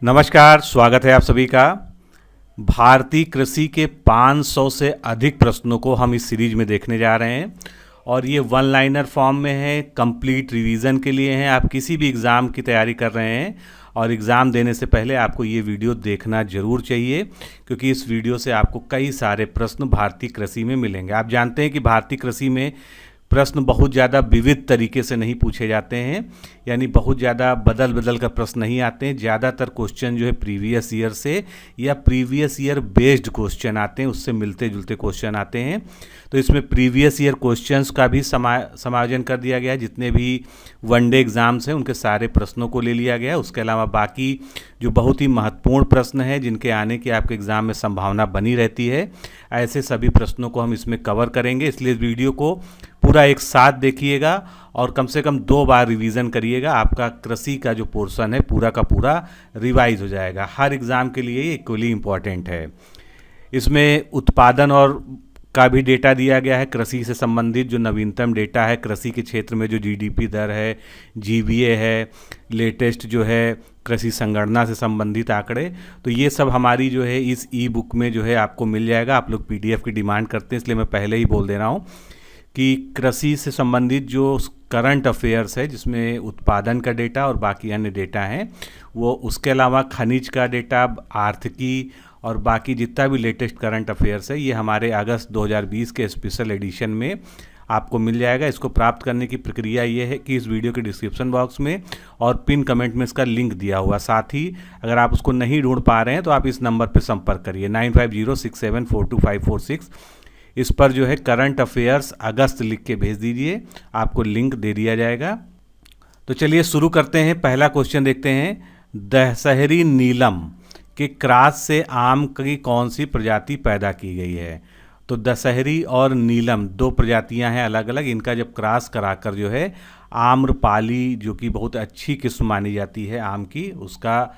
नमस्कार, स्वागत है आप सभी का। भारतीय कृषि के 500 से अधिक प्रश्नों को हम इस सीरीज में देखने जा रहे हैं और ये वन लाइनर फॉर्म में है, कंप्लीट रिवीजन के लिए हैं। आप किसी भी एग्ज़ाम की तैयारी कर रहे हैं और एग्ज़ाम देने से पहले आपको ये वीडियो देखना ज़रूर चाहिए, क्योंकि इस वीडियो से आपको कई सारे प्रश्न भारतीय कृषि में मिलेंगे। आप जानते हैं कि भारतीय कृषि में प्रश्न बहुत ज़्यादा विविध तरीके से नहीं पूछे जाते हैं, यानी बहुत ज़्यादा बदल बदल कर प्रश्न नहीं आते हैं। ज़्यादातर क्वेश्चन जो है प्रीवियस ईयर से या प्रीवियस ईयर बेस्ड क्वेश्चन आते हैं, उससे मिलते जुलते क्वेश्चन आते हैं। तो इसमें प्रीवियस ईयर क्वेश्चंस का भी समायोजन कर दिया गया है। जितने भी वनडे एग्ज़ाम्स हैं उनके सारे प्रश्नों को ले लिया गया है। उसके अलावा बाकी जो बहुत ही महत्वपूर्ण प्रश्न हैं, जिनके आने की आपके एग्ज़ाम में संभावना बनी रहती है, ऐसे सभी प्रश्नों को हम इसमें कवर करेंगे। इसलिए इस वीडियो को पूरा एक साथ देखिएगा और कम से कम 2 बार रिवीजन करिएगा। आपका कृषि का जो पोर्शन है पूरा का पूरा रिवाइज हो जाएगा। हर एग्ज़ाम के लिए ये इक्वली इम्पॉर्टेंट है। इसमें उत्पादन और का भी डेटा दिया गया है। कृषि से संबंधित जो नवीनतम डेटा है, कृषि के क्षेत्र में जो जीडीपी दर है, जीवीए है, लेटेस्ट जो है कृषि संगणना से संबंधित आंकड़े, तो ये सब हमारी जो है इस ई बुक में जो है आपको मिल जाएगा। आप लोग पीडीएफ की डिमांड करते हैं, इसलिए मैं पहले ही बोल दे रहा हूँ कि कृषि से संबंधित जो करंट अफेयर्स है, जिसमें उत्पादन का डेटा और बाकी अन्य डेटा हैं वो, उसके अलावा खनिज का डेटा, आर्थिकी और बाकी जितना भी लेटेस्ट करंट अफेयर्स है, ये हमारे अगस्त 2020 के स्पेशल एडिशन में आपको मिल जाएगा। इसको प्राप्त करने की प्रक्रिया ये है कि इस वीडियो के डिस्क्रिप्शन बॉक्स में और पिन कमेंट में इसका लिंक दिया हुआ। साथ ही अगर आप उसको नहीं ढूंढ पा रहे हैं तो आप इस नंबर पर संपर्क करिए 9506742546। इस पर जो है करंट अफेयर्स अगस्त लिख के भेज दीजिए, आपको लिंक दे दिया जाएगा। तो चलिए शुरू करते हैं। पहला क्वेश्चन देखते हैं। दशहरी नीलम के क्रॉस से आम की कौन सी प्रजाति पैदा की गई है? तो दशहरी और नीलम 2 प्रजातियां हैं अलग अलग। इनका जब क्रॉस कराकर जो है आम्रपाली, जो कि बहुत अच्छी किस्म मानी जाती है आम की, उसका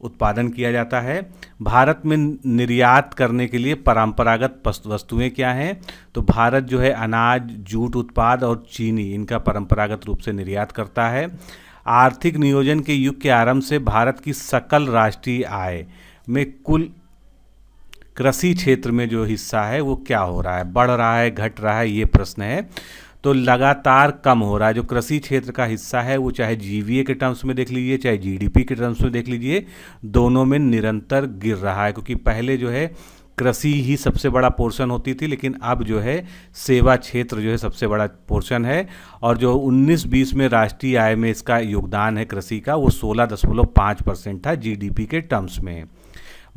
उत्पादन किया जाता है। भारत में निर्यात करने के लिए परंपरागत वस्तुएं क्या हैं? तो भारत जो है अनाज, जूट उत्पाद और चीनी, इनका परंपरागत रूप से निर्यात करता है। आर्थिक नियोजन के युग के आरंभ से भारत की सकल राष्ट्रीय आय में कुल कृषि क्षेत्र में जो हिस्सा है वो क्या हो रहा है? बढ़ रहा है, घट रहा है? ये प्रश्न है। तो लगातार कम हो रहा है। जो कृषि क्षेत्र का हिस्सा है वो चाहे जीवीए के टर्म्स में देख लीजिए, चाहे जीडीपी के टर्म्स में देख लीजिए, दोनों में निरंतर गिर रहा है। क्योंकि पहले जो है कृषि ही सबसे बड़ा पोर्शन होती थी, लेकिन अब जो है सेवा क्षेत्र जो है सबसे बड़ा पोर्शन है। और जो 19-20 में राष्ट्रीय आय में इसका योगदान है कृषि का, वो 16.5% था जीडीपी के टर्म्स में।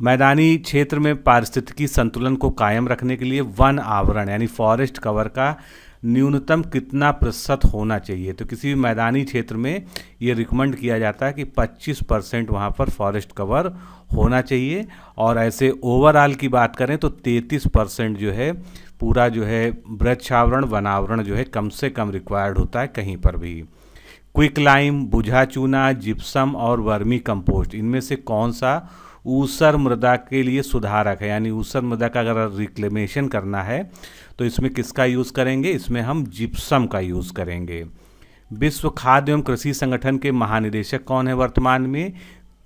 मैदानी क्षेत्र में पारिस्थितिकी संतुलन को कायम रखने के लिए वन आवरण यानी फॉरेस्ट कवर का न्यूनतम कितना प्रतिशत होना चाहिए? तो किसी भी मैदानी क्षेत्र में ये रिकमेंड किया जाता है कि 25% वहाँ पर फॉरेस्ट कवर होना चाहिए। और ऐसे ओवरऑल की बात करें तो 33% जो है पूरा जो है वृक्षावरण, वनावरण जो है कम से कम रिक्वायर्ड होता है कहीं पर भी। क्विक लाइम, बुझा चूना, जिप्सम और वर्मी कंपोस्ट, इनमें से कौन सा ऊसर मृदा के लिए सुधारक है? यानी ऊसर मृदा का अगर रिक्लेमेशन करना है तो इसमें किसका यूज़ करेंगे? इसमें हम जिप्सम का यूज़ करेंगे। विश्व खाद्य एवं कृषि संगठन के महानिदेशक कौन है वर्तमान में?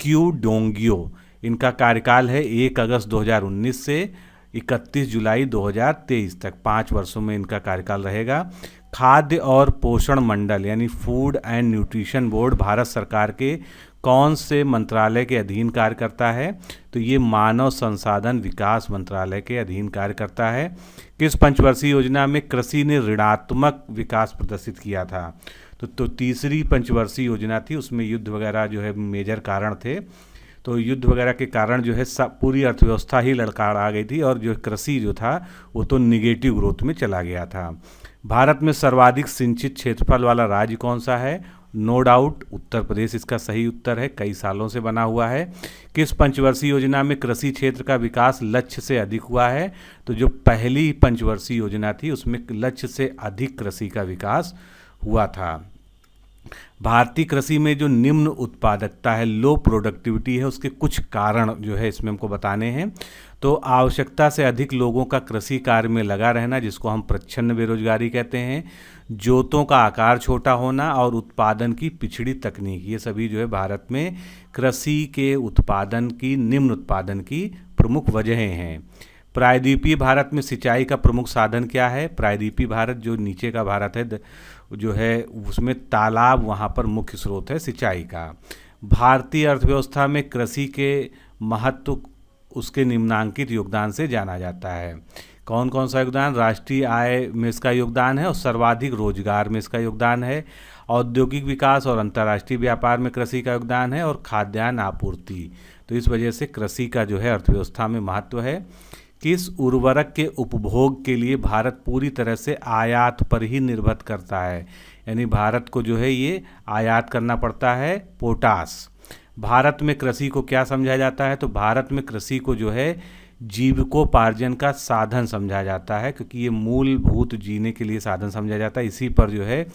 क्यू डोंगियो। इनका कार्यकाल है 1 अगस्त 2019 से 31 जुलाई 2023 तक। 5 वर्षों में इनका कार्यकाल रहेगा। खाद्य और पोषण मंडल यानी food and nutrition board Bharat सरकार के कौन से मंत्रालय के अधीन कार्य करता है? तो ये मानव संसाधन विकास मंत्रालय के अधीन कार्य करता है। किस पंचवर्षीय योजना में कृषि ने ऋणात्मक विकास प्रदर्शित किया था? तो तीसरी पंचवर्षीय योजना थी, उसमें युद्ध वगैरह जो है मेजर कारण थे। तो युद्ध वगैरह के कारण जो है सब पूरी अर्थव्यवस्था ही लड़खड़ा गई थी और जो कृषि जो था वो तो निगेटिव ग्रोथ में चला गया था। भारत में सर्वाधिक सिंचित क्षेत्रफल वाला राज्य कौन सा है? नो डाउट उत्तर प्रदेश इसका सही उत्तर है, कई सालों से बना हुआ है। किस पंचवर्षीय योजना में कृषि क्षेत्र का विकास लक्ष्य से अधिक हुआ है? तो जो पहली पंचवर्षीय योजना थी उसमें लक्ष्य से अधिक कृषि का विकास हुआ था। भारतीय कृषि में जो निम्न उत्पादकता है, लो प्रोडक्टिविटी है, उसके कुछ कारण जो है इसमें हमको बताने हैं। तो आवश्यकता से अधिक लोगों का कृषि कार्य में लगा रहना, जिसको हम प्रच्छन्न बेरोजगारी कहते हैं, जोतों का आकार छोटा होना और उत्पादन की पिछड़ी तकनीक, ये सभी जो है भारत में कृषि के उत्पादन की, निम्न उत्पादन की प्रमुख वजहें हैं। प्रायद्वीपीय भारत में सिंचाई का प्रमुख साधन क्या है? प्रायद्वीपीय भारत जो नीचे का भारत है जो है उसमें तालाब वहाँ पर मुख्य स्रोत है सिंचाई का। भारतीय अर्थव्यवस्था में कृषि के महत्व उसके निम्नांकित योगदान से जाना जाता है। कौन कौन सा योगदान? राष्ट्रीय आय में इसका योगदान है और सर्वाधिक रोजगार में इसका योगदान है। औद्योगिक विकास और अंतर्राष्ट्रीय व्यापार में कृषि का योगदान है और खाद्यान्न आपूर्ति। तो इस वजह से कृषि का जो है अर्थव्यवस्था में महत्व है। किस उर्वरक के उपभोग के लिए भारत पूरी तरह से आयात पर ही निर्भर करता है? यानी भारत को जो है ये आयात करना पड़ता है पोटास। भारत में कृषि को क्या समझा जाता है? तो भारत में कृषि को जो है जीविकोपार्जन का साधन समझा जाता है, क्योंकि ये मूलभूत जीने के लिए साधन समझा जाता है। इसी पर जो है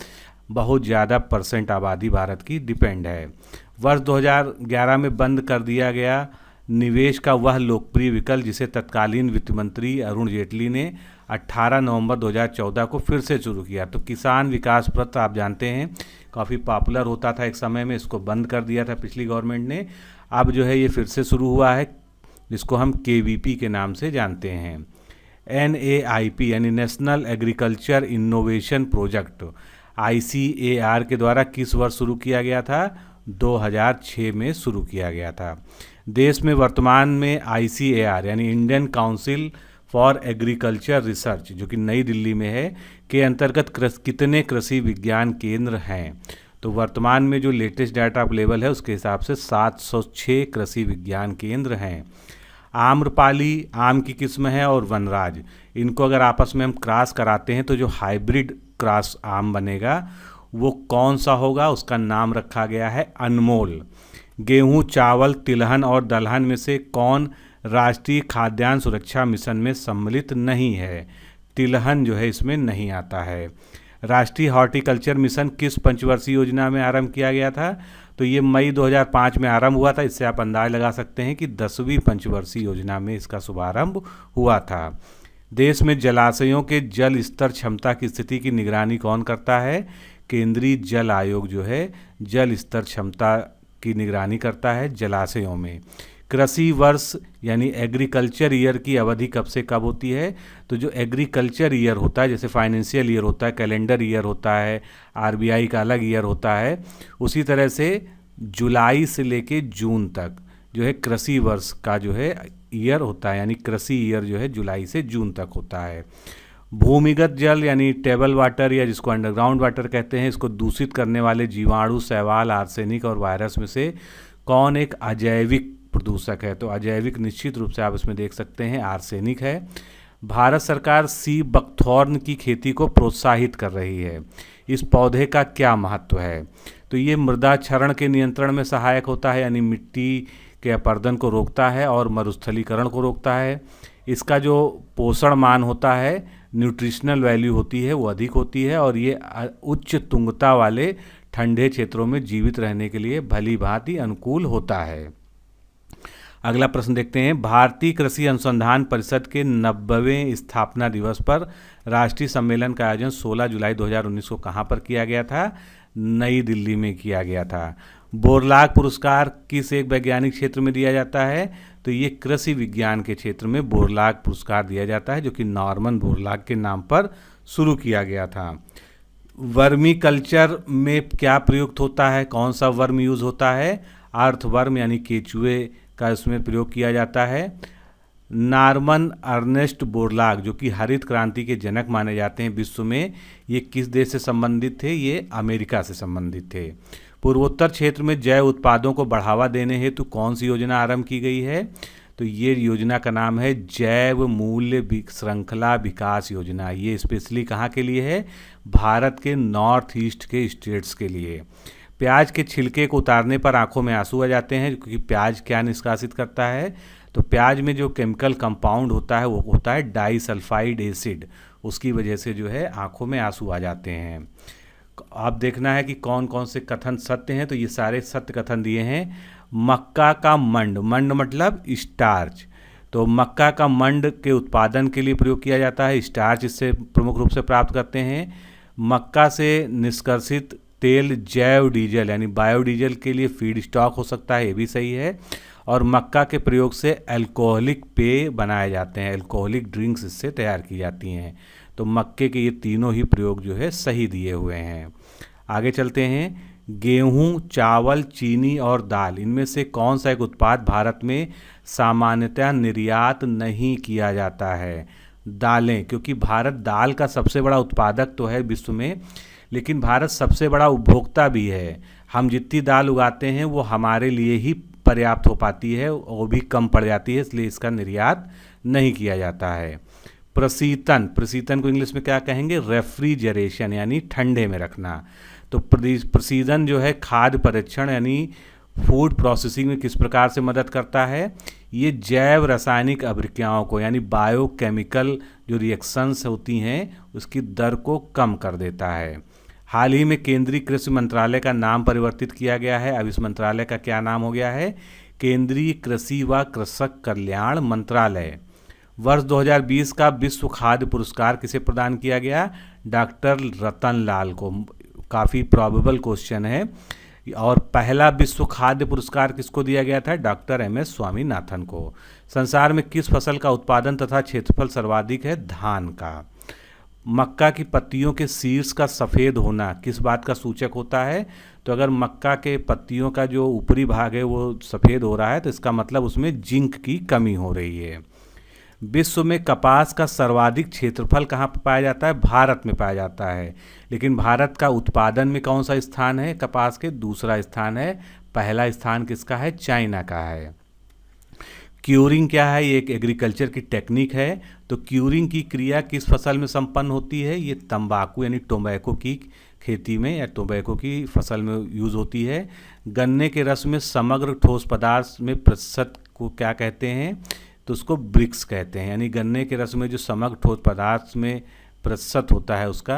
बहुत ज़्यादा परसेंट आबादी भारत की डिपेंड है। वर्ष 2011 में बंद कर दिया गया निवेश का वह लोकप्रिय विकल्प जिसे तत्कालीन वित्त मंत्री अरुण जेटली ने 18 नवंबर 2014 को फिर से शुरू किया। तो किसान विकास पत्र आप जानते हैं काफ़ी पॉपुलर होता था एक समय में, इसको बंद कर दिया था पिछली गवर्नमेंट ने। अब जो है ये फिर से शुरू हुआ है, जिसको हम KVP के नाम से जानते हैं। NAIP यानी national agriculture innovation project ICAR के द्वारा किस वर्ष शुरू किया गया था? 2006 में शुरू किया गया था। देश में वर्तमान में ICAR यानी Indian council for agriculture research जो कि नई दिल्ली में है के अंतर्गत कितने कृषि विज्ञान केंद्र हैं? तो वर्तमान में जो लेटेस्ट डाटा अवेलेबल है उसके हिसाब से 706 कृषि विज्ञान केंद्र हैं। आम्रपाली आम की किस्म है और वनराज, इनको अगर आपस में हम क्रॉस कराते हैं तो जो हाइब्रिड क्रॉस आम बनेगा वो कौन सा होगा? उसका नाम रखा गया है अनमोल। गेहूं, चावल, तिलहन और दलहन में से कौन राष्ट्रीय खाद्यान्न सुरक्षा मिशन में सम्मिलित नहीं है? तिलहन जो है इसमें नहीं आता है। राष्ट्रीय हॉर्टिकल्चर मिशन किस पंचवर्षीय योजना में आरंभ किया गया था? तो ये मई 2005 में आरंभ हुआ था। इससे आप अंदाज लगा सकते हैं कि 10वीं पंचवर्षीय योजना में इसका शुभारंभ हुआ था। देश में जलाशयों के जल स्तर क्षमता की स्थिति की निगरानी कौन करता है? केंद्रीय जल आयोग जो है जल स्तर क्षमता की निगरानी करता है जलाशयों में। कृषि वर्ष यानी एग्रीकल्चर ईयर की अवधि कब से कब होती है? तो जो एग्रीकल्चर ईयर होता है, जैसे फाइनेंशियल ईयर होता है, कैलेंडर ईयर होता है, RBI का अलग ईयर होता है, उसी तरह से जुलाई से लेके जून तक जो है कृषि वर्ष का जो है ईयर होता है, यानी कृषि ईयर जो है जुलाई से जून तक होता है। भूमिगत जल यानी टेबल वाटर या जिसको अंडरग्राउंड वाटर कहते हैं, इसको दूषित करने वाले जीवाणु, शैवाल, आर्सेनिक और वायरस में से कौन एक अजैविक प्रदूषक है? तो अजैविक निश्चित रूप से आप इसमें देख सकते हैं आर्सेनिक है। भारत सरकार सी बकथॉर्न की खेती को प्रोत्साहित कर रही है। इस पौधे का क्या महत्व है? तो ये मृदा क्षरण के नियंत्रण में सहायक होता है, यानी मिट्टी के अपरदन को रोकता है और मरुस्थलीकरण को रोकता है। इसका जो पोषण मान होता है, न्यूट्रिशनल वैल्यू होती है, वो अधिक होती है और ये उच्च तुंगता वाले ठंडे क्षेत्रों में जीवित रहने के लिए भली भांति अनुकूल होता है। अगला प्रश्न देखते हैं। भारतीय कृषि अनुसंधान परिषद के 90वें स्थापना दिवस पर राष्ट्रीय सम्मेलन का आयोजन 16 जुलाई 2019 को कहाँ पर किया गया था? नई दिल्ली में किया गया था। बोरलाग पुरस्कार किस एक वैज्ञानिक क्षेत्र में दिया जाता है? तो ये कृषि विज्ञान के क्षेत्र में बोरलाग पुरस्कार दिया जाता है, जो कि नॉर्मन बोरलाग के नाम पर शुरू किया गया था। वर्मी कल्चर में क्या प्रयुक्त होता है? कौन सा वर्म यूज होता है? अर्थवर्म यानी केचुए का इसमें प्रयोग किया जाता है। नॉर्मन अर्नेस्ट बोरलाग जो कि हरित क्रांति के जनक माने जाते हैं विश्व में, ये किस देश से संबंधित थे? ये अमेरिका से संबंधित थे। पूर्वोत्तर क्षेत्र में जैव उत्पादों को बढ़ावा देने हेतु कौन सी योजना आरंभ की गई है? तो ये योजना का नाम है जैव मूल्य श्रृंखला विकास योजना। ये स्पेशली कहाँ के लिए है? भारत के नॉर्थ ईस्ट के स्टेट्स के लिए। प्याज के छिलके को उतारने पर आंखों में आंसू आ जाते हैं, क्योंकि प्याज क्या निष्कासित करता है? तो प्याज में जो केमिकल कंपाउंड होता है वो होता है डाइसल्फाइड एसिड, उसकी वजह से जो है आंखों में आंसू आ जाते हैं। आप देखना है कि कौन कौन से कथन सत्य हैं। तो ये सारे सत्य कथन दिए हैं। मक्का का मंड, मंड मतलब स्टार्च, तो मक्का का मंड के उत्पादन के लिए प्रयोग किया जाता है, स्टार्च इससे प्रमुख रूप से प्राप्त करते हैं। मक्का से निष्कर्षित तेल जैव डीजल यानी बायोडीजल के लिए फीड स्टॉक हो सकता है, ये भी सही है। और मक्का के प्रयोग से अल्कोहलिक पेय बनाए जाते हैं, अल्कोहलिक ड्रिंक्स इससे तैयार की जाती हैं। तो मक्के के ये तीनों ही प्रयोग जो है सही दिए हुए हैं। आगे चलते हैं। गेहूं, चावल, चीनी और दाल, इनमें से कौन सा एक उत्पाद भारत में सामान्यतः निर्यात नहीं किया जाता है? दालें, क्योंकि भारत दाल का सबसे बड़ा उत्पादक तो है विश्व में, लेकिन भारत सबसे बड़ा उपभोक्ता भी है। हम जितनी दाल उगाते हैं वो हमारे लिए ही पर्याप्त हो पाती है, वो भी कम पड़ जाती है, इसलिए इसका निर्यात नहीं किया जाता है। प्रशीतन, प्रशीतन को इंग्लिश में क्या कहेंगे? रेफ्रिजरेशन, यानी ठंडे में रखना। तो प्रशीतन जो है खाद्य परीक्षण यानी फूड प्रोसेसिंग में किस प्रकार से मदद करता है? ये जैव रासायनिक अभिक्रियाओं को यानी बायोकेमिकल जो रिएक्शंस होती हैं उसकी दर को कम कर देता है। हाल ही में केंद्रीय कृषि मंत्रालय का नाम परिवर्तित किया गया है। अब इस मंत्रालय का क्या नाम हो गया है? केंद्रीय कृषि व कृषक कल्याण मंत्रालय। वर्ष 2020 का विश्व खाद्य पुरस्कार किसे प्रदान किया गया? डॉक्टर रतन लाल को। काफ़ी प्रोबेबल क्वेश्चन है। और पहला विश्व खाद्य पुरस्कार किसको दिया गया था? डॉक्टर MS स्वामीनाथन को। संसार में किस फसल का उत्पादन तथा क्षेत्रफल सर्वाधिक है? धान का। मक्का की पत्तियों के शीर्ष का सफ़ेद होना किस बात का सूचक होता है? तो अगर मक्का के पत्तियों का जो ऊपरी भाग है वो सफ़ेद हो रहा है तो इसका मतलब उसमें जिंक की कमी हो रही है। विश्व में कपास का सर्वाधिक क्षेत्रफल कहाँ पर पाया जाता है? भारत में पाया जाता है। लेकिन भारत का उत्पादन में कौन सा स्थान है? कपास के दूसरा स्थान है। पहला स्थान किसका है? चाइना का है। क्यूरिंग क्या है? ये एक एग्रीकल्चर की टेक्निक है। तो क्यूरिंग की क्रिया किस फसल में संपन्न होती है? ये तंबाकू यानी टोबैको की खेती में या टोबैको की फसल में यूज़ होती है। गन्ने के रस में समग्र ठोस पदार्थ में प्रतिशत को क्या कहते हैं? तो उसको ब्रिक्स कहते हैं। यानी गन्ने के रस में जो समग्र ठोस पदार्थ में प्रतिशत होता है उसका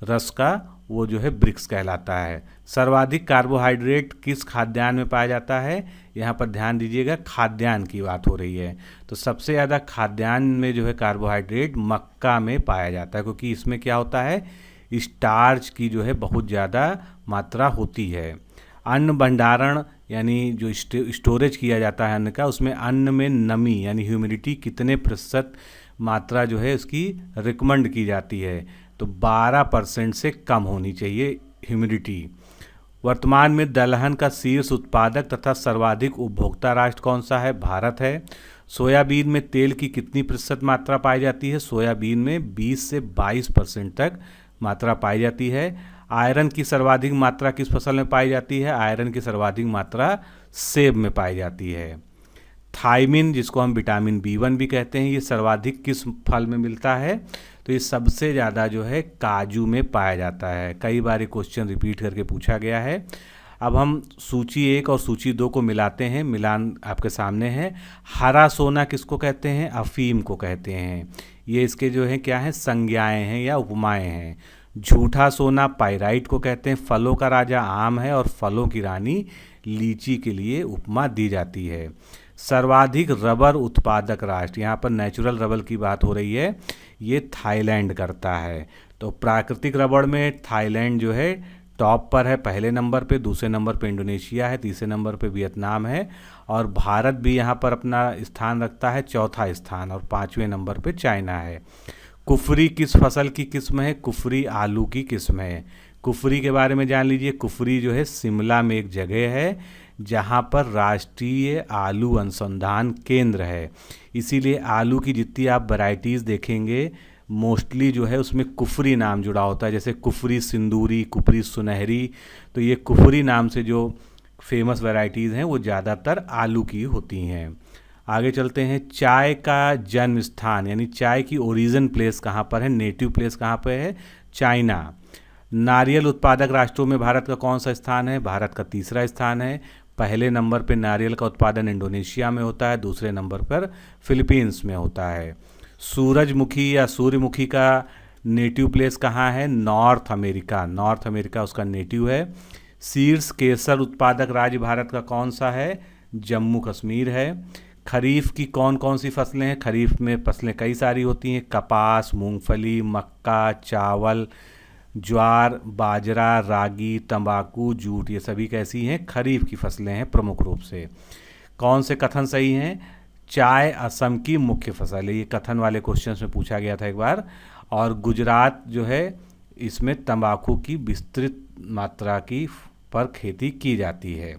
रस का, वो जो है ब्रिक्स कहलाता है। सर्वाधिक कार्बोहाइड्रेट किस खाद्यान्न में पाया जाता है? यहाँ पर ध्यान दीजिएगा, खाद्यान्न की बात हो रही है। तो सबसे ज़्यादा खाद्यान्न में जो है कार्बोहाइड्रेट मक्का में पाया जाता है, क्योंकि इसमें क्या होता है? स्टार्च की जो है बहुत ज़्यादा मात्रा होती है। अन्न भंडारण यानी जो स्टोरेज किया जाता है अन्न का, उसमें अन्न में नमी यानी ह्यूमिडिटी कितने प्रतिशत मात्रा जो है उसकी रिकमेंड की जाती है? तो 12% से कम होनी चाहिए ह्यूमिडिटी। वर्तमान में दलहन का शीर्ष उत्पादक तथा सर्वाधिक उपभोक्ता राष्ट्र कौन सा है? भारत है। सोयाबीन में तेल की कितनी प्रतिशत मात्रा पाई जाती है? सोयाबीन में 20 से 22% तक मात्रा पाई जाती है। आयरन की सर्वाधिक मात्रा किस फसल में पाई जाती है? आयरन की सर्वाधिक मात्रा सेब में पाई जाती है। थायमिन, जिसको हम विटामिन B1 भी कहते हैं, ये सर्वाधिक किस फल में मिलता है? तो ये सबसे ज़्यादा जो है काजू में पाया जाता है। कई बार ये क्वेश्चन रिपीट करके पूछा गया है। अब हम सूची 1 और सूची 2 को मिलाते हैं। मिलान आपके सामने है। हरा सोना किसको कहते हैं? अफीम को कहते हैं। ये इसके जो है क्या है? संज्ञाएं हैं या उपमाएं हैं। झूठा सोना पाइराइट को कहते हैं। फलों का राजा आम है और फलों की रानी लीची के लिए उपमा दी जाती है। सर्वाधिक रबर उत्पादक राष्ट्र, यहाँ पर नेचुरल रबर की बात हो रही है, ये थाईलैंड करता है। तो प्राकृतिक रबर में थाईलैंड जो है टॉप पर है, पहले नंबर पे। दूसरे नंबर पे इंडोनेशिया है। तीसरे नंबर पे वियतनाम है। और भारत भी यहाँ पर अपना स्थान रखता है, चौथा स्थान। और 5वें नंबर पे चाइना है। कुफरी किस फसल की किस्म है? कुफरी आलू की किस्म है। कुफरी के बारे में जान लीजिए। कुफरी जो है शिमला में एक जगह है जहाँ पर राष्ट्रीय आलू अनुसंधान केंद्र है। इसीलिए आलू की जितनी आप वैरायटीज़ देखेंगे मोस्टली जो है उसमें कुफरी नाम जुड़ा होता है। जैसे कुफरी सिंदूरी, कुफरी सुनहरी, तो ये कुफरी नाम से जो फेमस वैरायटीज़ हैं वो ज़्यादातर आलू की होती हैं। आगे चलते हैं। चाय का जन्म स्थान यानी चाय की ओरिजिन प्लेस कहाँ पर है? नेटिव प्लेस कहाँ पर है? चाइना। नारियल उत्पादक राष्ट्रों में भारत का कौन सा स्थान है? भारत का तीसरा स्थान है। पहले नंबर पर नारियल का उत्पादन इंडोनेशिया में होता है। दूसरे नंबर पर फिलीपींस में होता है। सूरजमुखी या सूर्यमुखी का नेटिव प्लेस कहाँ है? नॉर्थ अमेरिका, नॉर्थ अमेरिका उसका नेटिव है। शीर्ष केसर उत्पादक राज्य भारत का कौन सा है? जम्मू कश्मीर है। खरीफ की कौन कौन सी फसलें हैं? खरीफ में फसलें कई सारी होती हैं, कपास, मूंगफली, मक्का, चावल, ज्वार, बाजरा, रागी, तंबाकू, जूट, ये सभी कैसी हैं? खरीफ की फसलें हैं प्रमुख रूप से। कौन से कथन सही हैं? चाय असम की मुख्य फसल है, ये कथन वाले क्वेश्चन में पूछा गया था एक बार। और गुजरात जो है इसमें तंबाकू की विस्तृत मात्रा की पर खेती की जाती है।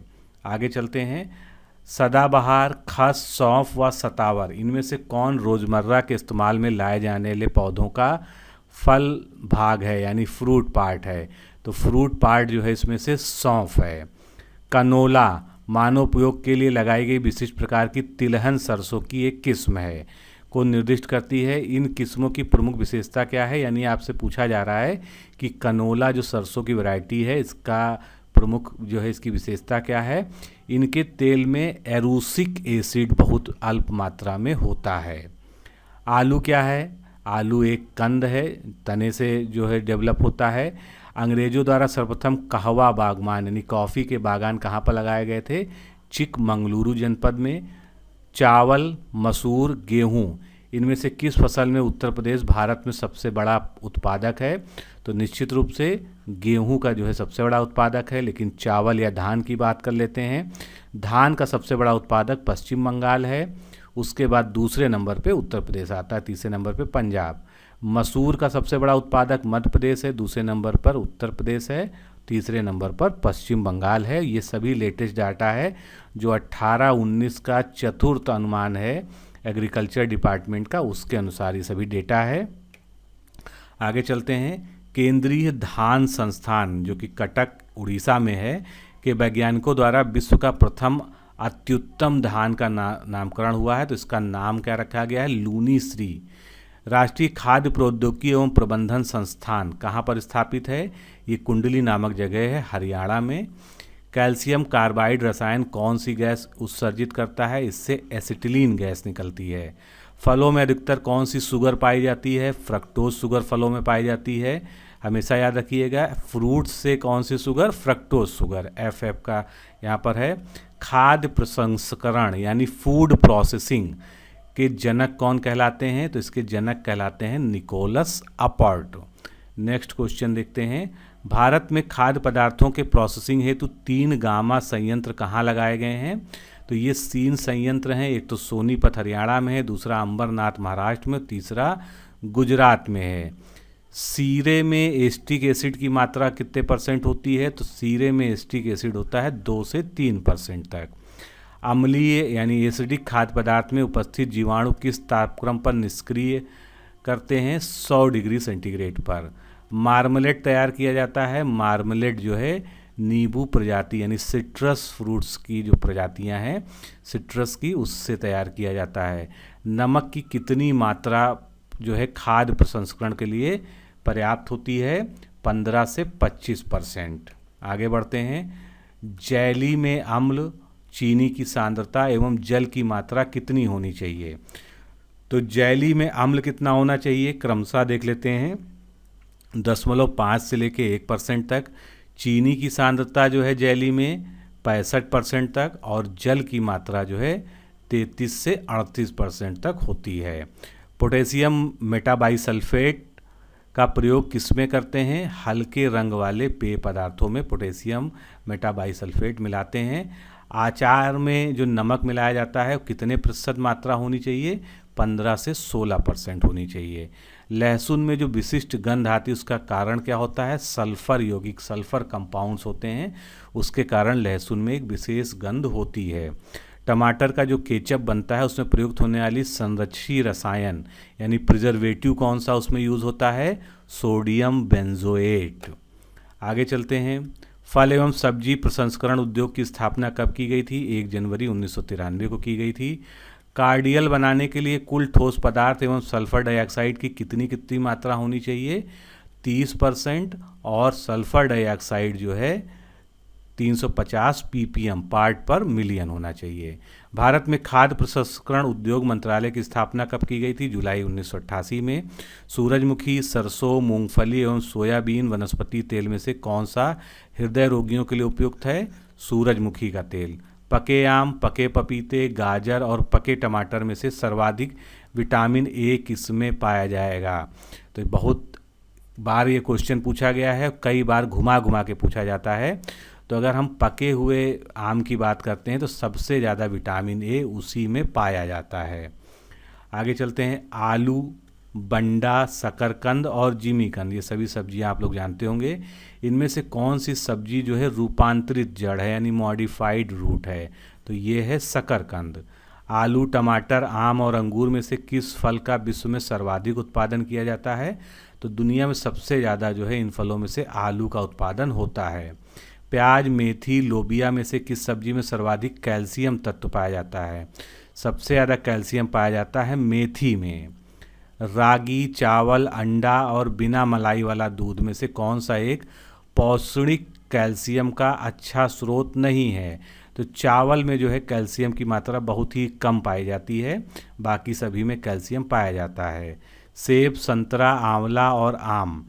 आगे चलते हैं। सदाबहार, खस, सौंफ व सतावर, इनमें से कौन रोज़मर्रा के इस्तेमाल में लाए जाने वाले पौधों का फल भाग है, यानी फ्रूट पार्ट है? तो फ्रूट पार्ट जो है इसमें से सौंफ है। कनोला मानव उपयोग के लिए लगाई गई विशिष्ट प्रकार की तिलहन सरसों की एक किस्म है, को निर्दिष्ट करती है। इन किस्मों की प्रमुख विशेषता क्या है? यानी आपसे पूछा जा रहा है कि कनोला जो सरसों की वैरायटी है इसका प्रमुख जो है इसकी विशेषता क्या है? इनके तेल में एरूसिक एसिड बहुत अल्प मात्रा में होता है। आलू क्या है? आलू एक कंद है, तने से जो है डेवलप होता है। अंग्रेजों द्वारा सर्वप्रथम कहवा बागवान यानी कॉफ़ी के बागान कहाँ पर लगाए गए थे? चिकमंगलुरु जनपद में। चावल, मसूर, गेहूँ, इनमें से किस फसल में उत्तर प्रदेश भारत में सबसे बड़ा उत्पादक है? तो निश्चित रूप से गेहूं का जो है सबसे बड़ा उत्पादक है, लेकिन चावल या धान की बात कर लेते हैं। धान का सबसे बड़ा उत्पादक पश्चिम बंगाल है, उसके बाद दूसरे नंबर पे उत्तर प्रदेश आता है, तीसरे नंबर पे पंजाब। मसूर का सबसे बड़ा उत्पादक मध्य प्रदेश है, दूसरे नंबर पर उत्तर प्रदेश है, तीसरे नंबर पर पश्चिम बंगाल है। ये सभी लेटेस्ट डाटा है जो 18-19 का चतुर्थ अनुमान है एग्रीकल्चर डिपार्टमेंट का, उसके अनुसार ये सभी डेटा है। आगे चलते हैं। केंद्रीय धान संस्थान जो कि कटक उड़ीसा में है के वैज्ञानिकों द्वारा विश्व का प्रथम अत्युत्तम धान का नामकरण हुआ है, तो इसका नाम क्या रखा गया है? लूनी श्री। राष्ट्रीय खाद्य प्रौद्योगिकी एवं प्रबंधन संस्थान कहाँ पर स्थापित है? ये कुंडली नामक जगह है हरियाणा में। कैल्शियम कार्बाइड रसायन कौन सी गैस उत्सर्जित करता है? इससे एसिटिलीन गैस निकलती है। फलों में अधिकतर कौन सी शुगर पाई जाती है? फ्रक्टोज शुगर फलों में पाई जाती है, हमेशा याद रखिएगा। फ्रूट्स से कौन सी शुगर? फ्रक्टोज शुगर, एफ का यहाँ पर है। खाद्य प्रसंस्करण यानी फूड प्रोसेसिंग के जनक कौन कहलाते हैं? तो इसके जनक कहलाते हैं निकोलस अपर्ट। नेक्स्ट क्वेश्चन देखते हैं। भारत में खाद्य पदार्थों के प्रोसेसिंग हेतु 3 गामा संयंत्र कहाँ लगाए गए हैं? तो ये 3 संयंत्र हैं, एक तो सोनीपत हरियाणा में है, दूसरा अंबरनाथ महाराष्ट्र में, तीसरा गुजरात में है। सीरे में एस्टिक एसिड की मात्रा कितने % होती है? तो सीरे में एस्टिक एसिड होता है 2 से 3% तक। अम्लीय यानी एसिडिक खाद्य पदार्थ में उपस्थित जीवाणु किस तापक्रम पर निष्क्रिय करते हैं? 100 डिग्री सेंटीग्रेड पर। मार्मलेट तैयार किया जाता है, मार्मलेट जो है नींबू प्रजाति यानी सिट्रस फ्रूट्स की जो प्रजातियां हैं सिट्रस की, उससे तैयार किया जाता है। नमक की कितनी मात्रा जो है खाद्य प्रसंस्करण के लिए पर्याप्त होती है? 15 से 25%। आगे बढ़ते हैं। जैली में अम्ल, चीनी की सांद्रता एवं जल की मात्रा कितनी होनी चाहिए? तो जैली में अम्ल कितना होना चाहिए क्रमशः देख लेते हैं। 0.5 से लेके 1% तक। चीनी की सांद्रता जो है जैली में 65% तक, और जल की मात्रा जो है 33 से 38% तक होती है। पोटेशियम मेटाबाइसल्फेट का प्रयोग किसमें करते हैं? हल्के रंग वाले पेय पदार्थों में पोटेशियम मेटाबाइसल्फेट मिलाते हैं। आचार में जो नमक मिलाया जाता है कितने प्रतिशत मात्रा होनी चाहिए? 15 से 16% होनी चाहिए। लहसुन में जो विशिष्ट गंध आती है उसका कारण क्या होता है? सल्फर यौगिक, सल्फर कंपाउंड्स होते हैं, उसके कारण लहसुन में एक विशेष गंध होती है। टमाटर का जो केचप बनता है उसमें प्रयुक्त होने वाली संरक्षी रसायन यानी प्रिजर्वेटिव कौन सा उसमें यूज़ होता है? Sodium benzoate. आगे चलते हैं। फल एवं सब्जी प्रसंस्करण उद्योग की स्थापना कब की गई थी? 1 जनवरी 1993 को की गई थी। कार्डियल बनाने के लिए कुल ठोस पदार्थ एवं सल्फर डाइऑक्साइड की कितनी मात्रा होनी चाहिए? 30%, और सल्फर डाइऑक्साइड जो है 350 ppm पार्ट पर मिलियन होना चाहिए। भारत में खाद्य प्रसंस्करण उद्योग मंत्रालय की स्थापना कब की गई थी? जुलाई 1988 में। सूरजमुखी, सरसों, मूंगफली एवं सोयाबीन वनस्पति तेल में से कौन सा हृदय रोगियों के लिए उपयुक्त है? सूरजमुखी का तेल। पके आम, पके पपीते, गाजर और पके टमाटर में से सर्वाधिक विटामिन ए किसमें पाया जाएगा? तो बहुत बार ये क्वेश्चन पूछा गया है, कई बार घुमा घुमा के पूछा जाता है। तो अगर हम पके हुए आम की बात करते हैं तो सबसे ज़्यादा विटामिन ए उसी में पाया जाता है। आगे चलते हैं। आलू, बंडा, शकरकंद और जिमीकंद, ये सभी सब्जियां आप लोग जानते होंगे। इनमें से कौन सी सब्जी जो है रूपांतरित जड़ है यानी मॉडिफाइड रूट है? तो ये है शकरकंद। आलू, टमाटर, आम और अंगूर में से किस फल का विश्व में सर्वाधिक उत्पादन किया जाता है? तो दुनिया में सबसे ज़्यादा जो है इन फलों में से आलू का उत्पादन होता है। प्याज, मेथी, लोबिया में से किस सब्जी में सर्वाधिक कैल्शियम तत्व पाया जाता है? सबसे ज़्यादा कैल्शियम पाया जाता है मेथी में। रागी, चावल, अंडा और बिना मलाई वाला दूध में से कौन सा एक पौष्टिक कैल्शियम का अच्छा स्रोत नहीं है? तो चावल में जो है कैल्शियम की मात्रा बहुत ही कम पाई जाती है, बाकी सभी में कैल्शियम पाया जाता है। सेब, संतरा, आंवला और आम,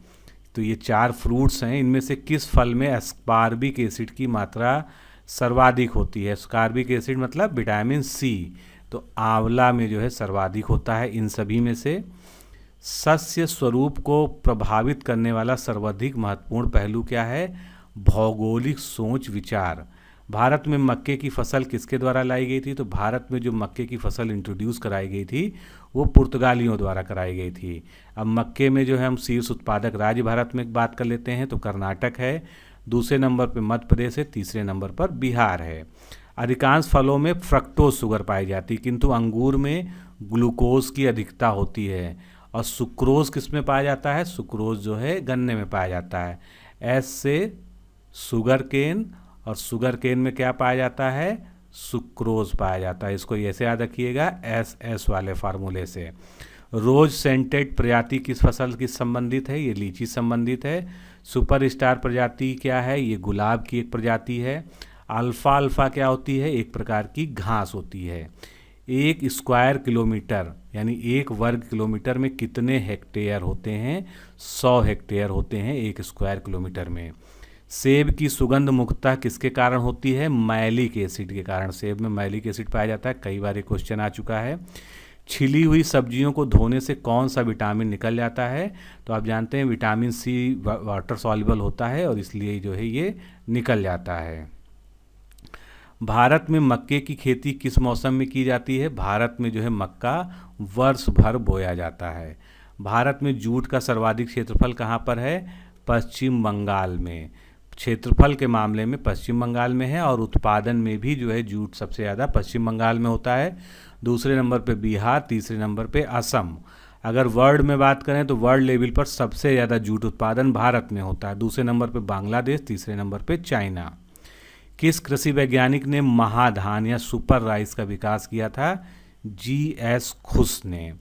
तो ये 4 फ्रूट्स हैं। इनमें से किस फल में एस्पार्बिक एसिड की मात्रा सर्वाधिक होती है? एस्पार्बिक एसिड मतलब विटामिन सी, तो आंवला में जो है सर्वाधिक होता है इन सभी में से। सस्य स्वरूप को प्रभावित करने वाला सर्वाधिक महत्वपूर्ण पहलू क्या है? भौगोलिक सोच विचार। भारत में मक्के की फसल किसके द्वारा लाई गई थी? तो भारत में जो मक्के की फसल इंट्रोड्यूस कराई गई थी वो पुर्तगालियों द्वारा कराई गई थी। अब मक्के में जो है हम शीर्ष उत्पादक राज्य भारत में बात कर लेते हैं तो कर्नाटक है, दूसरे नंबर पर मध्य प्रदेश है, तीसरे नंबर पर बिहार है। अधिकांश फलों में फ्रक्टोज शुगर पाई जाती है, किंतु अंगूर में ग्लूकोज की अधिकता होती है। और सुक्रोज किस में पाया जाता है? सुक्रोज जो है गन्ने में पाया जाता है। एस से शुगर केन, और शुगर केन में क्या पाया जाता है? सुक्रोज पाया जाता है। इसको ऐसे याद रखिएगा एस वाले फार्मूले से। रोज सेंटेड प्रजाति किस फसल की संबंधित है? ये लीची संबंधित है। सुपर स्टार प्रजाति क्या है? ये गुलाब की एक प्रजाति है। अल्फा क्या होती है? एक प्रकार की घास होती है। 1 स्क्वायर किलोमीटर यानी 1 वर्ग किलोमीटर में कितने हेक्टेयर होते हैं? 100 हेक्टेयर होते हैं 1 स्क्वायर किलोमीटर में। सेब की सुगंध मुख्यतः किसके कारण होती है? मैलिक एसिड के कारण। सेब में मैलिक एसिड पाया जाता है, कई बार ये क्वेश्चन आ चुका है। छिली हुई सब्जियों को धोने से कौन सा विटामिन निकल जाता है? तो आप जानते हैं विटामिन सी वाटर सॉल्युबल होता है और इसलिए जो है ये निकल जाता है। भारत में मक्के की खेती किस मौसम में की जाती है? भारत में जो है मक्का वर्ष भर बोया जाता है। भारत में जूट का सर्वाधिक क्षेत्रफल कहाँ पर है? पश्चिम बंगाल में। क्षेत्रफल के मामले में पश्चिम बंगाल में है और उत्पादन में भी जो है जूट सबसे ज़्यादा पश्चिम बंगाल में होता है। दूसरे नंबर पे बिहार, तीसरे नंबर पे असम। अगर वर्ल्ड में बात करें तो वर्ल्ड लेवल पर सबसे ज़्यादा जूट उत्पादन भारत में होता है। दूसरे नंबर पे बांग्लादेश, तीसरे नंबर पे चाइना। किस कृषि वैज्ञानिक ने महाधान या सुपर राइस का विकास किया था? GS खुश ने।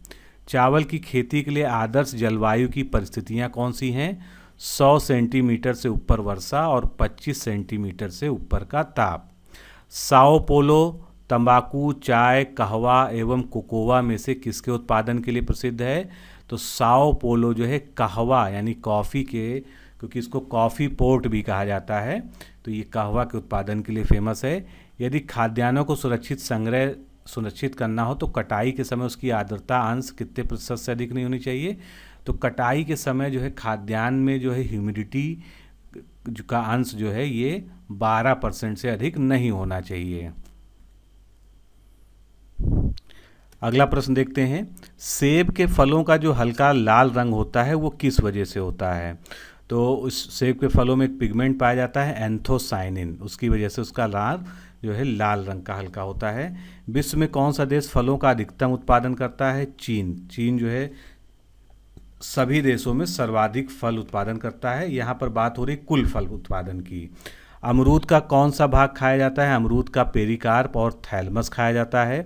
चावल की खेती के लिए आदर्श जलवायु की परिस्थितियां कौन सी हैं? 100 सेंटीमीटर से ऊपर वर्षा और 25 सेंटीमीटर से ऊपर का ताप। साओ पोलो तंबाकू, चाय, कहवा एवं कोकोवा में से किसके उत्पादन के लिए प्रसिद्ध है? तो साओ पोलो जो है कहवा यानी कॉफ़ी के, क्योंकि इसको कॉफ़ी पोर्ट भी कहा जाता है, तो ये कहवा के उत्पादन के लिए फेमस है। यदि खाद्यान्नों को सुरक्षित करना हो तो कटाई के समय उसकी आर्द्रता अंश कितने प्रतिशत से अधिक नहीं होनी चाहिए? तो कटाई के समय जो है खाद्यान्न में जो है ह्यूमिडिटी का अंश जो है ये 12% से अधिक नहीं होना चाहिए। अगला प्रश्न देखते हैं। सेब के फलों का जो हल्का लाल रंग होता है वो किस वजह से होता है? तो उस सेब के फलों में एक पिगमेंट पाया जाता है एंथोसाइनिन, उसकी वजह से उसका लाल जो है लाल रंग का हल्का होता है। विश्व में कौन सा देश फलों का अधिकतम उत्पादन करता है? चीन। चीन जो है सभी देशों में सर्वाधिक फल उत्पादन करता है। यहाँ पर बात हो रही कुल फल उत्पादन की। अमरूद का कौन सा भाग खाया जाता है? अमरूद का पेरिकार्प और थैलमस खाया जाता है।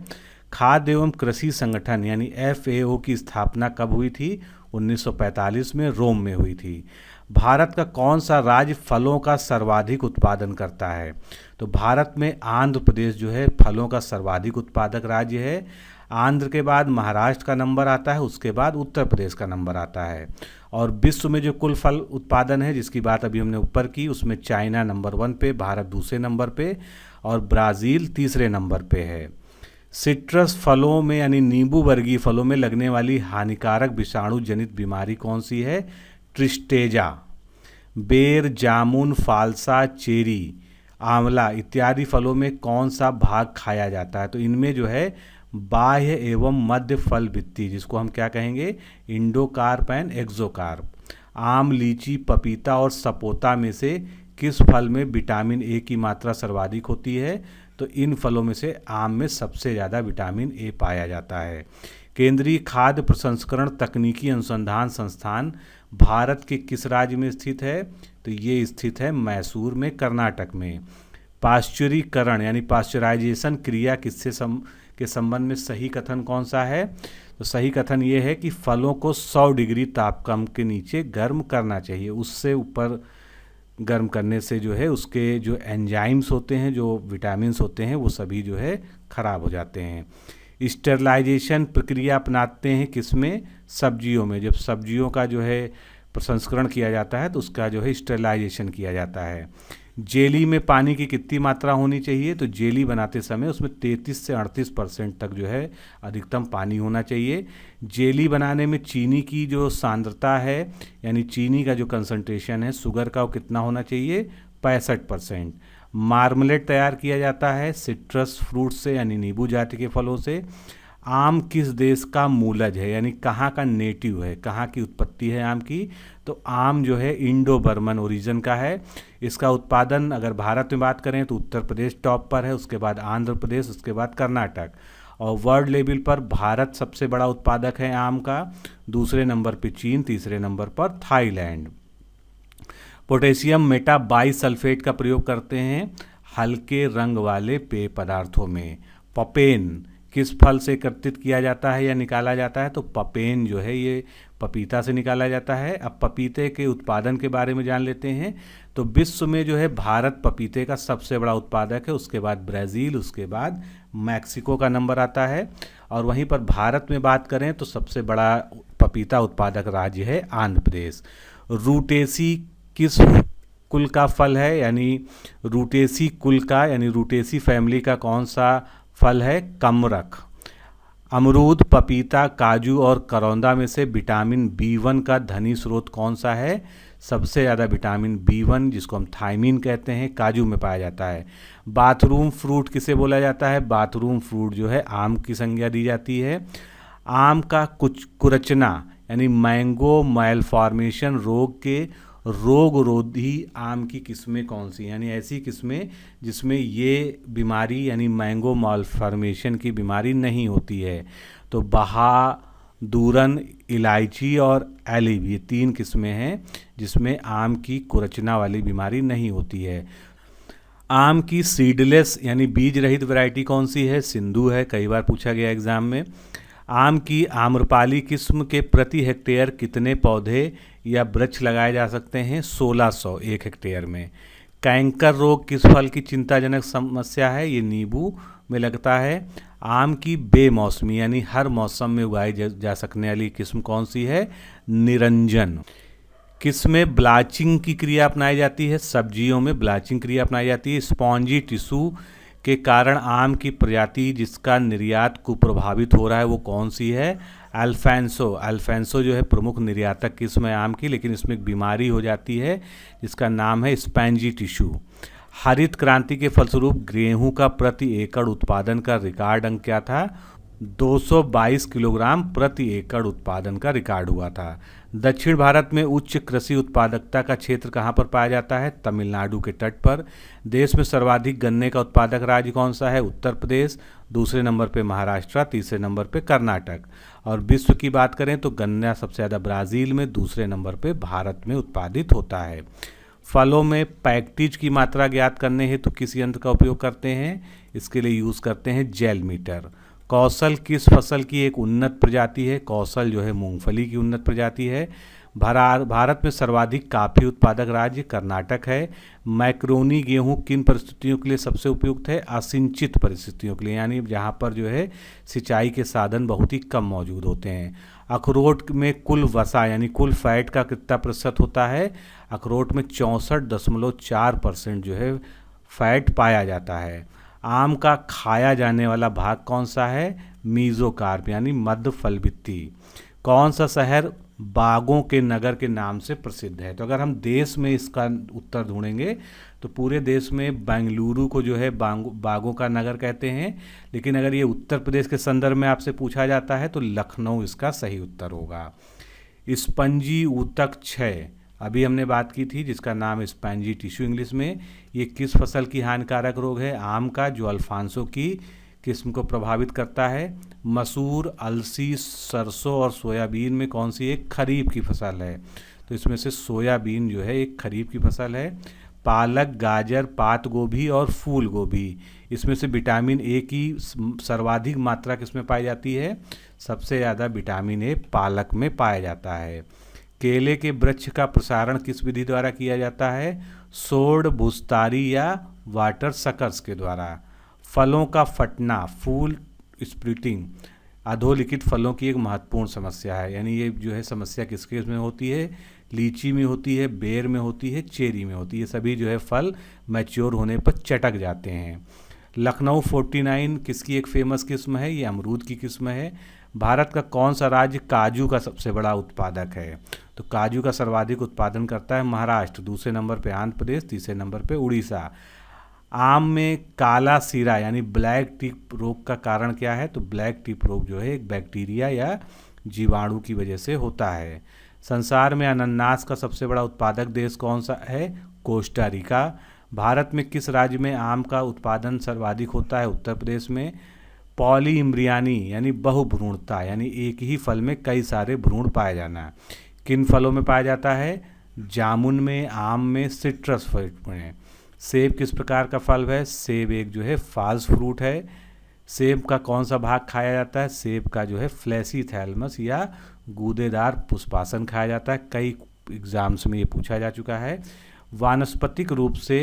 खाद्य एवं कृषि संगठन यानी FAO की स्थापना कब हुई थी? 1945 में रोम में हुई थी। भारत का कौन सा राज्य फलों का सर्वाधिक उत्पादन करता है? तो भारत में आंध्र प्रदेश जो है फलों का सर्वाधिक उत्पादक राज्य है। आंध्र के बाद महाराष्ट्र का नंबर आता है, उसके बाद उत्तर प्रदेश का नंबर आता है। और विश्व में जो कुल फल उत्पादन है, जिसकी बात अभी हमने ऊपर की, उसमें चाइना नंबर 1 पे, भारत दूसरे नंबर पे और ब्राज़ील तीसरे नंबर पे है। सिट्रस फलों में यानी नींबू वर्गीय फलों में लगने वाली हानिकारक विषाणु जनित बीमारी कौन सी है? ट्रिस्टेजा। बेर, जामुन, फालसा, चेरी, आंवला इत्यादि फलों में कौन सा भाग खाया जाता है? तो इनमें जो है बाह्य एवं मध्य फल भित्ति, जिसको हम क्या कहेंगे? Endocarp and एक्सोकार्प। आम, लीची, पपीता और सपोता में से किस फल में विटामिन ए की मात्रा सर्वाधिक होती है? तो इन फलों में से आम में सबसे ज़्यादा विटामिन ए पाया जाता है। केंद्रीय खाद्य प्रसंस्करण तकनीकी अनुसंधान संस्थान भारत के किस राज्य में स्थित है? तो ये स्थित है मैसूर में, कर्नाटक में। पाश्चुरीकरण यानी पाश्चराइजेशन क्रिया के संबंध में सही कथन कौन सा है? तो सही कथन ये है कि फलों को 100 डिग्री तापक्रम के नीचे गर्म करना चाहिए। उससे ऊपर गर्म करने से जो है उसके जो एंजाइम्स होते हैं, जो विटामिन्स होते हैं, वो सभी जो है खराब हो जाते हैं। स्टेरलाइजेशन प्रक्रिया अपनाते हैं किसमें? सब्जियों में। जब सब्जियों का जो है प्रसंस्करण किया जाता है तो उसका जो है स्टेरलाइजेशन किया जाता है। जेली में पानी की कितनी मात्रा होनी चाहिए? तो जेली बनाते समय उसमें 33 से 38% तक जो है अधिकतम पानी होना चाहिए। जेली बनाने में चीनी की जो सांद्रता है, यानी चीनी का जो कंसंट्रेशन है शुगर का, वो कितना होना चाहिए? 65%। मार्मलेट तैयार किया जाता है सिट्रस फ्रूट से यानी नींबू जाति के फलों से। आम किस देश का मूलज है, यानी कहाँ का नेटिव है, कहाँ की उत्पत्ति है आम की? तो आम जो है इंडो बर्मन ओरिजिन का है। इसका उत्पादन अगर भारत में बात करें तो उत्तर प्रदेश टॉप पर है, उसके बाद आंध्र प्रदेश, उसके बाद कर्नाटक। और वर्ल्ड लेवल पर भारत सबसे बड़ा उत्पादक है आम का, दूसरे नंबर पर चीन, तीसरे नंबर पर थाईलैंड। पोटेशियम मेटा बाइसल्फेट का प्रयोग करते हैं हल्के रंग वाले पेय पदार्थों में। पपेन किस फल से एकत्रित किया जाता है या निकाला जाता है? तो पपेन जो है ये पपीता से निकाला जाता है। अब पपीते के उत्पादन के बारे में जान लेते हैं। तो विश्व में जो है भारत पपीते का सबसे बड़ा उत्पादक है, उसके बाद ब्राज़ील, उसके बाद मैक्सिको का नंबर आता है। और वहीं पर भारत में बात करें तो सबसे बड़ा पपीता उत्पादक राज्य है आंध्र प्रदेश। रूटेसी किस कुल का फल है, यानी रूटेसी कुल का यानी रूटेसी फैमिली का कौन सा फल है? कमरख। अमरूद, पपीता, काजू और करौंदा में से विटामिन B1 का धनी स्रोत कौन सा है? सबसे ज़्यादा विटामिन B1, जिसको हम थायमीन कहते हैं, काजू में पाया जाता है। बाथरूम फ्रूट किसे बोला जाता है? बाथरूम फ्रूट जो है आम की संज्ञा दी जाती है। आम का कुरचना यानी मैंगो मैलफॉर्मेशन रोग के रोग रोधी आम की किस्में कौन सी, यानी ऐसी किस्में जिसमें ये बीमारी यानी मैंगो मालफॉर्मेशन की बीमारी नहीं होती है? तो बहादुरन, इलायची और एलिव, ये 3 किस्में हैं जिसमें आम की कुरचना वाली बीमारी नहीं होती है। आम की सीडलेस यानी बीज रहित वैरायटी कौन सी है? सिंधु है, कई बार पूछा गया एग्जाम में। आम की आम्रपाली किस्म के प्रति हेक्टेयर कितने पौधे या वृक्ष लगाए जा सकते हैं? 1600 एक हेक्टेयर में। कैंकर रोग किस फल की चिंताजनक समस्या है? ये नींबू में लगता है। आम की बेमौसमी यानी हर मौसम में उगाई जा सकने वाली किस्म कौन सी है? निरंजन। किसमें ब्लाचिंग की क्रिया अपनाई जाती है? सब्जियों में ब्लाचिंग क्रिया अपनाई जाती है। स्पॉन्जी टिश्यू के कारण आम की प्रजाति जिसका निर्यात कुप्रभावित हो रहा है वो कौन सी है? अल्फांसो। अल्फांसो जो है प्रमुख निर्यातक किस्म है आम की, लेकिन इसमें एक बीमारी हो जाती है जिसका नाम है स्पॉन्जी टिश्यू। हरित क्रांति के फलस्वरूप गेहूं का प्रति एकड़ उत्पादन का रिकॉर्ड अंक क्या था? 222 किलोग्राम प्रति एकड़ उत्पादन का रिकॉर्ड हुआ था। दक्षिण भारत में उच्च कृषि उत्पादकता का क्षेत्र कहाँ पर पाया जाता है? तमिलनाडु के तट पर। देश में सर्वाधिक गन्ने का उत्पादक राज्य कौन सा है? उत्तर प्रदेश, दूसरे नंबर पे महाराष्ट्र, तीसरे नंबर पे कर्नाटक। और विश्व की बात करें तो गन्ना सबसे ज़्यादा ब्राज़ील में, दूसरे नंबर पे भारत में उत्पादित होता है। फलों में पैक्टिज की मात्रा ज्ञात करने हेतु किस यंत्र का उपयोग करते हैं? इसके लिए यूज़ करते हैं जेल मीटर। कौशल किस फसल की एक उन्नत प्रजाति है? कौशल जो है मूंगफली की उन्नत प्रजाति है। भारत में सर्वाधिक काफ़ी उत्पादक राज्य कर्नाटक है। मैक्रोनी गेहूं किन परिस्थितियों के लिए सबसे उपयुक्त है? असिंचित परिस्थितियों के लिए, यानी जहां पर जो है सिंचाई के साधन बहुत ही कम मौजूद होते हैं। अखरोट में कुल वसा यानी कुल फैट का कितना प्रतिशत होता है? अखरोट में 64.4% जो है फैट पाया जाता है। आम का खाया जाने वाला भाग कौन सा है? मीजोकार्प यानी मध्य फल भित्ति। कौन सा शहर बागों के नगर के नाम से प्रसिद्ध है? तो अगर हम देश में इसका उत्तर ढूंढेंगे तो पूरे देश में बेंगलुरु को जो है बागों का नगर कहते हैं, लेकिन अगर ये उत्तर प्रदेश के संदर्भ में आपसे पूछा जाता है तो लखनऊ इसका सही उत्तर होगा। स्पंजी ऊतक क्षय अभी हमने बात की थी, जिसका नाम स्पंजी टिश्यू इंग्लिश में, ये किस फसल की हानिकारक रोग है? आम का, जो अल्फांसो की किस्म को प्रभावित करता है। मसूर, अलसी, सरसों और सोयाबीन में कौन सी एक खरीफ की फसल है? तो इसमें से सोयाबीन जो है एक खरीफ की फसल है। पालक, गाजर, पात गोभी और फूल गोभी, इसमें से विटामिन ए की सर्वाधिक मात्रा किसमें पाई जाती है? सबसे ज़्यादा विटामिन ए पालक में पाया जाता है। केले के वृक्ष का प्रसारण किस विधि द्वारा किया जाता है? सोड़, भुस्तारी या वाटर सकर्स के द्वारा। फलों का फटना, फूल स्प्लिटिंग, अधोलिखित फलों की एक महत्वपूर्ण समस्या है, यानी ये जो है समस्या किसके में होती है? लीची में होती है, बेर में होती है, चेरी में होती है। सभी जो है फल मैच्योर होने पर चटक जाते हैं। लखनऊ 49 किसकी एक फेमस किस्म है? ये अमरूद की किस्म है। भारत का कौन सा राज्य काजू का सबसे बड़ा उत्पादक है? तो काजू का सर्वाधिक उत्पादन करता है महाराष्ट्र, दूसरे नंबर पे आंध्र प्रदेश, तीसरे नंबर पे उड़ीसा। आम में काला सीरा यानी ब्लैक टिप रोग का कारण क्या है? तो ब्लैक टिप रोग जो है एक बैक्टीरिया या जीवाणु की वजह से होता है। संसार में अनानास का सबसे बड़ा उत्पादक देश कौन सा है? Costa Rica. भारत में किस राज्य में आम का उत्पादन सर्वाधिक होता है? उत्तर प्रदेश में। पॉली इम्ब्रियानी यानी बहुभ्रूणता, यानी एक ही फल में कई सारे भ्रूण पाया जाना, किन फलों में पाया जाता है? जामुन में, आम में, सिट्रस फ्रूट में। सेब किस प्रकार का फल है? सेब एक जो है फाल्स फ्रूट है। सेब का कौन सा भाग खाया जाता है? सेब का जो है फ्लैसी थैलमस या गूदेदार पुष्पासन खाया जाता है। कई एग्जाम्स में ये पूछा जा चुका है। वानस्पतिक रूप से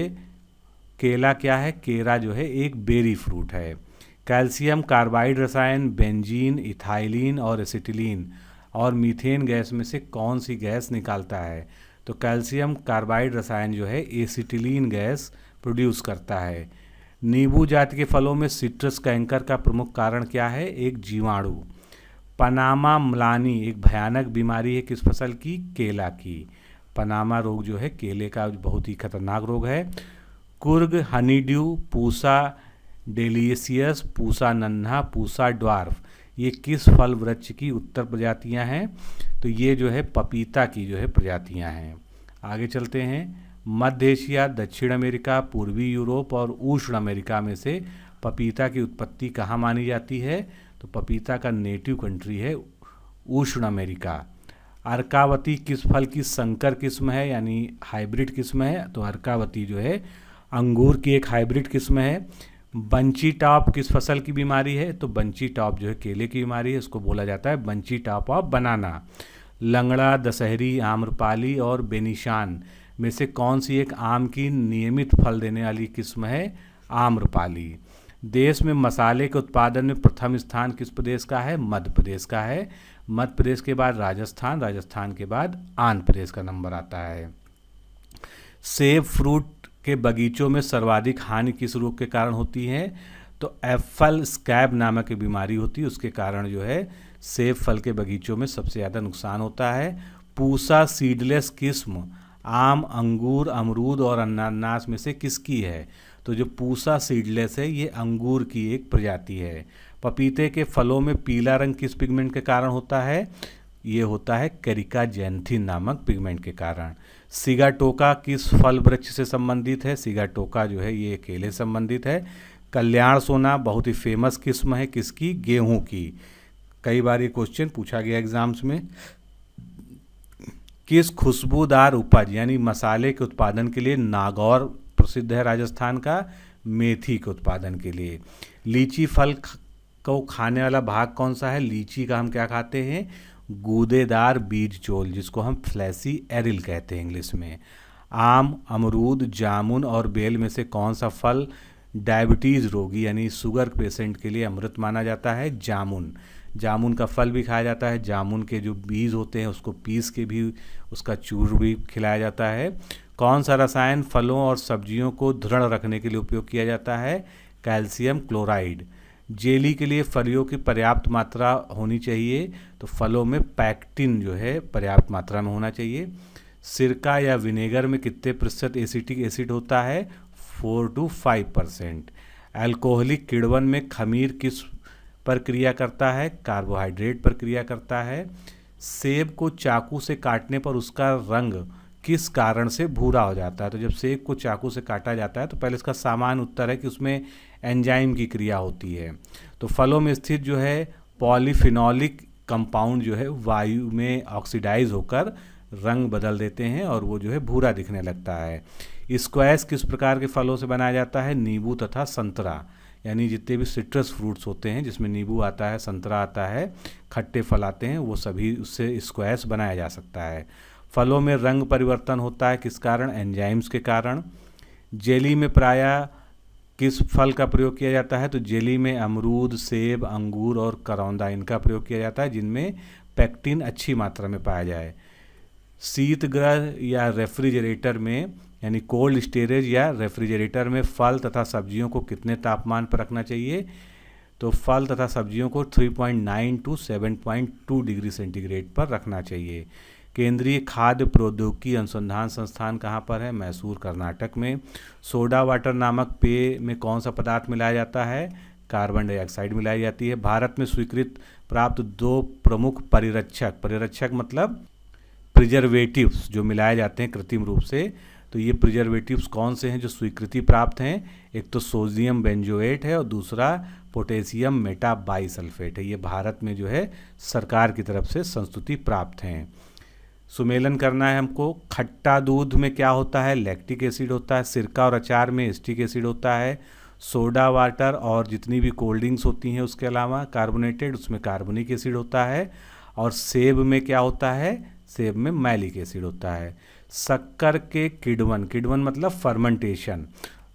केला क्या है? केरा जो है एक बेरी फ्रूट है। कैल्शियम कार्बाइड रसायन बेंजीन, इथाइलिन और एसिटिलीन और मीथेन गैस में से कौन सी गैस निकालता है? तो कैल्शियम कार्बाइड रसायन जो है एसिटिलीन गैस प्रोड्यूस करता है। नींबू जाति के फलों में सिट्रस कैंकर का प्रमुख कारण क्या है? एक जीवाणु। पनामा म्लानी एक भयानक बीमारी है किस फसल की? केला की। पनामा रोग जो है केले का बहुत ही खतरनाक रोग है। कुर्ग, हनीड्यू, पूसा डेलिशियस, पूसा नन्हा, पूसा ड्वार्फ, ये किस फल वृक्ष की उत्तर प्रजातियां हैं? तो ये जो है पपीता की जो है प्रजातियां हैं। आगे चलते हैं। मध्य एशिया, दक्षिण अमेरिका, पूर्वी यूरोप और उष्ण अमेरिका में से पपीता की उत्पत्ति कहाँ मानी जाती है? तो पपीता का नेटिव कंट्री है उष्ण अमेरिका। अर्कावती किस फल की संकर किस्म है यानी हाइब्रिड किस्म है? तो अर्कावती जो है अंगूर की एक हाइब्रिड किस्म है। बंची टॉप किस फसल की बीमारी है? तो बंची टॉप जो है केले की बीमारी है, इसको बोला जाता है बंची टॉप ऑफ बनाना। लंगड़ा, दशहरी, आम्रपाली और बेनिशान में से कौन सी एक आम की नियमित फल देने वाली किस्म है? आम्रपाली। देश में मसाले के उत्पादन में प्रथम स्थान किस प्रदेश का है? मध्य प्रदेश का है। मध्य प्रदेश के बाद राजस्थान, राजस्थान के बाद आंध्र प्रदेश का नंबर आता है। सेब फ्रूट के बगीचों में सर्वाधिक हानि किस रोग के कारण होती है? तो एप्पल स्कैब नामक की बीमारी होती है, उसके कारण जो है सेब फल के बगीचों में सबसे ज़्यादा नुकसान होता है। पूसा सीडलेस किस्म आम, अंगूर, अमरूद और अनानास में से किसकी है? तो जो पूसा सीडलेस है ये अंगूर की एक प्रजाति है। पपीते के फलों में पीला रंग किस पिगमेंट के कारण होता है? ये होता है कैरिका जैंथिन नामक पिगमेंट के कारण। सिगाटोका किस फल वृक्ष से संबंधित है? सिगाटोका जो है ये केले संबंधित है। कल्याण सोना बहुत ही फेमस किस्म है किसकी? गेहूं की। कई बार ये क्वेश्चन पूछा गया एग्जाम्स में। किस खुशबूदार उपज यानी मसाले के उत्पादन के लिए नागौर प्रसिद्ध है राजस्थान का? मेथी के उत्पादन के लिए। लीची फल को खाने वाला भाग कौन सा है? लीची का हम क्या खाते हैं? गूदेदार बीज चोल, जिसको हम फ्लैसी एरिल कहते हैं इंग्लिश में। आम, अमरूद, जामुन और बेल में से कौन सा फल डायबिटीज़ रोगी यानी शुगर पेशेंट के लिए अमृत माना जाता है? जामुन। जामुन का फल भी खाया जाता है, जामुन के जो बीज होते हैं उसको पीस के भी उसका चूर भी खिलाया जाता है। कौन सा रसायन फलों और सब्जियों को दृढ़ रखने के लिए उपयोग किया जाता है? Calcium chloride. जेली के लिए फलियों की पर्याप्त मात्रा होनी चाहिए, तो फलों में पैक्टिन जो है पर्याप्त मात्रा में होना चाहिए। सिरका या विनेगर में कितने प्रतिशत एसिटिक एसिड होता है? 4 to 5%। अल्कोहलिक किण्वन में खमीर किस पर क्रिया करता है? कार्बोहाइड्रेट पर क्रिया करता है। सेब को चाकू से काटने पर उसका रंग किस कारण से भूरा हो जाता है? तो जब सेब को चाकू से काटा जाता है तो पहले इसका सामान्य उत्तर है कि उसमें एंजाइम की क्रिया होती है। तो फलों में स्थित जो है पॉलीफिनॉलिक कंपाउंड जो है वायु में ऑक्सीडाइज होकर रंग बदल देते हैं और वो जो है भूरा दिखने लगता है। स्क्वैश किस प्रकार के फलों से बनाया जाता है? नींबू तथा संतरा, यानी जितने भी सिट्रस फ्रूट्स होते हैं जिसमें नींबू आता है, संतरा आता है, खट्टे फल आते हैं, वो सभी उससे स्क्वैश बनाया जा सकता है। फलों में रंग परिवर्तन होता है किस कारण? एंजाइम्स के कारण। जेली में प्रायः किस फल का प्रयोग किया जाता है? तो जेली में अमरूद, सेब, अंगूर और करौंदा इनका प्रयोग किया जाता है जिनमें पेक्टिन अच्छी मात्रा में पाया जाए। शीतगृह या रेफ्रिजरेटर में यानी कोल्ड स्टोरेज या रेफ्रिजरेटर में फल तथा सब्जियों को कितने तापमान पर रखना चाहिए? तो फल तथा सब्जियों को 3.9 to 7.2 डिग्री सेंटीग्रेड पर रखना चाहिए। केंद्रीय खाद्य प्रौद्योगिकी अनुसंधान संस्थान कहाँ पर है? मैसूर, कर्नाटक में। सोडा वाटर नामक पेय में कौन सा पदार्थ मिलाया जाता है? कार्बन डाइऑक्साइड मिलाई जाती है। भारत में स्वीकृत प्राप्त 2 प्रमुख परिरक्षक मतलब प्रिजर्वेटिव्स जो मिलाए जाते हैं कृत्रिम रूप से, तो ये प्रिजर्वेटिव्स कौन से हैं जो स्वीकृति प्राप्त हैं? एक तो सोडियम बेंजोएट है और दूसरा पोटेशियम मेटाबाइसल्फेट है। ये भारत में जो है सरकार की तरफ से संस्तुति प्राप्त हैं। सुमेलन करना है हमको। खट्टा दूध में क्या होता है? लैक्टिक एसिड होता है। सिरका और अचार में एसिटिक एसिड होता है। सोडा वाटर और जितनी भी कोल्ड ड्रिंक्स होती हैं उसके अलावा कार्बोनेटेड, उसमें कार्बोनिक एसिड होता है। और सेब में क्या होता है? सेब में मैलिक एसिड होता है। शक्कर के किण्वन मतलब फर्मेंटेशन,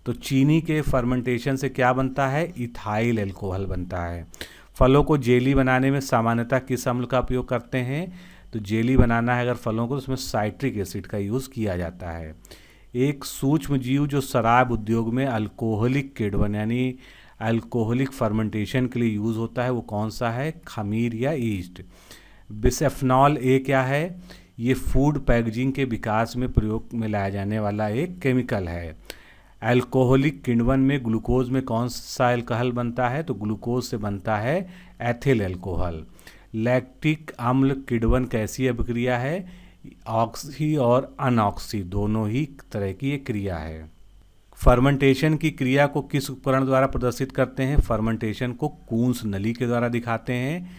तो चीनी के फर्मेंटेशन से क्या बनता है? इथाइल अल्कोहल बनता है। फलों को जेली बनाने में सामान्यतः किस अम्ल का उपयोग करते हैं? तो जेली बनाना है अगर फलों को तो उसमें साइट्रिक एसिड का यूज़ किया जाता है। एक सूक्ष्म जीव जो शराब उद्योग में अल्कोहलिक किण्वन यानी अल्कोहलिक फर्मेंटेशन के लिए यूज़ होता है वो कौन सा है? खमीर या ईस्ट। बिसएफनॉल ए क्या है? ये फूड पैकेजिंग के विकास में प्रयोग में लाया जाने वाला एक केमिकल है। अल्कोहलिक किण्वन में ग्लूकोज में कौन सा अल्कोहल बनता है? तो ग्लूकोज से बनता है एथिल अल्कोहल। लैक्टिक अम्ल किण्वन कैसी अभिक्रिया है? ऑक्सी और अनऑक्सी दोनों ही तरह की ये क्रिया है। फर्मेंटेशन की क्रिया को किस उपकरण द्वारा प्रदर्शित करते हैं? फर्मेंटेशन को कून्स नली के द्वारा दिखाते हैं।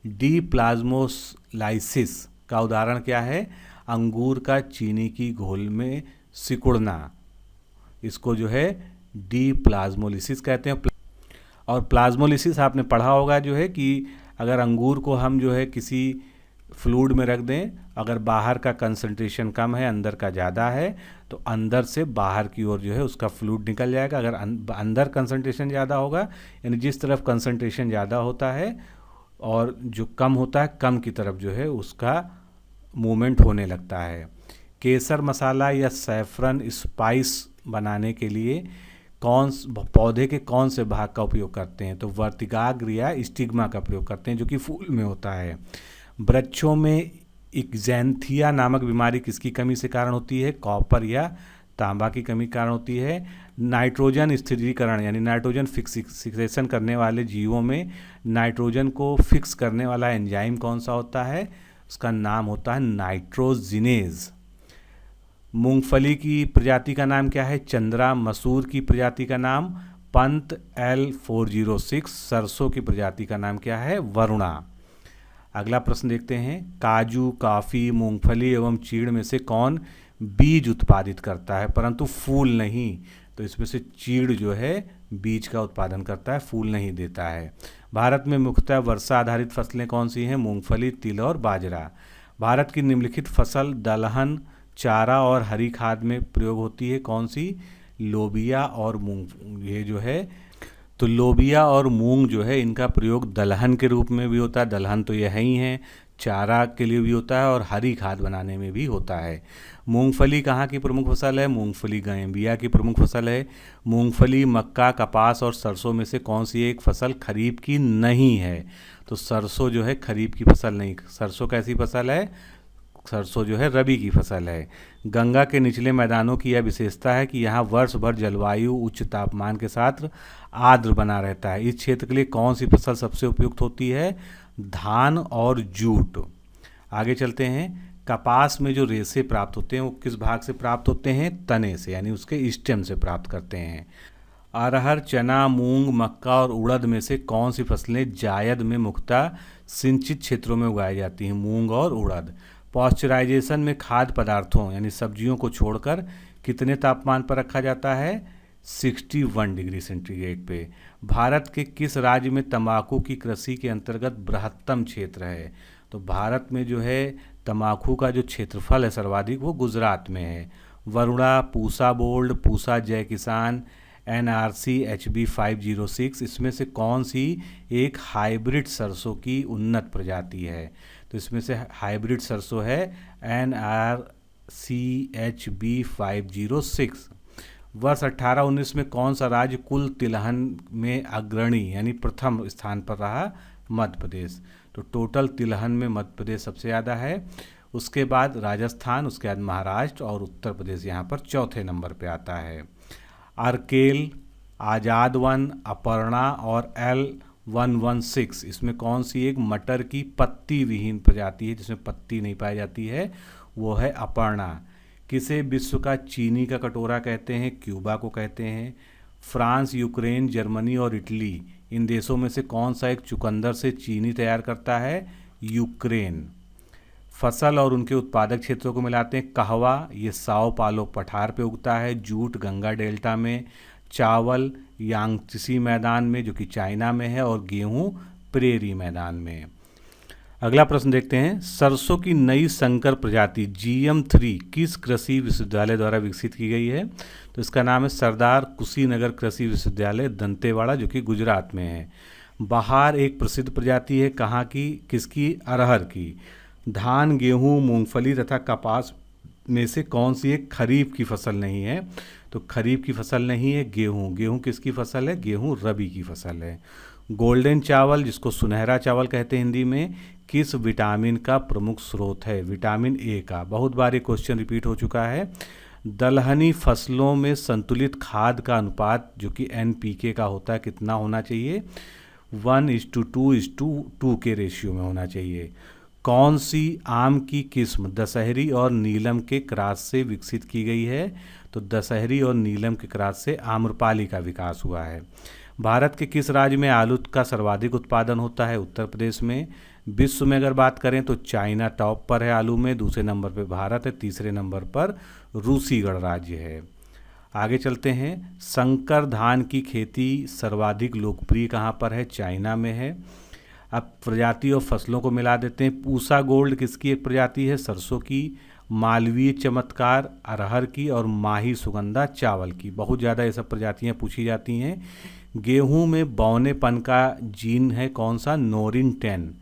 डीप्लाज्मोलाइसिस का उदाहरण क्या है? अंगूर का चीनी की घोल में सिकुड़ना, इसको जो है डीप्लाज्मोलिसिस कहते हैं। और प्लाज्मोलिसिस आपने पढ़ा होगा जो है कि अगर अंगूर को हम जो है किसी फ्लूइड में रख दें, अगर बाहर का कंसंट्रेशन कम है अंदर का ज़्यादा है तो अंदर से बाहर की ओर जो है उसका फ्लूइड निकल जाएगा। अगर अंदर कंसंट्रेशन ज़्यादा होगा यानी जिस तरफ कंसंट्रेशन ज़्यादा होता है और जो कम होता है कम की तरफ जो है उसका मूवमेंट होने लगता है। केसर मसाला या सैफरन स्पाइस बनाने के लिए पौधे के कौन से भाग का उपयोग करते हैं? तो वर्तिकाग्र या स्टिग्मा का प्रयोग करते हैं जो कि फूल में होता है। वृक्षों में इक्जेंथिया नामक बीमारी किसकी कमी से कारण होती है? कॉपर या तांबा की कमी कारण होती है। नाइट्रोजन स्थिरीकरण यानी नाइट्रोजन फिक्सेशन करने वाले जीवों में नाइट्रोजन को फिक्स करने वाला एंजाइम कौन सा होता है? उसका नाम होता है नाइट्रोजिनेज। मूंगफली की प्रजाति का नाम क्या है? चंद्रा। मसूर की प्रजाति का नाम पंत L406। सरसों की प्रजाति का नाम क्या है? वरुणा। अगला प्रश्न देखते हैं। काजू, कॉफ़ी, मूंगफली एवं चीड़ में से कौन बीज उत्पादित करता है परंतु फूल नहीं? तो इसमें से चीड़ जो है बीज का उत्पादन करता है, फूल नहीं देता है। भारत में मुख्यतः वर्षा आधारित फसलें कौन सी हैं? मूंगफली, तिल और बाजरा। भारत की निम्नलिखित फसल दलहन, चारा और हरी खाद में प्रयोग होती है, कौन सी? लोबिया और मूंग। ये जो है तो लोबिया और मूंग जो है इनका प्रयोग दलहन के रूप में भी होता है, दलहन तो यह ही है, चारा के लिए भी होता है और हरी खाद बनाने में भी होता है। मूंगफली कहाँ की प्रमुख फसल है? मूंगफली गैम्बिया की प्रमुख फसल है। मूंगफली, मक्का, कपास और सरसों में से कौन सी एक फसल खरीफ की नहीं है? तो सरसों जो है खरीफ की फसल नहीं। सरसों कैसी फसल है? सरसों जो है रबी की फसल है। गंगा के निचले मैदानों की यह विशेषता है कि यहाँ वर्ष भर जलवायु उच्च तापमान के साथ आर्द्र बना रहता है। इस क्षेत्र के लिए कौन सी फसल सबसे उपयुक्त होती है? धान और जूट। आगे चलते हैं। कपास में जो रेशे प्राप्त होते हैं वो किस भाग से प्राप्त होते हैं? तने से, यानी उसके स्टेम से प्राप्त करते हैं। अरहर, चना, मूंग, मक्का और उड़द में से कौन सी फसलें जायद में मुख्यतः सिंचित क्षेत्रों में उगाई जाती हैं? मूंग और उड़द। पॉस्चराइजेशन में खाद्य पदार्थों यानी सब्जियों को छोड़कर कितने तापमान पर रखा जाता है? 61 डिग्री सेंटीग्रेड पे। भारत के किस राज्य में तंबाकू की कृषि के अंतर्गत बृहत्तम क्षेत्र है? तो भारत में जो है तंबाकू का जो क्षेत्रफल है सर्वाधिक वो गुजरात में है। वरुणा, पूसा बोल्ड, पूसा जय किसान, NRC HB 506 इसमें से कौन सी एक हाइब्रिड सरसों की उन्नत प्रजाति है? तो इसमें से हाइब्रिड सरसों है NRC HB 506। वर्ष 1819 में कौन सा राज्य कुल तिलहन में अग्रणी यानी प्रथम स्थान पर रहा? मध्य प्रदेश। तो टोटल तिलहन में मध्य प्रदेश सबसे ज़्यादा है, उसके बाद राजस्थान, उसके बाद महाराष्ट्र और उत्तर प्रदेश यहाँ पर चौथे नंबर पे आता है। अर्केल, आज़ाद वन, अपर्णा और L116 इसमें कौन सी एक मटर की पत्ती विहीन प्रजाति है जिसमें पत्ती नहीं पाई जाती है? वो है अपर्णा। किसे विश्व का चीनी का कटोरा कहते हैं? क्यूबा को कहते हैं। फ्रांस, यूक्रेन, जर्मनी और इटली इन देशों में से कौन सा एक चुकंदर से चीनी तैयार करता है? यूक्रेन। फसल और उनके उत्पादक क्षेत्रों को मिलाते हैं। कहवा ये साओ पालो पठार पे उगता है। जूट गंगा डेल्टा में। चावल यांगत्सी मैदान में जो कि चाइना में है और गेहूं प्रेरी मैदान में। अगला प्रश्न देखते हैं। सरसों की नई संकर प्रजाति GM3 किस कृषि विश्वविद्यालय द्वारा विकसित की गई है? तो इसका नाम है सरदार कुशीनगर कृषि विश्वविद्यालय दंतेवाड़ा जो कि गुजरात में है। बहार एक प्रसिद्ध प्रजाति है कहाँ की? किसकी? अरहर की। धान, गेहूं, मूंगफली तथा कपास में से कौन सी एक खरीफ की फसल नहीं है? तो खरीफ की फसल नहीं है गेहूं। गेहूं किसकी फसल है? गेहूं रबी की फसल है। गोल्डन चावल जिसको सुनहरा चावल कहते हैं हिंदी में, किस विटामिन का प्रमुख स्रोत है? विटामिन ए का। बहुत बार ये क्वेश्चन रिपीट हो चुका है। दलहनी फसलों में संतुलित खाद का अनुपात जो कि NPK का होता है कितना होना चाहिए? 1:2:2 के रेशियो में होना चाहिए। कौन सी आम की किस्म दशहरी और नीलम के क्रॉस से विकसित की गई है? तो दशहरी और नीलम के क्रॉस से आम्रपाली का विकास हुआ है। भारत के किस राज्य में आलू का सर्वाधिक उत्पादन होता है? उत्तर प्रदेश में। विश्व में अगर बात करें तो चाइना टॉप पर है आलू में, दूसरे नंबर पर भारत है, तीसरे नंबर पर रूसी गणराज्य है। आगे चलते हैं। संकर धान की खेती सर्वाधिक लोकप्रिय कहाँ पर है? चाइना में है। अब प्रजाति और फसलों को मिला देते हैं। पूसा गोल्ड किसकी एक प्रजाति है? सरसों की। मालवीय चमत्कार अरहर की और माही सुगंधा चावल की। बहुत ज़्यादा ये सब प्रजातियाँ पूछी जाती हैं। गेहूं में बौनेपन का जीन है कौन सा? नोरिन 10।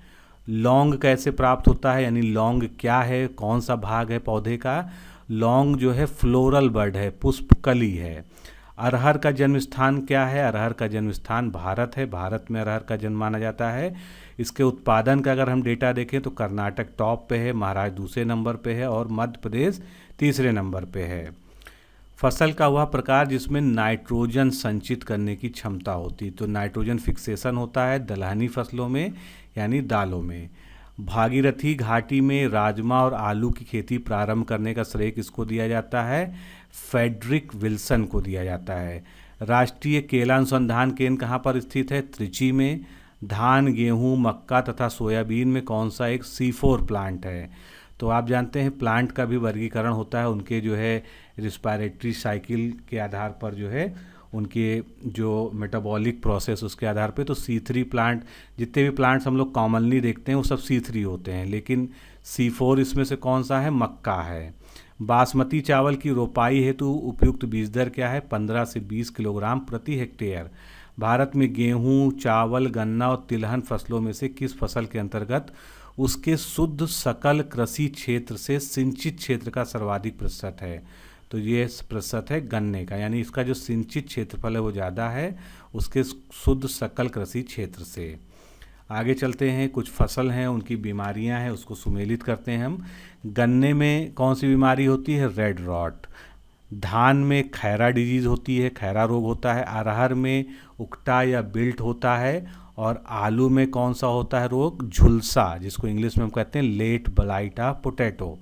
लौंग कैसे प्राप्त होता है, यानी लौंग क्या है, कौन सा भाग है पौधे का? लौंग जो है फ्लोरल बड है, पुष्पकली है। अरहर का जन्म स्थान क्या है? अरहर का जन्म स्थान भारत है, भारत में अरहर का जन्म माना जाता है। इसके उत्पादन का अगर हम डेटा देखें तो कर्नाटक टॉप पे है, महाराष्ट्र दूसरे नंबर पे है और मध्य प्रदेश तीसरे नंबर पे है। फसल का वह प्रकार जिसमें नाइट्रोजन संचित करने की क्षमता होती, तो नाइट्रोजन फिक्सेशन होता है दलहनी फसलों में यानी दालों में। भागीरथी घाटी में राजमा और आलू की खेती प्रारंभ करने का श्रेय किसको दिया जाता है? फ्रेडरिक विल्सन को दिया जाता है। राष्ट्रीय केला अनुसंधान केंद्र कहाँ पर स्थित है? त्रिची में। धान, गेहूं, मक्का तथा सोयाबीन में कौन सा एक C4 प्लांट है? तो आप जानते हैं प्लांट का भी वर्गीकरण होता है, उनके जो है रिस्पायरेटरी साइकिल के आधार पर जो है उनके जो मेटाबॉलिक प्रोसेस उसके आधार पे। तो C3 प्लांट, जितने भी प्लांट्स हम लोग कॉमनली देखते हैं वो सब C3 होते हैं, लेकिन C4 इसमें से कौन सा है? मक्का है। बासमती चावल की रोपाई हेतु उपयुक्त बीज दर क्या है? 15 से 20 किलोग्राम प्रति हेक्टेयर। भारत में गेहूं, चावल, गन्ना और तिलहन फसलों में से किस फसल के अंतर्गत उसके शुद्ध सकल कृषि क्षेत्र से सिंचित क्षेत्र का सर्वाधिक प्रतिशत है? तो ये प्रतिशत है गन्ने का, यानी इसका जो सिंचित क्षेत्रफल है वो ज़्यादा है उसके शुद्ध सकल कृषि क्षेत्र से। आगे चलते हैं, कुछ फसल हैं उनकी बीमारियां हैं उसको सुमेलित करते हैं हम। गन्ने में कौन सी बीमारी होती है? Red rot. धान में खैरा डिजीज़ होती है, खैरा रोग होता है। अरहर में उकटा या बिल्ट होता है। और आलू में कौन सा होता है रोग? झुलसा, जिसको इंग्लिश में हम कहते हैं लेट ब्लाइट ऑफ पोटैटो।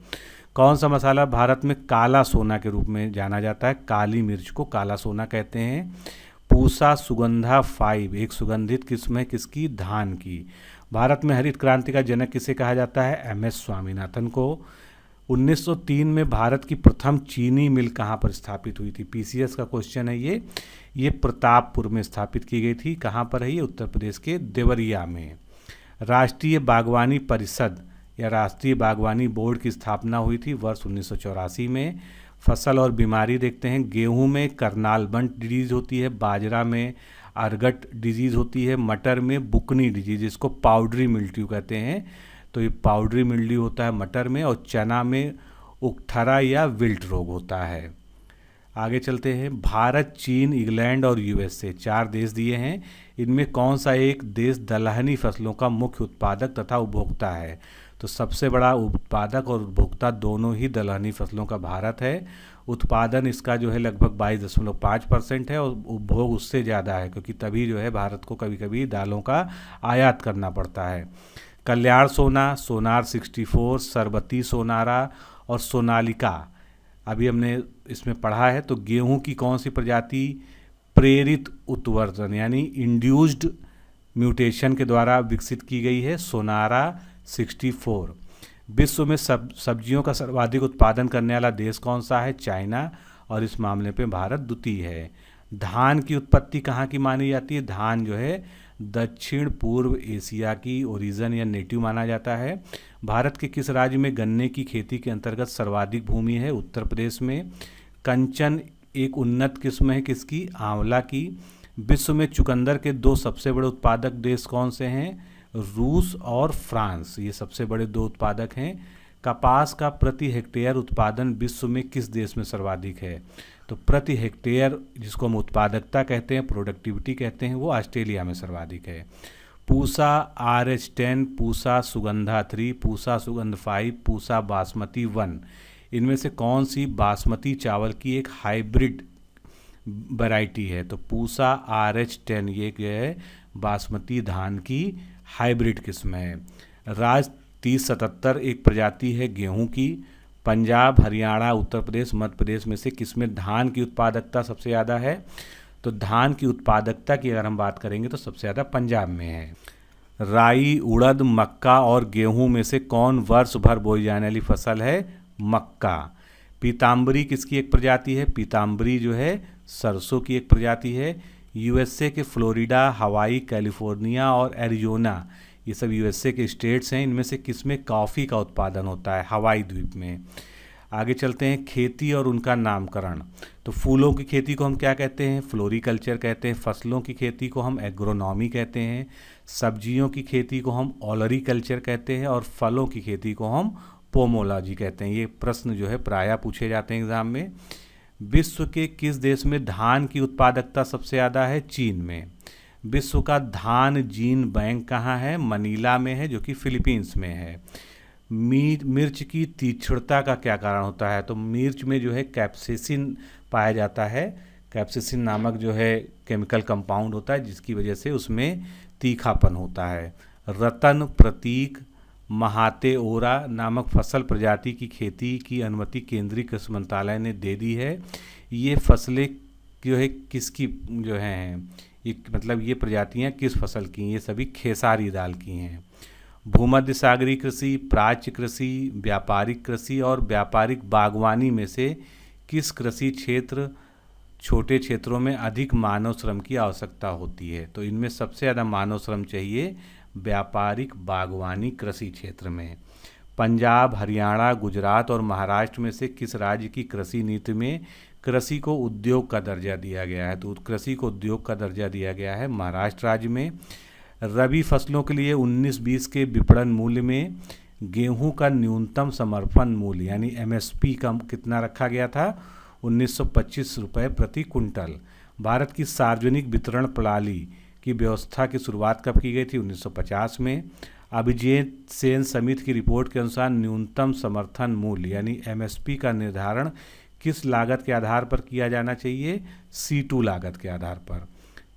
कौन सा मसाला भारत में काला सोना के रूप में जाना जाता है? काली मिर्च को काला सोना कहते हैं। पूसा सुगंधा 5 एक सुगंधित किस्म है किसकी? धान की। भारत में हरित क्रांति का जनक किसे कहा जाता है? MS स्वामीनाथन को। 1903 में भारत की प्रथम चीनी मिल कहाँ पर स्थापित हुई थी? PCS का क्वेश्चन है ये प्रतापपुर में स्थापित की गई थी। कहाँ पर है ये? उत्तर प्रदेश के देवरिया में। राष्ट्रीय बागवानी परिषद या राष्ट्रीय बागवानी बोर्ड की स्थापना हुई थी वर्ष 1984 में। फसल और बीमारी देखते हैं। गेहूं में करनाल बंट डिजीज़ होती है, बाजरा में अरगट डिजीज़ होती है, मटर में बुकनी डिजीज़, जिसको पाउडरी मिल्ट्यू कहते हैं, तो ये पाउडरी मिल्ट्यू होता है मटर में। और चना में उकठरा या विल्ट रोग होता है। आगे चलते हैं, भारत, चीन, इंग्लैंड और USA 4 देश दिए हैं। इनमें कौन सा एक देश दलहनी फसलों का मुख्य उत्पादक तथा उपभोक्ता है? तो सबसे बड़ा उत्पादक और उपभोक्ता दोनों ही दलहनी फसलों का भारत है। उत्पादन इसका जो है लगभग 22.5% है और उपभोग उससे ज़्यादा है, क्योंकि तभी जो है भारत को कभी कभी दालों का आयात करना पड़ता है। कल्याण सोना, सोनार 64, सरबती सोनारा और सोनालिका अभी हमने इसमें पढ़ा है। तो गेहूं की कौन सी प्रजाति प्रेरित उत्वर्धन यानी इंड्यूस्ड म्यूटेशन के द्वारा विकसित की गई है? सोनारा 64। विश्व में सब्जियों का सर्वाधिक उत्पादन करने वाला देश कौन सा है? चाइना। और इस मामले पे भारत द्वितीय है। धान की उत्पत्ति कहाँ की मानी जाती है? धान जो है दक्षिण पूर्व एशिया की ओरिजिन या नेटिव माना जाता है। भारत के किस राज्य में गन्ने की खेती के अंतर्गत सर्वाधिक भूमि है? उत्तर प्रदेश में। कंचन एक उन्नत किस्म है किसकी? आंवला की। विश्व में चुकंदर के 2 सबसे बड़े उत्पादक देश कौन से हैं? रूस और फ्रांस, ये सबसे बड़े 2 उत्पादक हैं। कपास का प्रति हेक्टेयर उत्पादन विश्व में किस देश में सर्वाधिक है? तो प्रति हेक्टेयर जिसको हम उत्पादकता कहते हैं, प्रोडक्टिविटी कहते हैं, वो ऑस्ट्रेलिया में सर्वाधिक है। पूसा RH10, पूसा सुगंधा 3, पूसा सुगंध 5, पूसा बासमती 1, इनमें से कौन सी बासमती चावल की एक हाइब्रिड वैरायटी है? तो पूसा RH10 ये है बासमती धान की हाइब्रिड किस्म है। राज 3077 एक प्रजाति है गेहूं की। पंजाब, हरियाणा, उत्तर प्रदेश, मध्य प्रदेश में से किसमें धान की उत्पादकता सबसे ज़्यादा है? तो धान की उत्पादकता की अगर हम बात करेंगे तो सबसे ज़्यादा पंजाब में है। राई, उड़द, मक्का और गेहूं में से कौन वर्ष भर बोई जाने वाली फसल है? मक्का। पीताम्बरी किसकी एक प्रजाति है? पीताम्बरी जो है सरसों की एक प्रजाति है। USA के फ्लोरिडा, हवाई, कैलिफोर्निया और एरिजोना, ये सब USA के स्टेट्स हैं। इनमें से किसमें कॉफ़ी का उत्पादन होता है? हवाई द्वीप में। आगे चलते हैं, खेती और उनका नामकरण। तो फूलों की खेती को हम क्या कहते हैं? फ्लोरिकल्चर कहते हैं। फसलों की खेती को हम एग्रोनॉमी कहते हैं। सब्जियों की खेती को हम ऑलरीकल्चर कहते हैं। और फलों की खेती को हम पोमोलॉजी कहते हैं। ये प्रश्न जो है प्रायः पूछे जाते हैं एग्जाम में। विश्व के किस देश में धान की उत्पादकता सबसे ज़्यादा है? चीन में। विश्व का धान जीन बैंक कहाँ है? मनीला में है, जो कि फिलीपींस में है। मिर्च की तीक्ष्णता का क्या कारण होता है? तो मिर्च में जो है कैप्सेसिन पाया जाता है। कैप्सेसिन नामक जो है केमिकल कंपाउंड होता है, जिसकी वजह से उसमें तीखापन होता है। रतन, प्रतीक, महाते ओरा नामक फसल प्रजाति की खेती की अनुमति केंद्रीय कृषि मंत्रालय ने दे दी है। ये फसलें जो है किसकी जो हैं, ये मतलब ये प्रजातियां किस फसल की? ये सभी खेसारी दाल की हैं। भूमध्य सागरीय कृषि, प्राच्य कृषि, व्यापारिक कृषि और व्यापारिक बागवानी में से किस कृषि क्षेत्र छोटे क्षेत्रों में अधिक मानव श्रम की आवश्यकता होती है। तो इनमें सबसे ज़्यादा मानव श्रम चाहिए व्यापारिक बागवानी कृषि क्षेत्र में। पंजाब, हरियाणा, गुजरात और महाराष्ट्र में से किस राज्य की कृषि नीति में कृषि को उद्योग का दर्जा दिया गया है? तो कृषि को उद्योग का दर्जा दिया गया है महाराष्ट्र राज्य में। रबी फसलों के लिए 19-20 के विपणन मूल्य में गेहूं का न्यूनतम समर्थन मूल्य यानी एमएसपी का कितना रखा गया था? 1925 रुपये प्रति कुंटल। भारत की सार्वजनिक वितरण प्रणाली की व्यवस्था की शुरुआत कब की गई थी? 1950 में। अभिजीत सेन समिति की रिपोर्ट के अनुसार न्यूनतम समर्थन मूल्य यानी एमएसपी का निर्धारण किस लागत के आधार पर किया जाना चाहिए? C2 लागत के आधार पर।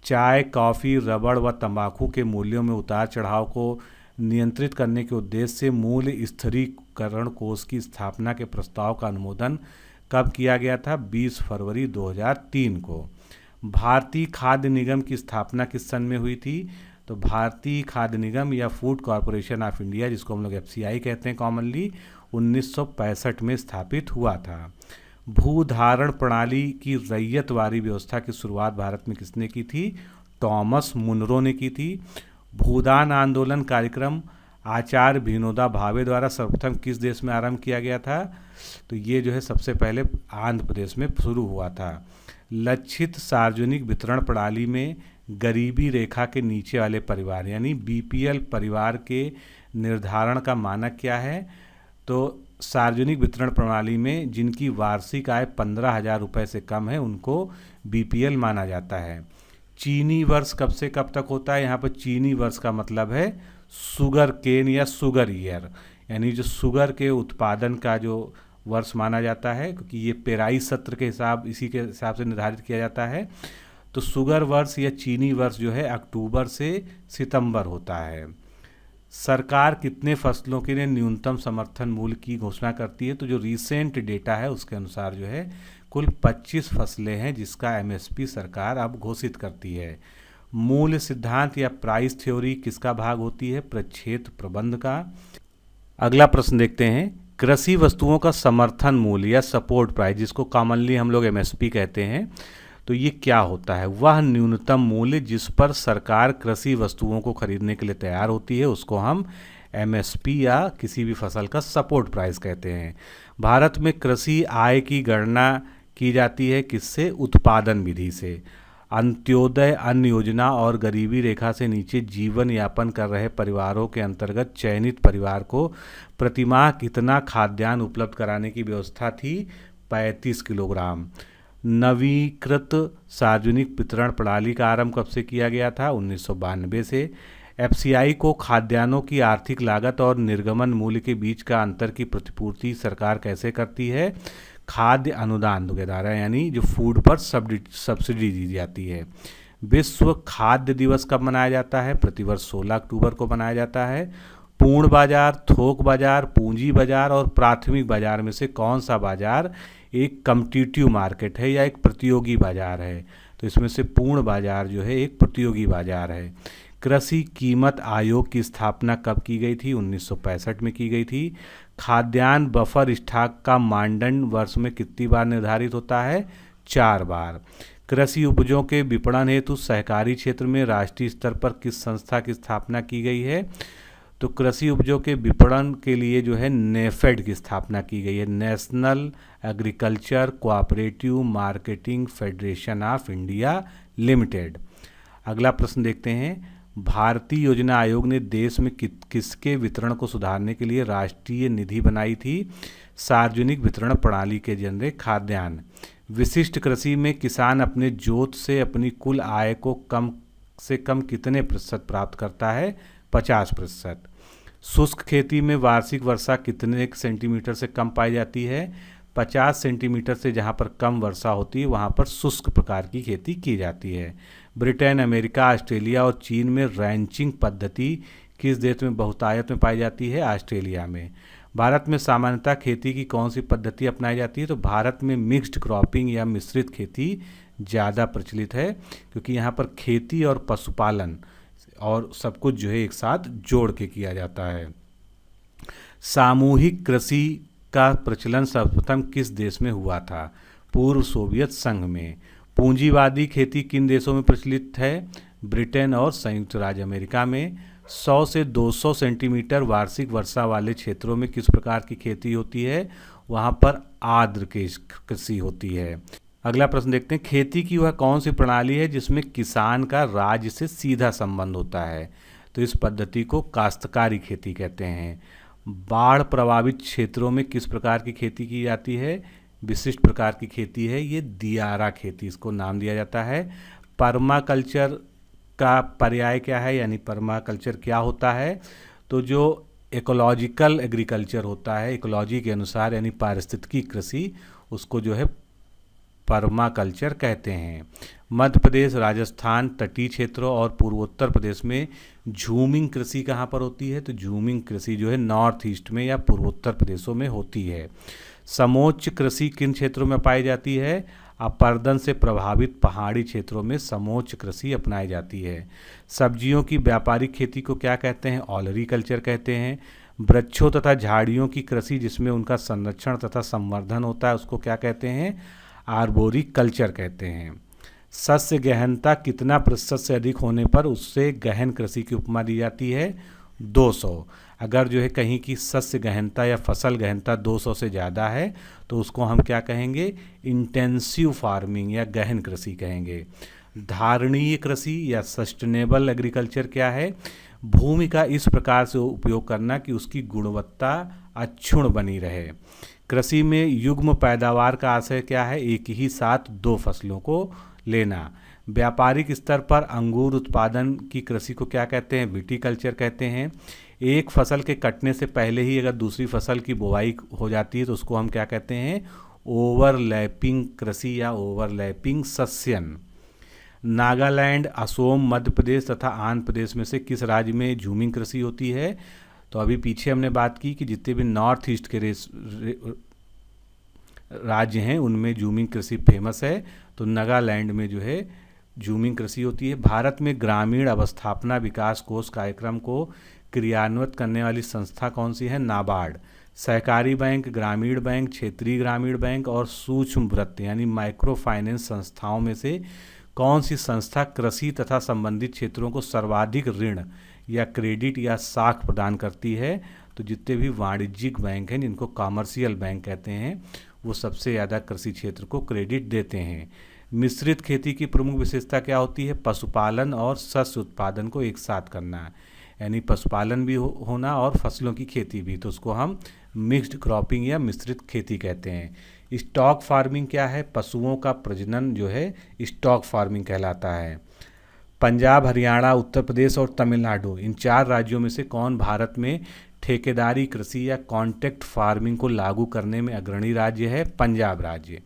चाय, कॉफ़ी, रबड़ व तंबाकू के मूल्यों में उतार चढ़ाव को नियंत्रित करने के उद्देश्य से मूल्य स्थिरीकरण कोष की स्थापना के प्रस्ताव का अनुमोदन कब किया गया था? 20 फरवरी 2003 को। भारतीय खाद्य निगम की स्थापना किस सन में हुई थी? तो भारतीय खाद्य निगम या फूड कॉरपोरेशन ऑफ इंडिया, जिसको हम लोग FCI कहते हैं कॉमनली, 1965 में स्थापित हुआ था। भूधारण प्रणाली की रैयतवारी व्यवस्था की शुरुआत भारत में किसने की थी? टॉमस मुनरो ने की थी। भूदान आंदोलन कार्यक्रम आचार्य विनोबा भावे द्वारा सर्वप्रथम किस देश में आरंभ किया गया था? तो ये जो है सबसे पहले आंध्र प्रदेश में शुरू हुआ था। लक्षित सार्वजनिक वितरण प्रणाली में गरीबी रेखा के नीचे वाले परिवार यानी BPL परिवार के निर्धारण का मानक क्या है? तो सार्वजनिक वितरण प्रणाली में जिनकी वार्षिक आय 15,000 रुपये से कम है उनको BPL माना जाता है। चीनी वर्ष कब से कब तक होता है? यहाँ पर चीनी वर्ष का मतलब है शुगर केन या शुगर ईयर, यानी जो शुगर के उत्पादन का जो वर्ष माना जाता है, क्योंकि ये पेराई सत्र के हिसाब इसी के हिसाब से निर्धारित किया जाता है। तो शुगर वर्ष या चीनी वर्ष जो है अक्टूबर से सितंबर होता है। सरकार कितने फसलों के लिए न्यूनतम समर्थन मूल्य की घोषणा करती है? तो जो रिसेंट डेटा है उसके अनुसार जो है कुल 25 फसलें हैं जिसका MSP सरकार अब घोषित करती है। मूल्य सिद्धांत या प्राइस थ्योरी किसका भाग होती है? प्रक्षेत्र प्रबंध का। अगला प्रश्न देखते हैं, कृषि वस्तुओं का समर्थन मूल्य या सपोर्ट प्राइस, जिसको कॉमनली हम लोग MSP कहते हैं, तो ये क्या होता है? वह न्यूनतम मूल्य जिस पर सरकार कृषि वस्तुओं को खरीदने के लिए तैयार होती है उसको हम MSP या किसी भी फसल का सपोर्ट प्राइस कहते हैं। भारत में कृषि आय की गणना की जाती है किससे? उत्पादन विधि से। अंत्योदय अन्न योजना और गरीबी रेखा से नीचे जीवन यापन कर रहे परिवारों के अंतर्गत चयनित परिवार को प्रतिमाह कितना खाद्यान्न उपलब्ध कराने की व्यवस्था थी? 35 किलोग्राम। नवीकृत सार्वजनिक वितरण प्रणाली का आरंभ कब से किया गया था? 1992 से। FCI को खाद्यान्नों की आर्थिक लागत और निर्गमन मूल्य के बीच का अंतर की प्रतिपूर्ति सरकार कैसे करती है? खाद्य अनुदान के द्वारा, यानी जो फूड पर सब्सिडी दी जाती है। विश्व खाद्य दिवस कब मनाया जाता है? प्रतिवर्ष 16 अक्टूबर को मनाया जाता है। पूर्ण बाजार, थोक बाजार, पूंजी बाजार और प्राथमिक बाजार में से कौन सा बाजार एक कम्पिटिटिव मार्केट है या एक प्रतियोगी बाजार है? तो इसमें से पूर्ण बाजार जो है एक प्रतियोगी बाजार है। कृषि कीमत आयोग की स्थापना कब की गई थी? 1965 में की गई थी। खाद्यान्न बफर स्टॉक का मानदंड वर्ष में कितनी बार निर्धारित होता है? 4 बार। कृषि उपजों के विपणन हेतु सहकारी क्षेत्र में राष्ट्रीय स्तर पर किस संस्था की स्थापना की गई है? तो कृषि उपजों के विपणन के लिए जो है नेफेड की स्थापना की गई है, national agriculture cooperative marketing federation of India limited. अगला प्रश्न देखते हैं, भारतीय योजना आयोग ने देश में किसके वितरण को सुधारने के लिए राष्ट्रीय निधि बनाई थी? सार्वजनिक वितरण प्रणाली के जरिए खाद्यान्न। विशिष्ट कृषि में किसान अपने जोत से अपनी कुल आय को कम से कम कितने प्रतिशत प्राप्त करता है? 50%। शुष्क खेती में वार्षिक वर्षा कितने सेंटीमीटर से कम पाई जाती है? 50 सेंटीमीटर से जहाँ पर कम वर्षा होती है वहाँ पर शुष्क प्रकार की खेती की जाती है। ब्रिटेन, अमेरिका, ऑस्ट्रेलिया और चीन में रैंचिंग पद्धति किस देश में बहुतायत में पाई जाती है? ऑस्ट्रेलिया में। भारत में सामान्यतः खेती की कौन सी पद्धति अपनाई जाती है? तो भारत में मिक्स्ड क्रॉपिंग या मिश्रित खेती ज़्यादा प्रचलित है, क्योंकि यहाँ पर खेती और पशुपालन और सब कुछ जो है एक साथ जोड़ के किया जाता है। सामूहिक कृषि का प्रचलन सर्वप्रथम किस देश में हुआ था? पूर्व सोवियत संघ में। पूंजीवादी खेती किन देशों में प्रचलित है? ब्रिटेन और संयुक्त राज्य अमेरिका में। 100 से 200 सेंटीमीटर वार्षिक वर्षा वाले क्षेत्रों में किस प्रकार की खेती होती है? वहाँ पर आर्द्र कृषि होती है। अगला प्रश्न देखते हैं, खेती की वह कौन सी प्रणाली है जिसमें किसान का राज्य से सीधा संबंध होता है? तो इस पद्धति को काश्तकारी खेती कहते हैं। बाढ़ प्रभावित क्षेत्रों में किस प्रकार की खेती की जाती है? विशिष्ट प्रकार की खेती है ये दियारा खेती, इसको नाम दिया जाता है। पर्माकल्चर का पर्याय क्या है, यानी पर्माकल्चर क्या होता है? तो जो इकोलॉजिकल एग्रीकल्चर होता है, इकोलॉजी के अनुसार यानी पारिस्थितिकी कृषि, उसको जो है पर्माकल्चर कहते हैं। मध्य प्रदेश, राजस्थान, तटीय क्षेत्रों और पूर्वोत्तर प्रदेश में झूमिंग कृषि कहाँ पर होती है? तो झूमिंग कृषि जो है नॉर्थ ईस्ट में या पूर्वोत्तर प्रदेशों में होती है। समोच्च कृषि किन क्षेत्रों में पाई जाती है? अपर्दन से प्रभावित पहाड़ी क्षेत्रों में समोच्च कृषि अपनाई जाती है। सब्जियों की व्यापारिक खेती को क्या कहते हैं? ऑलरीकल्चर कहते हैं। वृक्षों तथा झाड़ियों की कृषि जिसमें उनका संरक्षण तथा संवर्धन होता है उसको क्या कहते हैं? आर्बोरिकल्चर कहते हैं। सस्य गहनता कितना प्रतिशत से अधिक होने पर उससे गहन कृषि की उपमा दी जाती है? 200। अगर जो है कहीं की सस्य गहनता या फसल गहनता 200 से ज़्यादा है तो उसको हम क्या कहेंगे? इंटेंसिव फार्मिंग या गहन कृषि कहेंगे। धारणीय कृषि या सस्टेनेबल एग्रीकल्चर क्या है? भूमि का इस प्रकार से उपयोग करना कि उसकी गुणवत्ता अक्षुण्ण बनी रहे। कृषि में युग्म पैदावार का आशय क्या है? एक ही साथ 2 फसलों को लेना। व्यापारिक स्तर पर अंगूर उत्पादन की कृषि को क्या कहते हैं? विटीकल्चर कहते हैं। एक फसल के कटने से पहले ही अगर दूसरी फसल की बुवाई हो जाती है तो उसको हम क्या कहते हैं? ओवरलैपिंग कृषि या ओवरलैपिंग सस्यन। नागालैंड, असोम, मध्य प्रदेश तथा आंध्र प्रदेश में से किस राज्य में झूमिंग कृषि होती है? तो अभी पीछे हमने बात की कि जितने भी नॉर्थ ईस्ट के राज्य हैं उनमें झूमिंग कृषि फेमस है, तो नागालैंड में जो है झूमिंग कृषि होती है। भारत में ग्रामीण अवस्थापना विकास कोष कार्यक्रम को क्रियान्वित करने वाली संस्था कौन सी है? नाबार्ड। सहकारी बैंक, ग्रामीण बैंक, क्षेत्रीय ग्रामीण बैंक और सूक्ष्म वित्त यानी माइक्रो फाइनेंस संस्थाओं में से कौन सी संस्था कृषि तथा संबंधित क्षेत्रों को सर्वाधिक ऋण या क्रेडिट या साख प्रदान करती है? तो जितने भी वाणिज्यिक बैंक हैं जिनको कॉमर्शियल बैंक कहते हैं वो सबसे ज़्यादा कृषि क्षेत्र को क्रेडिट देते हैं। मिश्रित खेती की प्रमुख विशेषता क्या होती है? पशुपालन और शस्य उत्पादन को एक साथ करना, यानी पशुपालन भी होना और फसलों की खेती भी, तो उसको हम मिक्स्ड क्रॉपिंग या मिश्रित खेती कहते हैं। स्टॉक फार्मिंग क्या है? पशुओं का प्रजनन जो है स्टॉक फार्मिंग कहलाता है। पंजाब, हरियाणा, उत्तर प्रदेश और तमिलनाडु, इन 4 राज्यों में से कौन भारत में ठेकेदारी कृषि या कॉन्ट्रैक्ट फार्मिंग को लागू करने में अग्रणी राज्य है? पंजाब राज्य।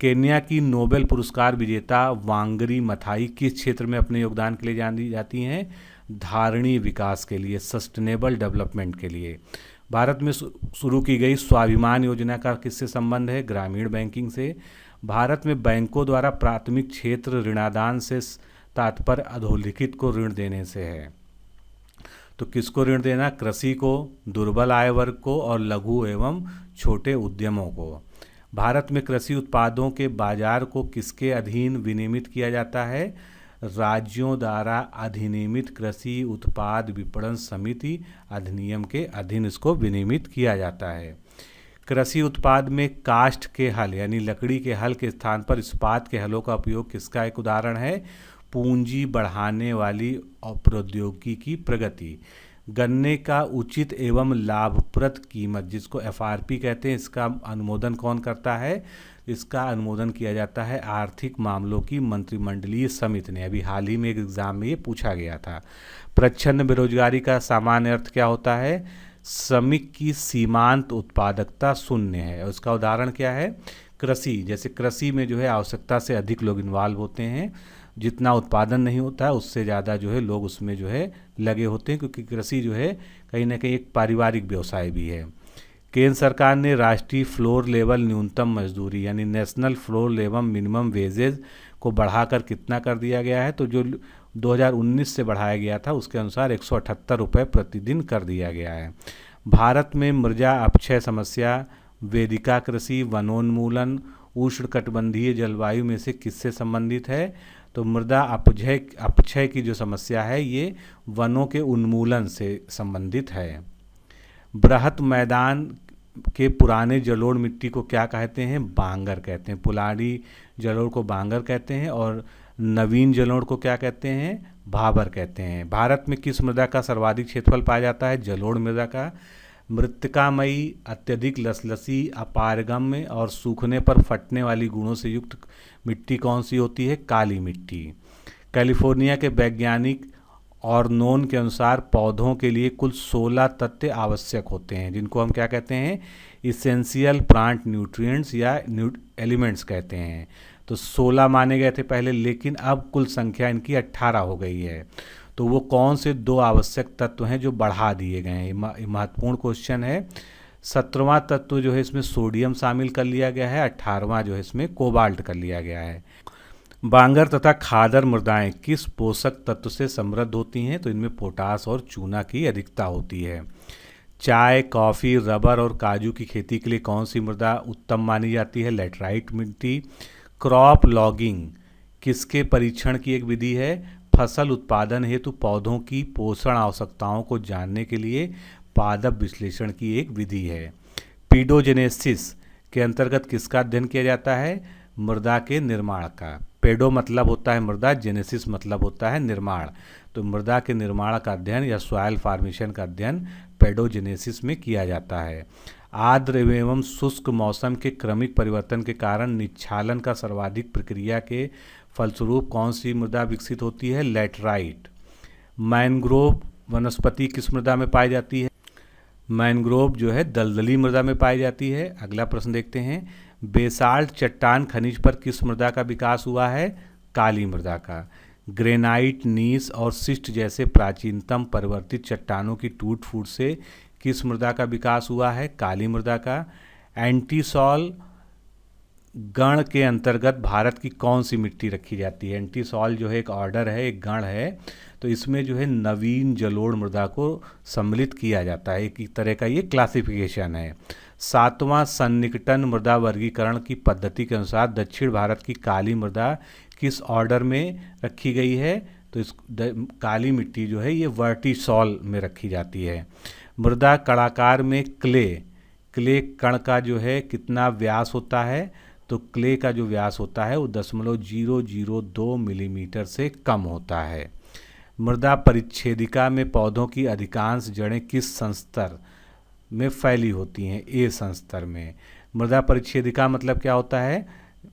केन्या की नोबेल पुरस्कार विजेता वांगरी मथाई किस क्षेत्र में अपने योगदान के लिए जानी जाती हैं? धारणीय विकास के लिए, सस्टेनेबल डेवलपमेंट के लिए। भारत में शुरू की गई स्वाभिमान योजना का किससे संबंध है? ग्रामीण बैंकिंग से। भारत में बैंकों द्वारा प्राथमिक क्षेत्र ऋणादान से तात्पर्य अधोलिखित को ऋण देने से है। तो किसको ऋण देना? कृषि को, दुर्बल आय वर्ग को और लघु एवं छोटे उद्यमों को। भारत में कृषि उत्पादों के बाजार को किसके अधीन विनियमित किया जाता है? राज्यों द्वारा अधिनियमित कृषि उत्पाद विपणन समिति अधिनियम के अधीन इसको विनियमित किया जाता है। कृषि उत्पाद में काष्ठ के हल यानी लकड़ी के हल के स्थान पर इस्पात के हलों का उपयोग किसका एक उदाहरण है? पूंजी बढ़ाने वाली प्रौद्योगिकी की प्रगति। गन्ने का उचित एवं लाभप्रद कीमत जिसको एफआरपी कहते हैं, इसका अनुमोदन कौन करता है? इसका अनुमोदन किया जाता है आर्थिक मामलों की मंत्रिमंडलीय समिति ने। अभी हाल ही में एक एग्जाम में ये पूछा गया था। प्रच्छन्न बेरोजगारी का सामान्य अर्थ क्या होता है? श्रमिक की सीमांत उत्पादकता शून्य है। और इसका उदाहरण क्या है? कृषि, जैसे कृषि में जो है आवश्यकता से अधिक लोग इन्वॉल्व होते हैं, जितना उत्पादन नहीं होता है उससे ज़्यादा जो है लोग उसमें जो है लगे होते हैं, क्योंकि कृषि जो है कहीं ना कहीं एक पारिवारिक व्यवसाय भी है। केंद्र सरकार ने राष्ट्रीय फ्लोर लेवल न्यूनतम मजदूरी यानी national floor level minimum wages को बढ़ाकर कितना कर दिया गया है? तो जो 2019 से बढ़ाया गया था उसके अनुसार 178 रुपये प्रतिदिन कर दिया गया है। भारत में मृदा अपक्षय समस्या, वेदिका कृषि, वनोन्मूलन, उष्णकटिबंधीय जलवायु में से किससे संबंधित है? तो मृदा अपक्षय की जो समस्या है ये वनों के उन्मूलन से संबंधित है। बृहत मैदान के पुराने जलोढ़ मिट्टी को क्या कहते हैं? बांगर कहते हैं। पुरानी जलोढ़ को बांगर कहते हैं और नवीन जलोढ़ को क्या कहते हैं? भाबर कहते हैं। भारत में किस मृदा का सर्वाधिक क्षेत्रफल पाया जाता है? जलोढ़ मृदा का। मृत्तिकामयी, अत्यधिक लसलसी, अपारगम्य और सूखने पर फटने वाली गुणों से युक्त मिट्टी कौन सी होती है? काली मिट्टी। कैलिफोर्निया के वैज्ञानिक ऑर्नोन के अनुसार पौधों के लिए कुल 16 तत्व आवश्यक होते हैं, जिनको हम क्या कहते हैं? इसेंशियल प्लांट न्यूट्रिएंट्स या एलिमेंट्स कहते हैं। तो 16 माने गए थे पहले, लेकिन अब कुल संख्या इनकी 18 हो गई है। तो वो कौन से 2 आवश्यक तत्व हैं जो बढ़ा दिए गए हैं? महत्वपूर्ण क्वेश्चन है। 17वां तत्व जो है इसमें सोडियम शामिल कर लिया गया है, 18वां जो है इसमें कोबाल्ट कर लिया गया है। बांगर तथा खादर मृदाएं किस पोषक तत्व से समृद्ध होती हैं? तो इनमें पोटास और चूना की अधिकता होती है। चाय, कॉफ़ी, रबर और काजू की खेती के लिए कौन सी मृदा उत्तम मानी जाती है? लैटराइट मिट्टी। क्रॉप लॉगिंग किसके परीक्षण की एक विधि है? फसल उत्पादन हेतु पौधों की पोषण आवश्यकताओं को जानने के लिए पादप विश्लेषण की एक विधि है। पीडोजेनेसिस के अंतर्गत किसका अध्ययन किया जाता है? मृदा के निर्माण का। पेडो मतलब होता है मृदा, जेनेसिस मतलब होता है निर्माण। तो मृदा के निर्माण का अध्ययन या सॉइल फॉर्मेशन का अध्ययन पेडोजेनेसिस में किया जाता है। आर्द्र एवं शुष्क मौसम के क्रमिक परिवर्तन के कारण निच्छालन का सर्वाधिक प्रक्रिया के फलस्वरूप कौन सी मृदा विकसित होती है? लैटराइट। मैनग्रोव वनस्पति किस मृदा में पाई जाती है? मैनग्रोव जो है दलदली मृदा में पाई जाती है। अगला प्रश्न देखते हैं। बेसाल्ट चट्टान खनिज पर किस मृदा का विकास हुआ है? काली मृदा का। ग्रेनाइट, नीस और सिस्ट जैसे प्राचीनतम परिवर्तित चट्टानों की टूट फूट से किस मृदा का विकास हुआ है? काली मृदा का। एंटीसॉल गण के अंतर्गत भारत की कौन सी मिट्टी रखी जाती है? एंटीसॉल जो है एक ऑर्डर है, एक गण है, तो इसमें जो है नवीन जलोढ़ मृदा को सम्मिलित किया जाता है। एक तरह का ये क्लासिफिकेशन है। 7वां सन्निकटन मृदा वर्गीकरण की पद्धति के अनुसार दक्षिण भारत की काली मृदा किस ऑर्डर में रखी गई है? तो इस काली मिट्टी जो है ये वर्टिसॉल में रखी जाती है। मृदा कणाकार में क्ले कण का जो है कितना व्यास होता है? तो क्ले का जो व्यास होता है वो 0.002 मिलीमीटर से कम होता है। मृदा परिच्छेदिका में पौधों की अधिकांश जड़ें किस संस्तर में फैली होती हैं? ए संस्तर में। मृदा परिच्छेदिका मतलब क्या होता है?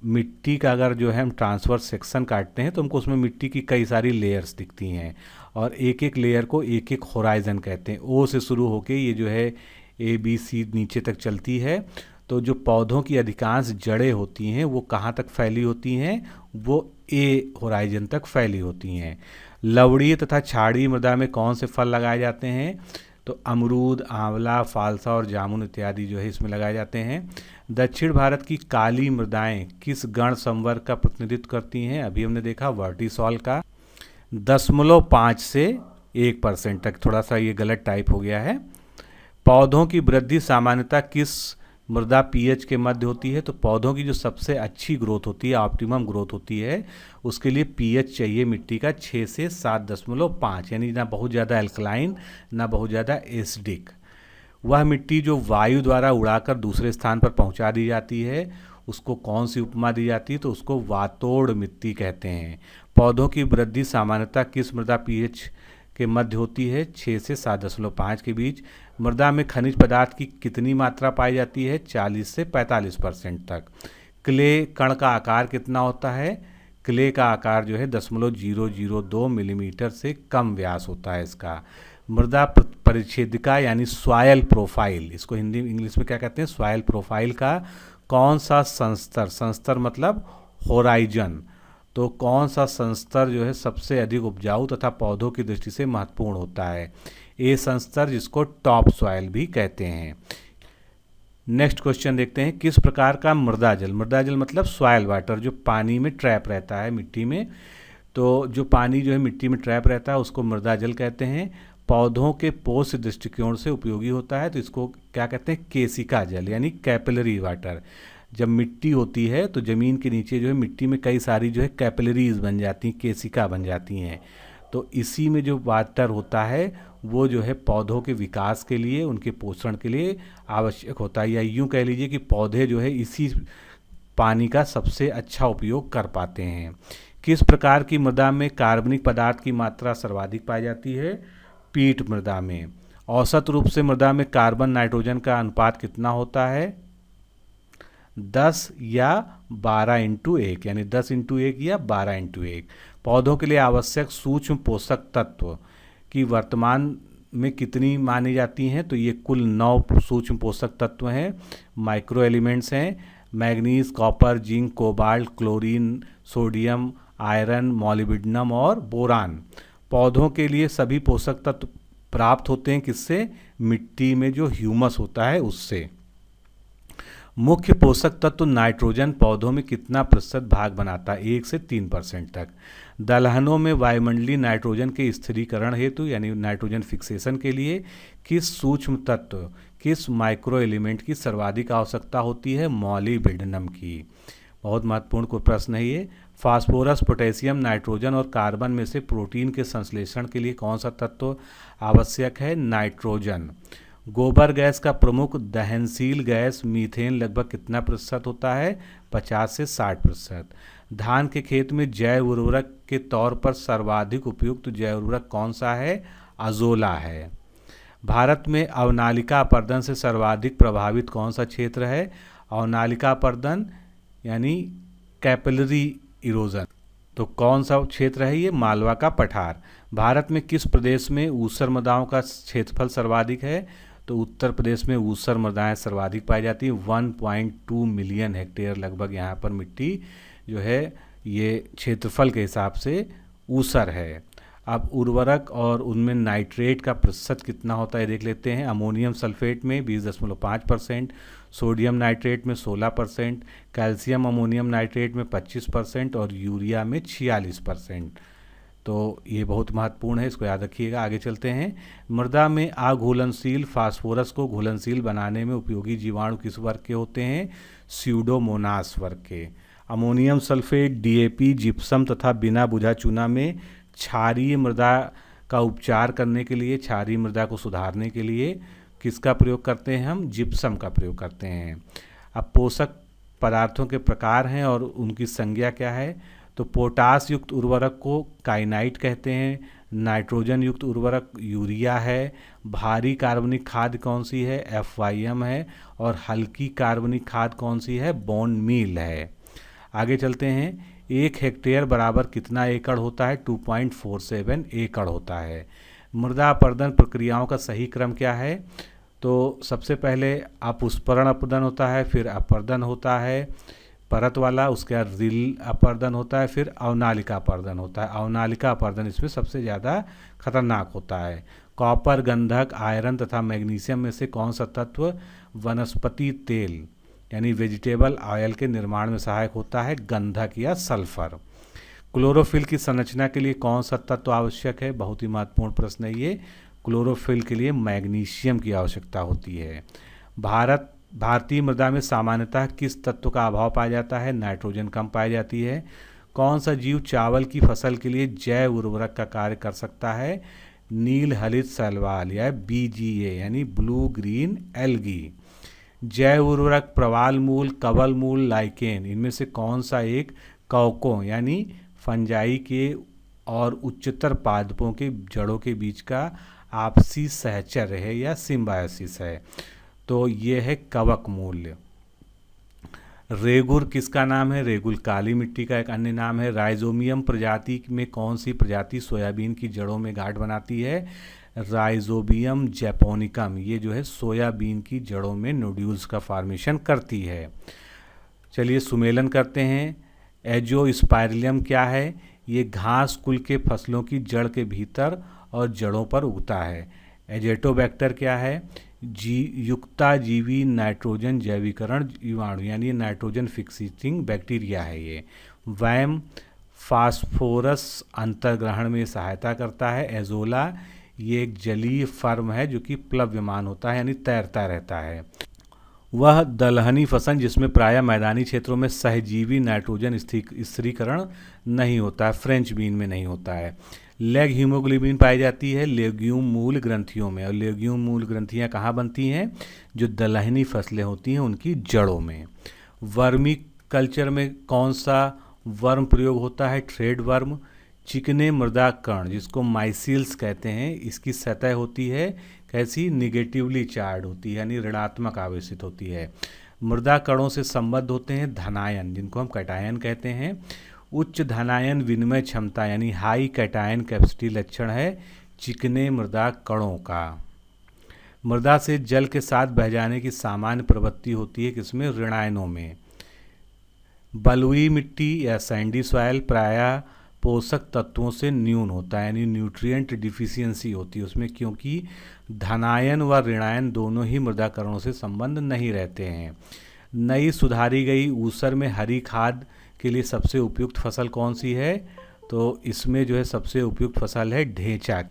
मिट्टी का अगर जो है हम ट्रांसवर्स सेक्शन काटते हैं तो हमको उसमें मिट्टी की कई सारी लेयर्स दिखती हैं और एक एक लेयर को एक एक होराइजन कहते हैं। ओ से शुरू होके ये जो है ABC नीचे तक चलती है। तो जो पौधों की अधिकांश जड़ें होती हैं वो कहाँ तक फैली होती हैं? वो ए होराइजन तक फैली होती हैं। लवणीय तथा क्षारीय मृदा में कौन से फल लगाए जाते हैं? तो अमरूद, आंवला, फालसा और जामुन इत्यादि जो है इसमें लगाए जाते हैं। दक्षिण भारत की काली मृदाएं किस गण संवर्ग का प्रतिनिधित्व करती हैं? अभी हमने देखा वर्टिसॉल का। 0.5 से 1% तक, थोड़ा सा ये गलत टाइप हो गया है। पौधों की वृद्धि सामान्यतः किस मृदा पीएच के मध्य होती है? तो पौधों की जो सबसे अच्छी ग्रोथ होती है, ऑप्टिमम ग्रोथ होती है, उसके लिए पीएच चाहिए मिट्टी का 6 से 7.5, यानी ना बहुत ज़्यादा एल्कलाइन ना बहुत ज़्यादा एसिडिक। वह मिट्टी जो वायु द्वारा उड़ाकर दूसरे स्थान पर पहुंचा दी जाती है उसको कौन सी उपमा दी जाती है? तो उसको वातोड़ मिट्टी कहते हैं। पौधों की वृद्धि सामान्यतः किस मृदा पीएच के मध्य होती है? 6 से 7.5 के बीच। मृदा में खनिज पदार्थ की कितनी मात्रा पाई जाती है? 40 से 45% तक। क्ले कण का आकार कितना होता है? क्ले का आकार जो है 0.002 मिलीमीटर से कम व्यास होता है इसका। मृदा परिच्छेदिका यानी सॉइल प्रोफाइल, इसको हिंदी इंग्लिश में क्या कहते हैं? सॉइल प्रोफाइल का कौन सा संस्तर मतलब होराइजन, तो कौन सा संस्तर जो है सबसे अधिक उपजाऊ तथा पौधों की दृष्टि से महत्वपूर्ण होता है? ए संस्तर, जिसको टॉप सॉइल भी कहते हैं। नेक्स्ट क्वेश्चन देखते हैं। किस प्रकार का मृदा जल मतलब सॉइल वाटर, जो पानी में ट्रैप रहता है मिट्टी में, तो जो पानी जो है मिट्टी में ट्रैप रहता है उसको मृदा जल कहते हैं। पौधों के पोष दृष्टिकोण से उपयोगी होता है तो इसको क्या कहते हैं? केशिका जल यानी कैपिलरी वाटर। जब मिट्टी होती है तो ज़मीन के नीचे जो है मिट्टी में कई सारी जो है कैपिलरीज बन जाती हैं, केशिका बन जाती हैं। तो इसी में जो वाटर होता है वो जो है पौधों के विकास के लिए, उनके पोषण के लिए आवश्यक होता है, या यूँ कह लीजिए कि पौधे जो है इसी पानी का सबसे अच्छा उपयोग कर पाते हैं। किस प्रकार की मृदा में कार्बनिक पदार्थ की मात्रा सर्वाधिक पाई जाती है? पीट मृदा में। औसत रूप से मृदा में कार्बन नाइट्रोजन का अनुपात कितना होता है? 10 या 12:1, यानी 10:1 या 12:1। पौधों के लिए आवश्यक सूक्ष्म पोषक तत्व की वर्तमान में कितनी मानी जाती हैं? तो ये कुल 9 सूक्ष्म पोषक तत्व हैं, माइक्रो एलिमेंट्स हैं। Manganese, copper, zinc, cobalt, chlorine, sodium, iron, molybdenum और बोरान। पौधों के लिए सभी पोषक तत्व प्राप्त होते हैं किससे? मिट्टी में जो ह्यूमस होता है उससे। मुख्य पोषक तत्व नाइट्रोजन पौधों में कितना प्रतिशत भाग बनाता है? 1 से 3% तक। दलहनों में वायुमंडलीय नाइट्रोजन के स्थिरीकरण हेतु यानी नाइट्रोजन फिक्सेशन के लिए किस सूक्ष्म तत्व, किस माइक्रो एलिमेंट की सर्वाधिक आवश्यकता होती है? मॉलिब्डेनम की। बहुत महत्वपूर्ण कोई प्रश्न है ये। फास्फोरस, पोटेशियम, नाइट्रोजन और कार्बन में से प्रोटीन के संश्लेषण के लिए कौन सा तत्व आवश्यक है? नाइट्रोजन। गोबर गैस का प्रमुख दहनशील गैस मीथेन लगभग कितना प्रतिशत होता है? 50 से 60%। धान के खेत में जैव उर्वरक के तौर पर सर्वाधिक उपयुक्त जैव उर्वरक कौन सा है? अजोला है। भारत में अवनालिका अपर्दन से सर्वाधिक प्रभावित कौन सा क्षेत्र है? अवनालिका अपर्दन यानी कैपिलरी इरोजन। तो कौन सा क्षेत्र है ये? मालवा का पठार। भारत में किस प्रदेश में ऊसर मृदाओं का क्षेत्रफल सर्वाधिक है? तो उत्तर प्रदेश में ऊसर मृदाएं सर्वाधिक पाई जाती हैं। 1.2 मिलियन हेक्टेयर लगभग यहाँ पर मिट्टी जो है ये क्षेत्रफल के हिसाब से ऊसर है। अब उर्वरक और उनमें नाइट्रेट का प्रतिशत कितना होता है देख लेते हैं। अमोनियम सल्फेट में 20.5%, सोडियम नाइट्रेट में 16%, कैल्शियम अमोनियम नाइट्रेट में 25% और यूरिया में 46%। तो ये बहुत महत्वपूर्ण है, इसको याद रखिएगा। आगे चलते हैं। मृदा में अघुलनशील फास्फोरस को घुलनशील बनाने में उपयोगी जीवाणु किस वर्ग के होते हैं? स्यूडोमोनास वर्ग के। अमोनियम सल्फेट, डीएपी, जिप्सम तथा बिना बुझा चूना में क्षारीय मृदा का उपचार करने के लिए, क्षारीय मृदा को सुधारने के लिए किसका प्रयोग करते हैं हम? जिप्सम का प्रयोग करते हैं। अब पोषक पदार्थों के प्रकार हैं और उनकी संज्ञा क्या है? तो पोटास युक्त उर्वरक को काइनाइट कहते हैं, नाइट्रोजन युक्त उर्वरक यूरिया है, भारी कार्बनिक खाद कौन सी है? FYM है, और हल्की कार्बनिक खाद कौन सी है? बोन मील है। आगे चलते हैं। 1 हेक्टेयर बराबर कितना एकड़ होता है? 2.47 एकड़ होता है। मृदा अपर्दन प्रक्रियाओं का सही क्रम क्या है? तो सबसे पहले अपुष्परण अपर्दन होता है, फिर अपर्दन होता है परत वाला, उसके बाद रिल अपर्दन होता है, फिर अवनालिका अपर्दन होता है। अवनालिका अपर्दन इसमें सबसे ज़्यादा खतरनाक होता है। कॉपर, गंधक, आयरन तथा मैग्नीशियम में से कौन सा तत्व वनस्पति तेल यानी वेजिटेबल ऑयल के निर्माण में सहायक होता है? गंधक या सल्फर। क्लोरोफिल की संरचना के लिए कौन सा तत्व आवश्यक है? बहुत ही महत्वपूर्ण प्रश्न है ये। क्लोरोफिल के लिए मैग्नीशियम की आवश्यकता होती है। भारतीय मृदा में सामान्यतः किस तत्व का अभाव पाया जाता है? नाइट्रोजन कम पाई जाती है। कौन सा जीव चावल की फसल के लिए जैव उर्वरक का कार्य कर सकता है? नील हरित शैवाल या BGA यानी ब्लू ग्रीन एल्गी। जैव उर्वरक प्रवाल मूल, कवल मूल, लाइकेन, इनमें से कौन सा एक कवकों यानी फंजाई के और उच्चतर पादपों के जड़ों के बीच का आपसी सहचर्य है या सिम्बायोसिस है? तो ये है कवक मूल्य। रेगुर किसका नाम है? रेगुर काली मिट्टी का एक अन्य नाम है। राइजोबियम प्रजाति में कौन सी प्रजाति सोयाबीन की जड़ों में गांठ बनाती है? Rhizobium japonicum. ये जो है सोयाबीन की जड़ों में नोड्यूल्स का फॉर्मेशन करती है। चलिए सुमेलन करते हैं। एजोस्पाइरिलम क्या है? ये घास कुल के फसलों की जड़ के भीतर और जड़ों पर उगता है। एजेटोबैक्टर क्या है? युक्ताजीवी नाइट्रोजन जैवीकरण जीवाणु यानी नाइट्रोजन फिक्सिंग बैक्टीरिया है ये। वैम फास्फोरस अंतर्ग्रहण में सहायता करता है। एजोला ये एक जलीय फर्म है जो कि प्लव्यमान होता है यानी तैरता रहता है। वह दलहनी फसल जिसमें प्रायः मैदानी क्षेत्रों में सहजीवी नाइट्रोजन स्थिरीकरण नहीं होता है, फ्रेंच बीन में नहीं होता है। लेग हीमोग्लोबिन पाई जाती है लेग्यूम मूल ग्रंथियों में, और लेग्यूम मूल ग्रंथियां कहाँ बनती हैं? जो दलहनी फसलें होती हैं उनकी जड़ों में। वर्मी कल्चर में कौन सा वर्म प्रयोग होता है? Thread worm. चिकने मृदा कण जिसको माइसिल्स कहते हैं, इसकी सतह होती है कैसी? निगेटिवली चार्ज होती है, यानी ऋणात्मक आवेशित होती है। मृदा कणों से संबद्ध होते हैं धनायन, जिनको हम कैटायन कहते हैं। उच्च धनायन विनिमय क्षमता यानी हाई कैटायन कैपेसिटी लक्षण है चिकने मृदा कणों का। मृदा से जल के साथ बह जाने की सामान्य प्रवृत्ति होती है किसमें? ऋणायनों में। बलुई मिट्टी या सैंडी सॉइल प्रायः पोषक तत्वों से न्यून होता है, यानी न्यूट्रिएंट डिफिशियंसी होती है उसमें, क्योंकि धनायन व ऋणायन दोनों ही मृदा कणों से संबंध नहीं रहते हैं। नई सुधारी गई ऊसर में हरी खाद के लिए सबसे उपयुक्त फसल कौन सी है? तो इसमें जो है सबसे उपयुक्त फसल है ढेंचा।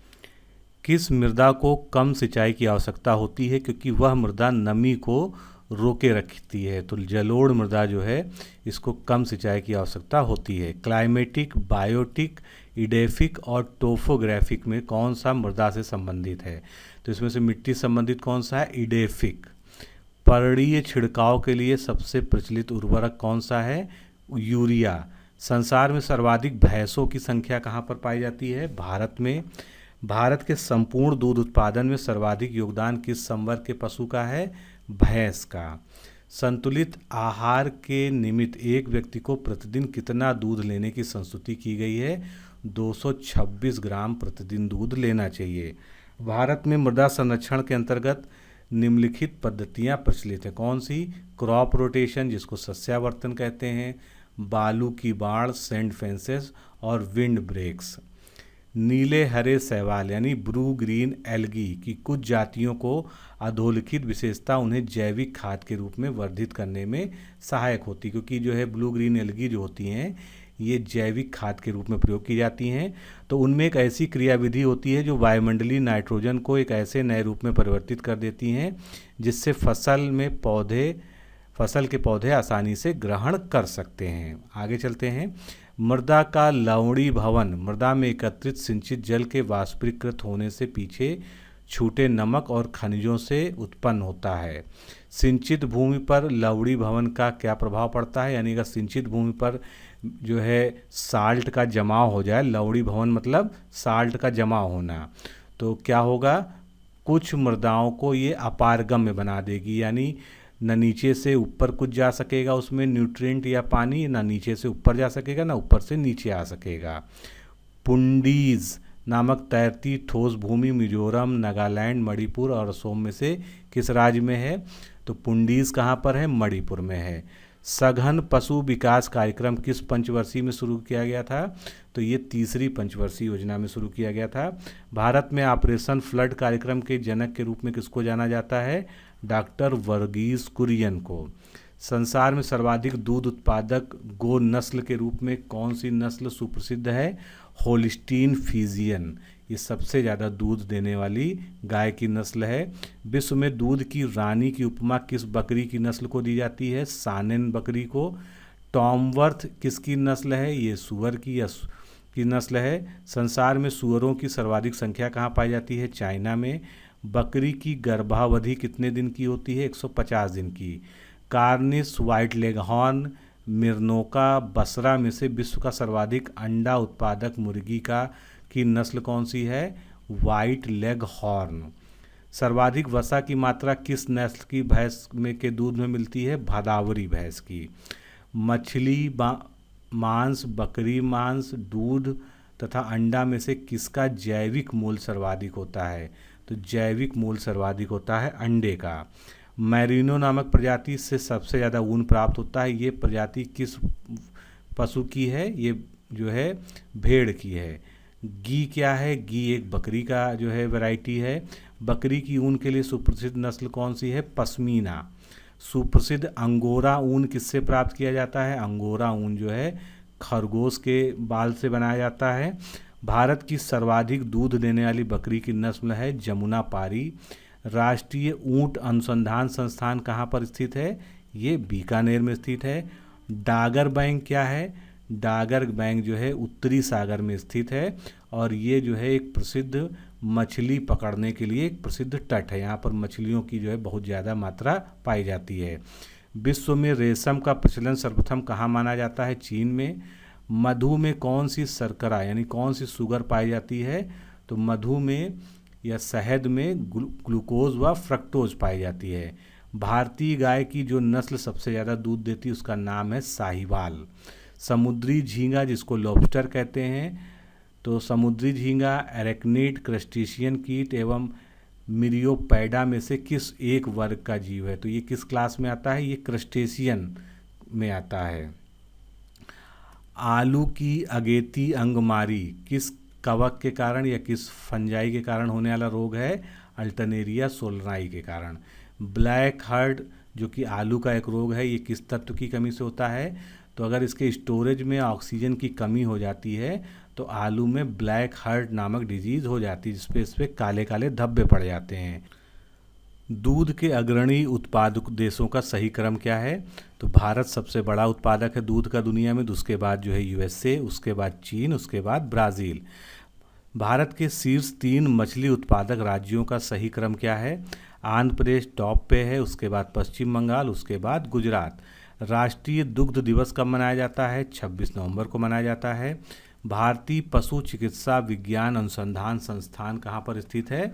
किस मृदा को कम सिंचाई की आवश्यकता होती है? क्योंकि वह मृदा नमी को रोके रखती है, तो जलोढ़ मृदा जो है इसको कम सिंचाई की आवश्यकता होती है। क्लाइमेटिक, बायोटिक, इडेफिक और टोपोग्राफिक में कौन सा मृदा से संबंधित है? तो इसमें से मिट्टी संबंधित कौन सा है? इडेफिक। पर्णीय छिड़काव के लिए सबसे प्रचलित उर्वरक कौन सा है? यूरिया। संसार में सर्वाधिक भैंसों की संख्या कहाँ पर पाई जाती है? भारत में। भारत के संपूर्ण दूध उत्पादन में सर्वाधिक योगदान किस संवर्ग के पशु का है? भैंस का। संतुलित आहार के निमित्त एक व्यक्ति को प्रतिदिन कितना दूध लेने की संस्तुति की गई है? 226 ग्राम प्रतिदिन दूध लेना चाहिए। भारत में मृदा संरक्षण के अंतर्गत निम्नलिखित पद्धतियां प्रचलित हैं, कौन सी? क्रॉप रोटेशन जिसको सस्यावर्तन कहते हैं, बालू की बाढ़, सैंड फेंसेस और विंड ब्रेक्स। नीले हरे शैवाल यानी ब्लू ग्रीन एल्गी की कुछ जातियों को अधोलिखित विशेषता उन्हें जैविक खाद के रूप में वर्धित करने में सहायक होती, क्योंकि जो है ब्लू ग्रीन एल्गी जो होती हैं ये जैविक खाद के रूप में प्रयोग की जाती हैं। तो उनमें एक ऐसी क्रियाविधि होती है जो वायुमंडलीय नाइट्रोजन को एक ऐसे नए रूप में परिवर्तित कर देती हैं जिससे फसल के पौधे आसानी से ग्रहण कर सकते हैं। आगे चलते हैं। मृदा का लवणी भवन मृदा में एकत्रित सिंचित जल के वाष्पीकृत होने से पीछे छूटे नमक और खनिजों से उत्पन्न होता है। सिंचित भूमि पर लवणी भवन का क्या प्रभाव पड़ता है? यानी अगर सिंचित भूमि पर जो है साल्ट का जमाव हो जाए, लवणी भवन मतलब साल्ट का जमाव होना, तो क्या होगा? कुछ मृदाओं को ये अपारगम्य बना देगी, यानी न नीचे से ऊपर कुछ जा सकेगा उसमें न्यूट्रिएंट या पानी, ना नीचे से ऊपर जा सकेगा ना ऊपर से नीचे आ सकेगा। पुंडीज नामक तैरती ठोस भूमि मिजोरम, नागालैंड, मणिपुर और असम में से किस राज्य में है? तो पुंडीज कहाँ पर है? मणिपुर में है। सघन पशु विकास कार्यक्रम किस पंचवर्षीय में शुरू किया गया था? तो ये तीसरी पंचवर्षीय योजना में शुरू किया गया था। भारत में ऑपरेशन फ्लड कार्यक्रम के जनक के रूप में किसको जाना जाता है? डॉक्टर वर्गीस कुरियन को। संसार में सर्वाधिक दूध उत्पादक गो नस्ल के रूप में कौन सी नस्ल सुप्रसिद्ध है? Holstein Friesian. ये सबसे ज़्यादा दूध देने वाली गाय की नस्ल है। विश्व में दूध की रानी की उपमा किस बकरी की नस्ल को दी जाती है? सानेन बकरी को। टॉमवर्थ किसकी नस्ल है? ये सुअर की नस्ल है। संसार में सुअरों की सर्वाधिक संख्या कहाँ पाई जाती है? चाइना में। बकरी की गर्भावधि कितने दिन की होती है? 150 दिन की। कार्निस, व्हाइट लेगहॉर्न, मिर्नोका, बसरा में से विश्व का सर्वाधिक अंडा उत्पादक मुर्गी की नस्ल कौन सी है? White leg horn. सर्वाधिक वसा की मात्रा किस नस्ल की भैंस में के दूध में मिलती है? भदावरी भैंस की। मछली मांस, बकरी मांस, दूध तथा अंडा में से किसका जैविक मूल्य सर्वाधिक होता है? तो जैविक मूल्य सर्वाधिक होता है अंडे का। मैरिनो नामक प्रजाति से सबसे ज़्यादा ऊन प्राप्त होता है। ये प्रजाति किस पशु की है? ये जो है भेड़ की है। गी क्या है? गी एक बकरी का जो है वैरायटी है। बकरी की ऊन के लिए सुप्रसिद्ध नस्ल कौन सी है? पश्मीना। सुप्रसिद्ध अंगोरा ऊन किससे प्राप्त किया जाता है? अंगोरा ऊन जो है खरगोश के बाल से बनाया जाता है। भारत की सर्वाधिक दूध देने वाली बकरी की नस्ल है जमुना पारी। राष्ट्रीय ऊंट अनुसंधान संस्थान कहाँ पर स्थित है? ये बीकानेर में स्थित है। डागर बैंक क्या है? डागर बैंक जो है उत्तरी सागर में स्थित है और ये जो है एक प्रसिद्ध मछली पकड़ने के लिए एक प्रसिद्ध तट है। यहाँ पर मछलियों की जो है बहुत ज़्यादा मात्रा पाई जाती है। विश्व में रेशम का प्रचलन सर्वप्रथम कहाँ माना जाता है? चीन में। मधु में कौन सी शर्करा यानी कौन सी शुगर पाई जाती है? तो मधु में या शहद में ग्लूकोज व फ्रक्टोज पाई जाती है। भारतीय गाय की जो नस्ल सबसे ज़्यादा दूध देती है उसका नाम है साहिवाल। समुद्री झींगा जिसको लॉबस्टर कहते हैं, तो समुद्री झींगा एरेक्निड क्रस्टेशियन कीट एवं मिरियोपैडा में से किस एक वर्ग का जीव है? तो ये किस क्लास में आता है? ये क्रस्टेशियन में आता है। आलू की अगेती अंगमारी किस कवक के कारण या किस फंजाई के कारण होने वाला रोग है? अल्टरनेरिया सोलनाई के कारण। ब्लैक हर्ट जो कि आलू का एक रोग है, ये किस तत्व की कमी से होता है? तो अगर इसके स्टोरेज में ऑक्सीजन की कमी हो जाती है तो आलू में ब्लैक हर्ट नामक डिजीज़ हो जाती है, जिसपे इस पर काले काले धब्बे पड़ जाते हैं। दूध के अग्रणी उत्पादक देशों का सही क्रम क्या है? तो भारत सबसे बड़ा उत्पादक है दूध का दुनिया में, उसके बाद जो है यूएसए, उसके बाद चीन, उसके बाद ब्राज़ील। भारत के शीर्ष 3 मछली उत्पादक राज्यों का सही क्रम क्या है? आंध्र प्रदेश टॉप पे है, उसके बाद पश्चिम बंगाल, उसके बाद गुजरात। राष्ट्रीय दुग्ध दिवस कब मनाया जाता है? 26 नवंबर को मनाया जाता है। भारतीय पशु चिकित्सा विज्ञान अनुसंधान संस्थान कहाँ पर स्थित है?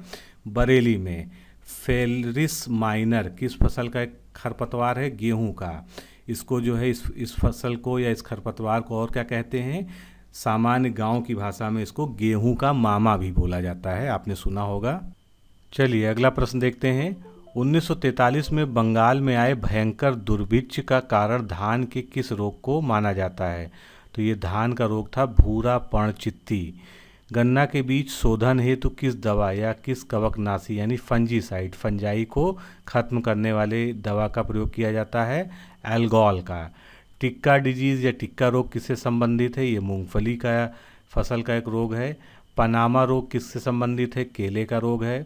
बरेली में। फेलरिस माइनर किस फसल का एक खरपतवार है? गेहूं का। इसको जो है इस फसल को या इस खरपतवार को और क्या कहते हैं? सामान्य गांव की भाषा में इसको गेहूं का मामा भी बोला जाता है, आपने सुना होगा। चलिए अगला प्रश्न देखते हैं। 1943 में बंगाल में आए भयंकर दुर्भिक्ष का कारण धान के किस रोग को माना जाता है? तो ये धान का रोग था भूरा पर्णचित्ती। गन्ना के बीज शोधन हेतु किस दवा या किस कवकनाशी यानी फंजीसाइड फंजाई को खत्म करने वाले दवा का प्रयोग किया जाता है? एल्गोल का। टिक्का डिजीज़ या टिक्का रोग किससे संबंधित है? ये मूंगफली का फसल का एक रोग है। पनामा रोग किससे संबंधित है? केले का रोग है।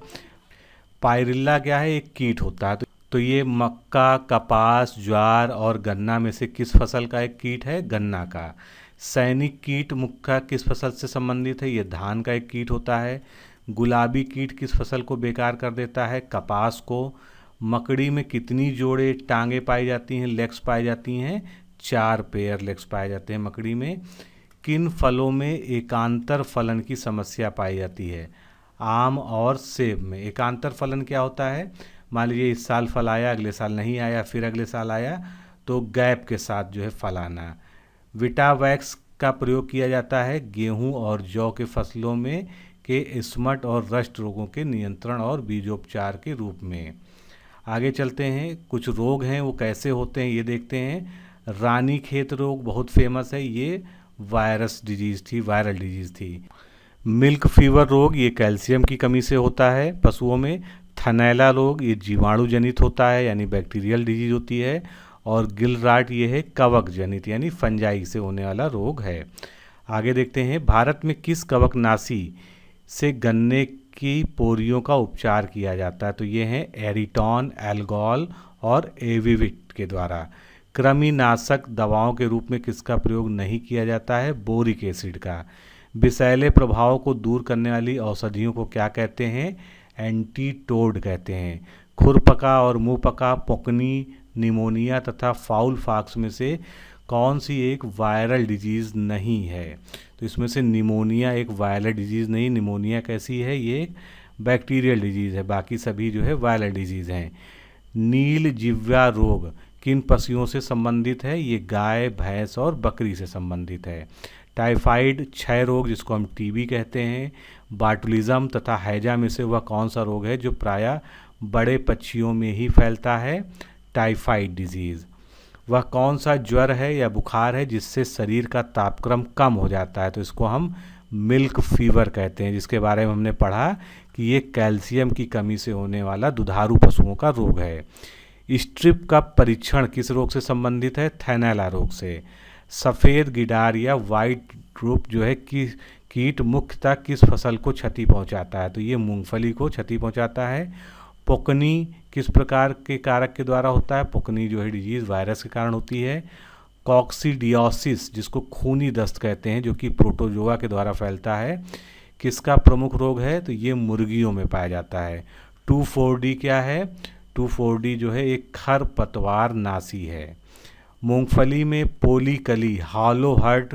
पायरिल्ला क्या है? एक कीट होता है। तो ये मक्का, कपास, ज्वार और गन्ना में से किस फसल का एक कीट है? गन्ना का। सैनिक कीट मुख्य किस फसल से संबंधित है? ये धान का एक कीट होता है। गुलाबी कीट किस फसल को बेकार कर देता है? कपास को। मकड़ी में कितनी जोड़े टांगे पाई जाती हैं, लेग्स पाई जाती हैं? 4 पेयर लेग्स पाए जाते हैं मकड़ी में। किन फलों में एकांतर फलन की समस्या पाई जाती है? आम और सेब में। एकांतर फलन क्या होता है? मान लीजिए इस साल फल आया, अगले साल नहीं आया, फिर अगले साल आया, तो गैप के साथ जो है फल आना। विटावैक्स का प्रयोग किया जाता है गेहूं और जौ के फसलों में के स्मट और रस्ट रोगों के नियंत्रण और बीजोपचार के रूप में। आगे चलते हैं, कुछ रोग हैं वो कैसे होते हैं ये देखते हैं। रानीखेत रोग बहुत फेमस है, ये वायरस डिजीज़ थी, वायरल डिजीज़ थी। मिल्क फीवर रोग ये कैल्शियम की कमी से होता है पशुओं में। थनैला रोग ये जीवाणु जनित होता है यानी बैक्टीरियल डिजीज होती है। और गिलराट ये है कवक जनित यानी फंजाई से होने वाला रोग है। आगे देखते हैं, भारत में किस कवकनाशी से गन्ने की पोरियों का उपचार किया जाता है? तो ये हैं एरिटॉन, एल्गोल और एविविट के द्वारा। कृमिनाशक दवाओं के रूप में किसका प्रयोग नहीं किया जाता है? बोरिक एसिड का। विषैले प्रभाव को दूर करने वाली औषधियों को क्या कहते हैं? एंटीटोड कहते हैं। खुरपका और मुंहपका, पोकनी, निमोनिया तथा फाउल फॉक्स में से कौन सी एक वायरल डिजीज़ नहीं है? तो इसमें से निमोनिया एक वायरल डिजीज़ नहीं। निमोनिया कैसी है? ये एक बैक्टीरियल डिजीज़ है, बाकी सभी जो है वायरल डिजीज़ हैं। नील जिह्वा रोग किन पशुओं से संबंधित है? ये गाय, भैंस और बकरी से संबंधित है। टाइफाइड क्षय रोग जिसको हम टीबी कहते हैं। बाटुलिज्म तथा हैजा में से वह कौन सा रोग है जो प्रायः बड़े पक्षियों में ही फैलता है? Typhoid disease. वह कौन सा ज्वर है या बुखार है जिससे शरीर का तापक्रम कम हो जाता है? तो इसको हम मिल्क फीवर कहते हैं, जिसके बारे में हमने पढ़ा कि ये कैल्शियम की कमी से होने वाला दुधारू पशुओं का रोग है। स्ट्रिप का परीक्षण किस रोग से संबंधित है? थैनैला रोग से। सफ़ेद गिडार या वाइट ड्रूप जो है कि कीट मुख्यतः किस फसल को क्षति पहुंचाता है? तो ये मूंगफली को क्षति पहुंचाता है। पोकनी किस प्रकार के कारक के द्वारा होता है? पोकनी जो है डिजीज वायरस के कारण होती है। कॉक्सीडियोसिस जिसको खूनी दस्त कहते हैं, जो कि प्रोटोजोआ के द्वारा फैलता है, किसका प्रमुख रोग है? तो ये मुर्गियों में पाया जाता है। 2,4-D क्या है? 2,4-D जो है एक खरपतवार नासी है। मूंगफली में पोलीकली हॉलो हार्ट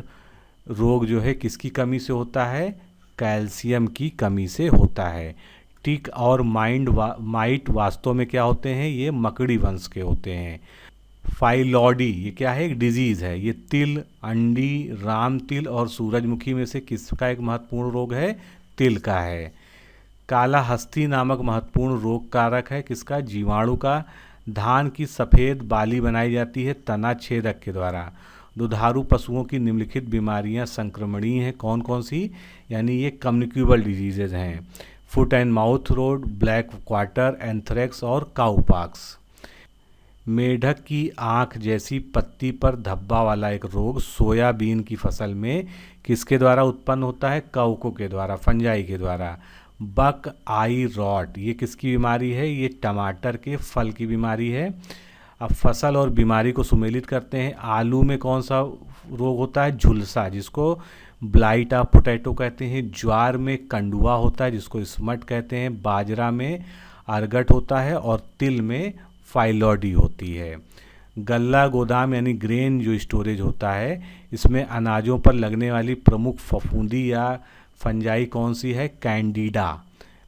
रोग जो है किसकी कमी से होता है? कैल्शियम की कमी से होता है। टिक और माइट वास्तव में क्या होते हैं? ये मकड़ी वंश के होते हैं। फाइलॉडी ये क्या है? एक डिजीज़ है। ये तिल, अंडी, राम तिल और सूरजमुखी में से किसका एक महत्वपूर्ण रोग है? तिल का है। काला हस्ती नामक महत्वपूर्ण रोग कारक है किसका? जीवाणु का। धान की सफ़ेद बाली बनाई जाती है तना छेदक के द्वारा। दुधारू पशुओं की निम्नलिखित बीमारियां संक्रमणीय हैं, कौन कौन सी? यानी ये कम्युनिकेबल डिजीजेज हैं। फुट एंड माउथ रोग, ब्लैक क्वार्टर, एंथ्रेक्स और काउपॉक्स। मेढक की आँख जैसी पत्ती पर धब्बा वाला एक रोग सोयाबीन की फसल में किसके द्वारा उत्पन्न होता है? कवकों के द्वारा, फंजाई के द्वारा। बक आई रॉट ये किसकी बीमारी है? ये टमाटर के फल की बीमारी है। अब फसल और बीमारी को सुमेलित करते हैं। आलू में कौन सा रोग होता है? झुलसा, जिसको ब्लाइट ऑफ पोटैटो कहते हैं। ज्वार में कंडुआ होता है, जिसको स्मट कहते हैं। बाजरा में अरगट होता है और तिल में फाइलॉडी होती है। गल्ला गोदाम यानी ग्रेन जो स्टोरेज होता है, इसमें अनाजों पर लगने वाली प्रमुख फफूंदी या फंजाई कौन सी है? कैंडिडा।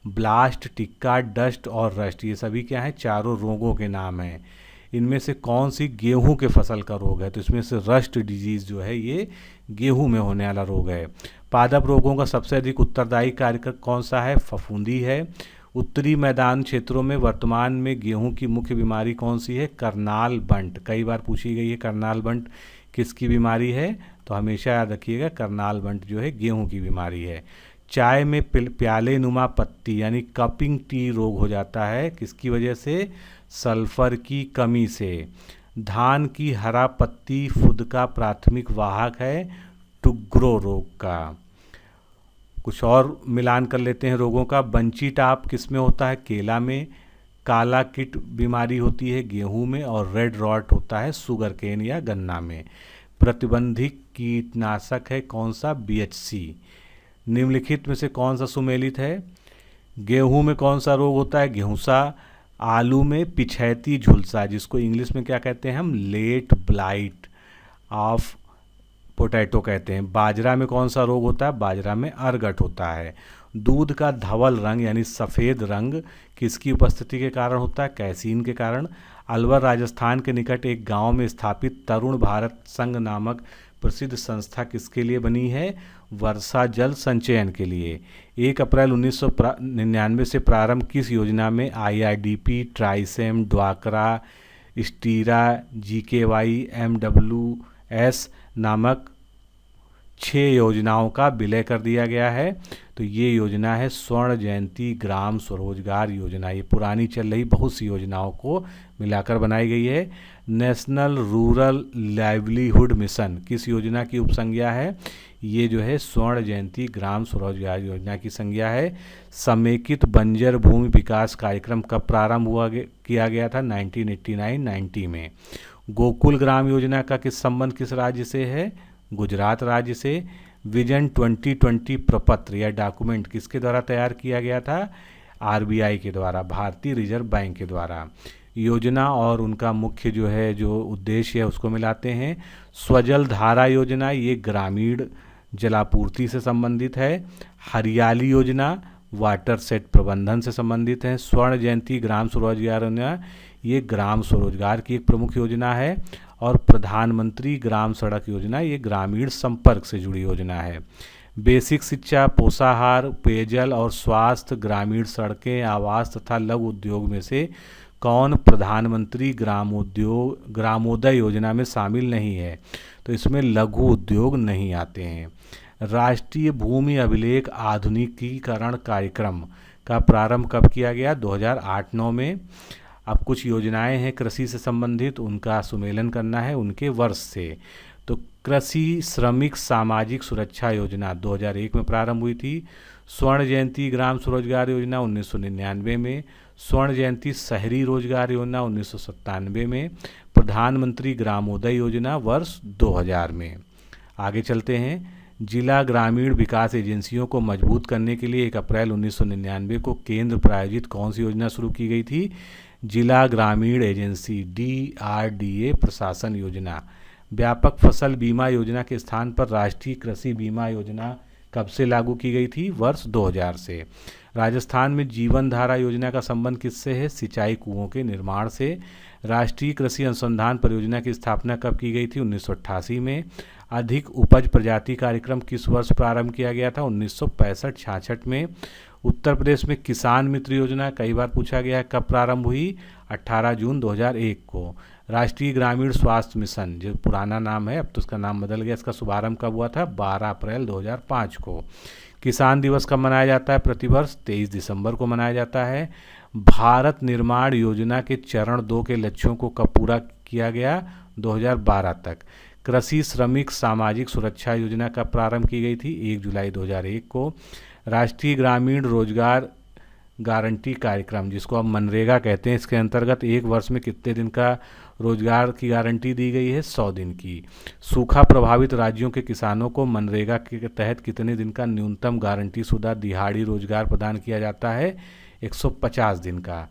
ब्लास्ट, टिक्का, डस्ट और रस्ट ये सभी क्या है? चारों रोगों के नाम हैं। इनमें से कौन सी गेहूं के फसल का रोग है? तो इसमें से रस्ट डिजीज जो है ये गेहूं में होने वाला रोग है। पादप रोगों का सबसे अधिक उत्तरदायी कारक कौन सा है? फफूंदी है। उत्तरी मैदान क्षेत्रों में वर्तमान में गेहूं की मुख्य बीमारी कौन सी है? करनाल बंट, कई बार पूछी गई है। करनाल बंट किसकी बीमारी है? तो हमेशा याद रखिएगा करनाल बंट जो है गेहूं की बीमारी है। चाय में प्याले नुमा पत्ती यानी कपिंग टी रोग हो जाता है, किसकी वजह से? सल्फर की कमी से। धान की हरा पत्ती फुद का प्राथमिक वाहक है टुग्रो रोग का। कुछ और मिलान कर लेते हैं रोगों का। बंची टाप किस में होता है? केला में। काला किट बीमारी होती है गेहूं में। और रेड रॉट होता है शुगर केन या गन्ना में। प्रतिबंधित कीटनाशक है कौन सा? BHC। निम्नलिखित में से कौन सा सुमेलित है? गेहूं में कौन सा रोग होता है? गेहूंसा। आलू में पिछैती झुलसा, जिसको इंग्लिश में क्या कहते हैं हम? लेट ब्लाइट ऑफ पोटैटो कहते हैं। बाजरा में कौन सा रोग होता है? बाजरा में अरगट होता है। दूध का धवल रंग यानी सफ़ेद रंग किसकी उपस्थिति के कारण होता है? कैसीन के कारण। अलवर राजस्थान के निकट एक गांव में स्थापित तरुण भारत संघ नामक प्रसिद्ध संस्था किसके लिए बनी है? वर्षा जल संचयन के लिए। 1 अप्रैल 1999 से प्रारंभ किस योजना में IRDP, ट्राइसेम, ड्वाकरा, स्टीरा, GKY, MWS नामक 6 योजनाओं का विलय कर दिया गया है? तो ये योजना है स्वर्ण जयंती ग्राम स्वरोजगार योजना। ये पुरानी चल रही बहुत सी योजनाओं को मिलाकर बनाई गई है। नेशनल रूरल लाइवलीहुड मिशन किस योजना की उपसंज्ञा है? ये जो है स्वर्ण जयंती ग्राम स्वरोजगार योजना की संज्ञा है। समेकित बंजर भूमि विकास कार्यक्रम कब प्रारंभ किया गया था? 1989-90 में। गोकुल ग्राम योजना का संबंध किस राज्य से है? गुजरात राज्य से। विजन 2020 प्रपत्र या डॉक्यूमेंट किसके द्वारा तैयार किया गया था? RBI के द्वारा, भारतीय रिजर्व बैंक के द्वारा। योजना और उनका मुख्य जो उद्देश्य है उसको मिलाते हैं। स्वजल धारा योजना ये ग्रामीण जलापूर्ति से संबंधित है। हरियाली योजना वाटर सेट प्रबंधन से संबंधित है। स्वर्ण जयंती ग्राम स्वरोजगार योजना ये ग्राम स्वरोजगार की एक प्रमुख योजना है। और प्रधानमंत्री ग्राम सड़क योजना ये ग्रामीण संपर्क से जुड़ी योजना है। बेसिक शिक्षा, पोषाहार, पेयजल और स्वास्थ्य, ग्रामीण सड़कें, आवास तथा लघु उद्योग में से कौन प्रधानमंत्री ग्रामोदय योजना में शामिल नहीं है? तो इसमें लघु उद्योग नहीं आते हैं। राष्ट्रीय भूमि अभिलेख आधुनिकीकरण कार्यक्रम का प्रारंभ कब किया गया? 2008-9 में। अब कुछ योजनाएं हैं कृषि से संबंधित, उनका सुमेलन करना है उनके वर्ष से। तो कृषि श्रमिक सामाजिक सुरक्षा योजना 2001 में प्रारंभ हुई थी। स्वर्ण जयंती ग्राम स्वरोजगार योजना 1999 में। स्वर्ण जयंती शहरी रोजगार योजना 1997 में, प्रधानमंत्री ग्रामोदय योजना वर्ष 2000 में। आगे चलते हैं। जिला ग्रामीण विकास एजेंसियों को मजबूत करने के लिए 1 अप्रैल 1999 को केंद्र प्रायोजित कौन सी योजना शुरू की गई थी? जिला ग्रामीण एजेंसी DRDA प्रशासन योजना। व्यापक फसल बीमा योजना के स्थान पर राष्ट्रीय कृषि बीमा योजना कब से लागू की गई थी? वर्ष 2000 से। राजस्थान में जीवन धारा योजना का संबंध किससे है? सिंचाई कुओं के निर्माण से। राष्ट्रीय कृषि अनुसंधान परियोजना की स्थापना कब की गई थी? 1988 में। अधिक उपज प्रजाति कार्यक्रम किस वर्ष प्रारंभ किया गया था? 1965-66 में। उत्तर प्रदेश में किसान मित्र योजना कई बार पूछा गया है, कब प्रारंभ हुई? 18 जून 2001 को। राष्ट्रीय ग्रामीण स्वास्थ्य मिशन, जो पुराना नाम है अब तो उसका नाम बदल गया, इसका शुभारंभ कब हुआ था? 12 अप्रैल 2005 को। किसान दिवस कब मनाया जाता है? प्रतिवर्ष 23 दिसंबर को मनाया जाता है। भारत निर्माण योजना के चरण 2 के लक्ष्यों को कब पूरा किया गया? 2012 तक। कृषि श्रमिक सामाजिक सुरक्षा योजना कब प्रारंभ की गई थी? 1 जुलाई 2001 को। राष्ट्रीय ग्रामीण रोजगार गारंटी कार्यक्रम, जिसको अब मनरेगा कहते हैं, इसके अंतर्गत एक वर्ष में कितने दिन का रोजगार की गारंटी दी गई है? 100 दिन की। सूखा प्रभावित राज्यों के किसानों को मनरेगा के तहत कितने दिन का न्यूनतम गारंटी शुदा दिहाड़ी रोजगार प्रदान किया जाता है? 150 दिन का।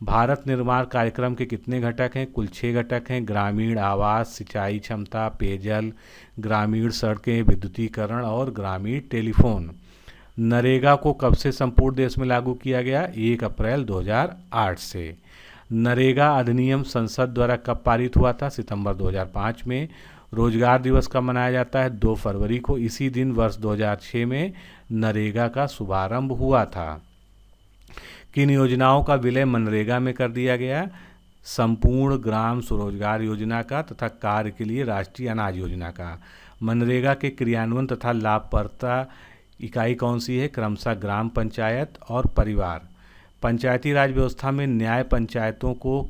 भारत निर्माण कार्यक्रम के कितने घटक हैं? कुल 6 घटक हैं। ग्रामीण आवास, सिंचाई क्षमता, पेयजल, ग्रामीण सड़कें, विद्युतीकरण और ग्रामीण टेलीफोन। नरेगा को कब से संपूर्ण देश में लागू किया गया? 1 अप्रैल 2008 से। नरेगा अधिनियम संसद द्वारा कब पारित हुआ था? सितंबर 2005 में। रोजगार दिवस कब मनाया जाता है? 2 फरवरी को। इसी दिन वर्ष 2006 में नरेगा का शुभारंभ हुआ था। किन योजनाओं का विलय मनरेगा में कर दिया गया? संपूर्ण ग्राम स्वरोजगार योजना का तथा कार्य के लिए राष्ट्रीय अनाज योजना का। मनरेगा के क्रियान्वयन तथा लाभप्रदता इकाई कौन सी है? क्रमशः ग्राम पंचायत और परिवार। पंचायती राज व्यवस्था में न्याय पंचायतों को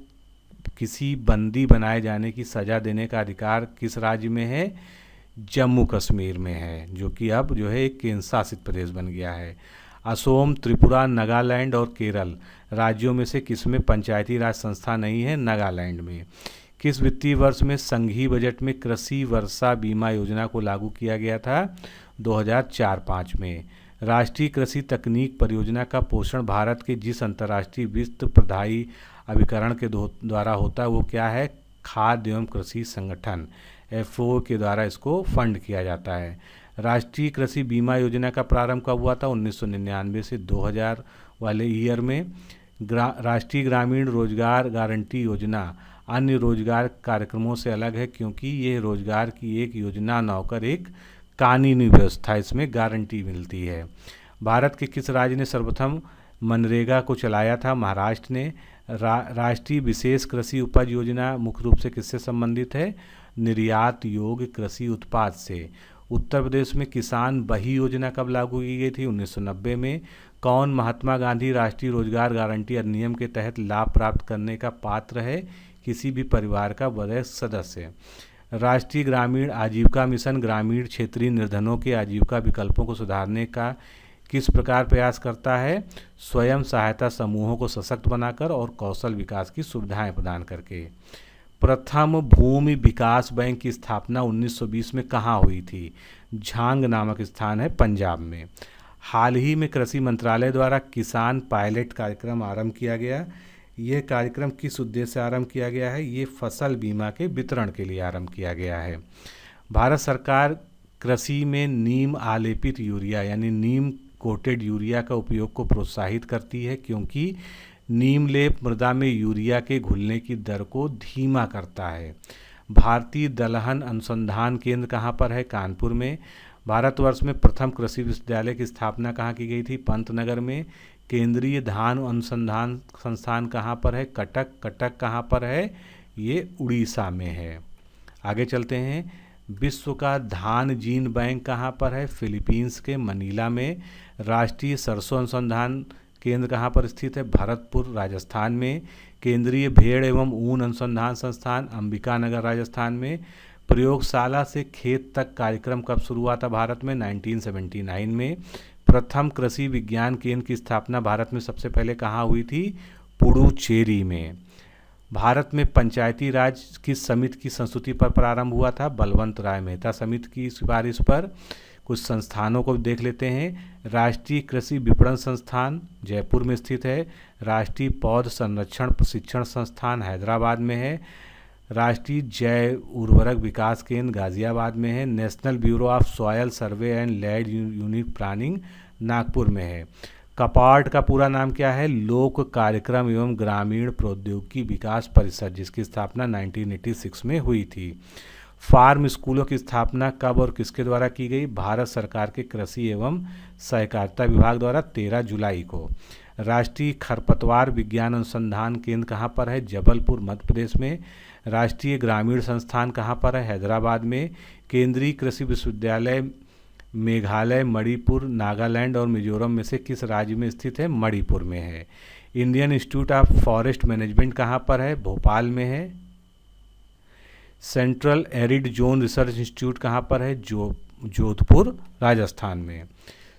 किसी बंदी बनाए जाने की सज़ा देने का अधिकार किस राज्य में है? जम्मू कश्मीर में है, जो कि अब जो है एक केंद्र शासित प्रदेश बन गया है। असोम, त्रिपुरा, नागालैंड और केरल राज्यों में से किसमें पंचायती राज संस्था नहीं है? नागालैंड में। किस वित्तीय वर्ष में संघीय बजट में कृषि वर्षा बीमा योजना को लागू किया गया था? 2004-05 में। राष्ट्रीय कृषि तकनीक परियोजना का पोषण भारत के जिस अंतर्राष्ट्रीय वित्त प्रदायी अभिकरण के द्वारा होता है वो क्या है? खाद्य एवं कृषि संगठन FAO के द्वारा इसको फंड किया जाता है। राष्ट्रीय कृषि बीमा योजना का प्रारंभ कब हुआ था? 1999 से 2000 वाले ईयर में। राष्ट्रीय ग्रामीण रोजगार गारंटी योजना अन्य रोजगार कार्यक्रमों से अलग है क्योंकि ये रोजगार की एक योजना न होकर एक कानूनी व्यवस्था, इसमें गारंटी मिलती है। भारत के किस राज्य ने सर्वप्रथम मनरेगा को चलाया था? महाराष्ट्र ने। राष्ट्रीय विशेष कृषि उपज योजना मुख्य रूप से किससे संबंधित है? निर्यात योग्य कृषि उत्पाद से। उत्तर प्रदेश में किसान बही योजना कब लागू की गई थी? 1990 में। कौन महात्मा गांधी राष्ट्रीय रोजगार गारंटी अधिनियम के तहत लाभ प्राप्त करने का पात्र है? किसी भी परिवार का वयस्क सदस्य। राष्ट्रीय ग्रामीण आजीविका मिशन ग्रामीण क्षेत्रीय निर्धनों के आजीविका विकल्पों को सुधारने का किस प्रकार प्रयास करता है? स्वयं सहायता समूहों को सशक्त बनाकर और कौशल विकास की सुविधाएं प्रदान करके। प्रथम भूमि विकास बैंक की स्थापना 1920 में कहाँ हुई थी? झांग नामक स्थान है पंजाब में। हाल ही में कृषि मंत्रालय द्वारा किसान पायलट कार्यक्रम आरंभ किया गया। यह कार्यक्रम किस उद्देश्य से आरंभ किया गया है? ये फसल बीमा के वितरण के लिए आरंभ किया गया है। भारत सरकार कृषि में नीम आलेपित यूरिया यानी नीम कोटेड यूरिया का उपयोग को प्रोत्साहित करती है क्योंकि नीम लेप मृदा में यूरिया के घुलने की दर को धीमा करता है। भारतीय दलहन अनुसंधान केंद्र कहाँ पर है? कानपुर में। भारतवर्ष में प्रथम कृषि विश्वविद्यालय की स्थापना कहाँ की गई थी? पंतनगर में। केंद्रीय धान अनुसंधान संस्थान कहाँ पर है? कटक। कटक कहाँ पर है? ये उड़ीसा में है। आगे चलते हैं। विश्व का धान जीन बैंक कहाँ पर है? फिलीपींस के मनीला में। राष्ट्रीय सरसों अनुसंधान केंद्र कहाँ पर स्थित है? भरतपुर राजस्थान में। केंद्रीय भेड़ एवं ऊन अनुसंधान संस्थान अंबिकानगर राजस्थान में। प्रयोगशाला से खेत तक कार्यक्रम कब शुरू हुआ था भारत में? 1979 में। प्रथम कृषि विज्ञान केंद्र की स्थापना भारत में सबसे पहले कहाँ हुई थी? पुडुचेरी में। भारत में पंचायती राज किस समिति की संस्तुति पर प्रारंभ हुआ था? बलवंत राय मेहता समिति की सिफारिश पर। कुछ संस्थानों को देख लेते हैं। राष्ट्रीय कृषि विपणन संस्थान जयपुर में स्थित है। राष्ट्रीय पौध संरक्षण प्रशिक्षण संस्थान हैदराबाद में है। राष्ट्रीय जैव उर्वरक विकास केंद्र गाजियाबाद में है। National bureau of soil survey and land unit planning Nagpur में है। कपार्ट का पूरा नाम क्या है? लोक कार्यक्रम एवं ग्रामीण प्रौद्योगिकी विकास परिषद, जिसकी स्थापना 1986 में हुई थी। फार्म स्कूलों की स्थापना कब और किसके द्वारा की गई? भारत सरकार के कृषि एवं सहकारिता विभाग द्वारा 13 जुलाई को। राष्ट्रीय खरपतवार विज्ञान अनुसंधान केंद्र कहाँ पर है? जबलपुर मध्य प्रदेश में। राष्ट्रीय ग्रामीण संस्थान कहाँ पर है? हैदराबाद में। केंद्रीय कृषि विश्वविद्यालय मेघालय, मणिपुर, नागालैंड और मिजोरम में से किस राज्य में स्थित है? मणिपुर में है। Indian institute of forest management कहाँ पर है? भोपाल में है। Central arid zone research institute कहाँ पर है? जोधपुर राजस्थान में।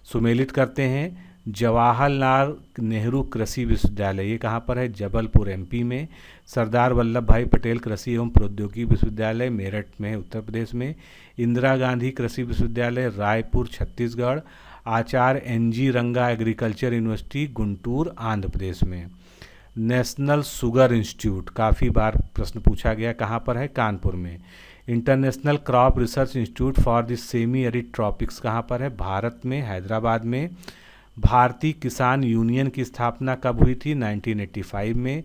सुमेलित करते हैं। जवाहरलाल नेहरू कृषि विश्वविद्यालय ये कहाँ पर है? जबलपुर एमपी में। सरदार वल्लभ भाई पटेल कृषि एवं प्रौद्योगिकी विश्वविद्यालय मेरठ में उत्तर प्रदेश में। इंदिरा गांधी कृषि विश्वविद्यालय रायपुर छत्तीसगढ़। आचार्य एनजी रंगा एग्रीकल्चर यूनिवर्सिटी गुंटूर आंध्र प्रदेश में। नेशनल शुगर इंस्टीट्यूट काफ़ी बार प्रश्न पूछा गया, कहाँ पर है? कानपुर में। International crop research institute for the semi arid tropics कहाँ पर है? भारत में, हैदराबाद में। भारतीय किसान यूनियन की स्थापना कब हुई थी? 1985 में।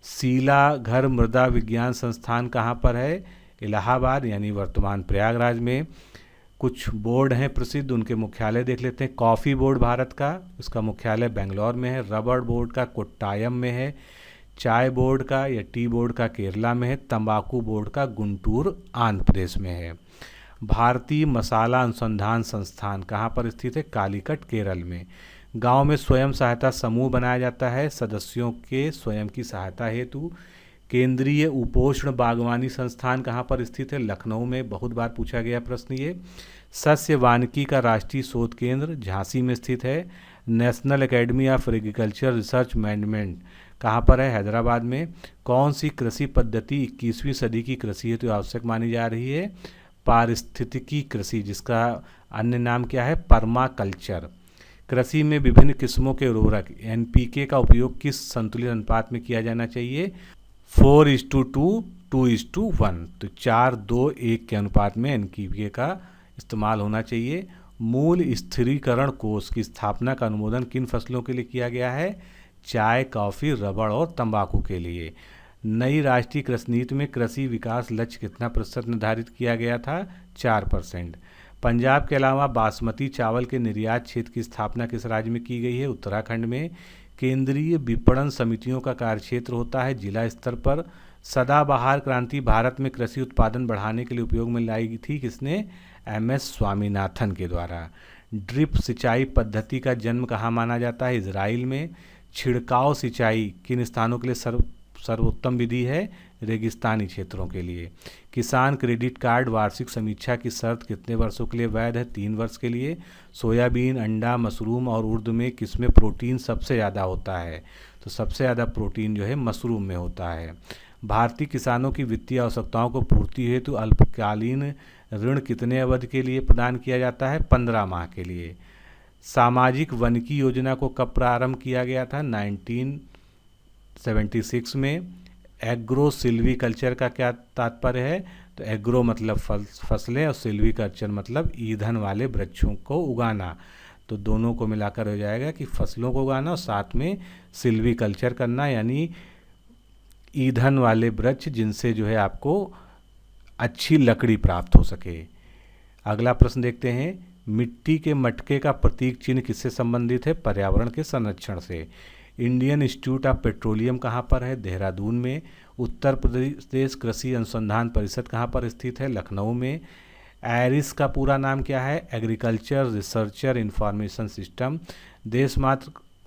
सीलाघर मृदा विज्ञान संस्थान कहाँ पर है? इलाहाबाद यानी वर्तमान प्रयागराज में। कुछ बोर्ड हैं प्रसिद्ध, उनके मुख्यालय देख लेते हैं। कॉफ़ी बोर्ड भारत का, इसका मुख्यालय बेंगलोर में है। रबर बोर्ड का कोट्टायम में है। चाय बोर्ड का या टी बोर्ड का केरला में है। तंबाकू बोर्ड का गुंटूर आंध्र प्रदेश में है। भारतीय मसाला अनुसंधान संस्थान कहाँ पर स्थित है? कालीकट केरल में। गांव में स्वयं सहायता समूह बनाया जाता है सदस्यों के स्वयं की सहायता हेतु। केंद्रीय उपोष्ण बागवानी संस्थान कहाँ पर स्थित है? लखनऊ में। बहुत बार पूछा गया प्रश्न ये। सस्य वानिकी का राष्ट्रीय शोध केंद्र झांसी में स्थित है। National academy of agriculture research management कहाँ पर है? हैदराबाद में। कौन सी कृषि पद्धति 21वीं सदी की कृषि हेतु आवश्यक मानी जा रही है? पारिस्थितिकी कृषि, जिसका अन्य नाम क्या है? पर्माकल्चर। कृषि में विभिन्न किस्मों के उर्वरक एनपीके का उपयोग किस संतुलित अनुपात में किया जाना चाहिए? 4:2, 2:1। तो 4:2:1 के अनुपात में एनपीके का इस्तेमाल होना चाहिए। मूल स्थिरीकरण कोष की स्थापना का अनुमोदन किन फसलों के लिए किया गया है? चाय, कॉफ़ी, रबड़ और तंबाकू के लिए। नई राष्ट्रीय कृषि नीति में कृषि विकास लक्ष्य कितना प्रतिशत निर्धारित किया गया था? 4%। पंजाब के अलावा बासमती चावल के निर्यात क्षेत्र की स्थापना किस राज्य में की गई है? उत्तराखंड में। केंद्रीय विपणन समितियों का कार्यक्षेत्र होता है जिला स्तर पर। सदाबहार क्रांति भारत में कृषि उत्पादन बढ़ाने के लिए उपयोग में लाई थी किसने? MS स्वामीनाथन के द्वारा। ड्रिप सिंचाई पद्धति का जन्म कहाँ माना जाता है? इजराइल में। छिड़काव सिंचाई किन स्थानों के लिए सर्वोत्तम विधि है? रेगिस्तानी क्षेत्रों के लिए। किसान क्रेडिट कार्ड वार्षिक समीक्षा की शर्त कितने वर्षों के लिए वैध है? 3 वर्ष के लिए। सोयाबीन, अंडा, मशरूम और उर्द में किसमें प्रोटीन सबसे ज़्यादा होता है? तो सबसे ज़्यादा प्रोटीन जो है मशरूम में होता है। भारतीय किसानों की वित्तीय आवश्यकताओं को पूर्ति हेतु अल्पकालीन ऋण कितने अवधि के लिए प्रदान किया जाता है? 15 माह के लिए। सामाजिक वानिकी योजना को कब प्रारंभ किया गया था? 1976 में। एग्रो सिल्वीकल्चर का क्या तात्पर्य है? तो एग्रो मतलब फसलें और सिल्वीकल्चर मतलब ईंधन वाले वृक्षों को उगाना। तो दोनों को मिलाकर हो जाएगा कि फसलों को उगाना और साथ में सिल्वीकल्चर करना, यानी ईंधन वाले वृक्ष जिनसे जो है आपको अच्छी लकड़ी प्राप्त हो सके। अगला प्रश्न देखते हैं। मिट्टी के मटके का प्रतीक चिन्ह किससे संबंधित है? पर्यावरण के संरक्षण से। इंडियन इंस्टीट्यूट ऑफ पेट्रोलियम कहाँ पर है? देहरादून में। उत्तर प्रदेश कृषि अनुसंधान परिषद कहाँ पर स्थित है? लखनऊ में। एरिस का पूरा नाम क्या है? Agriculture researcher information system.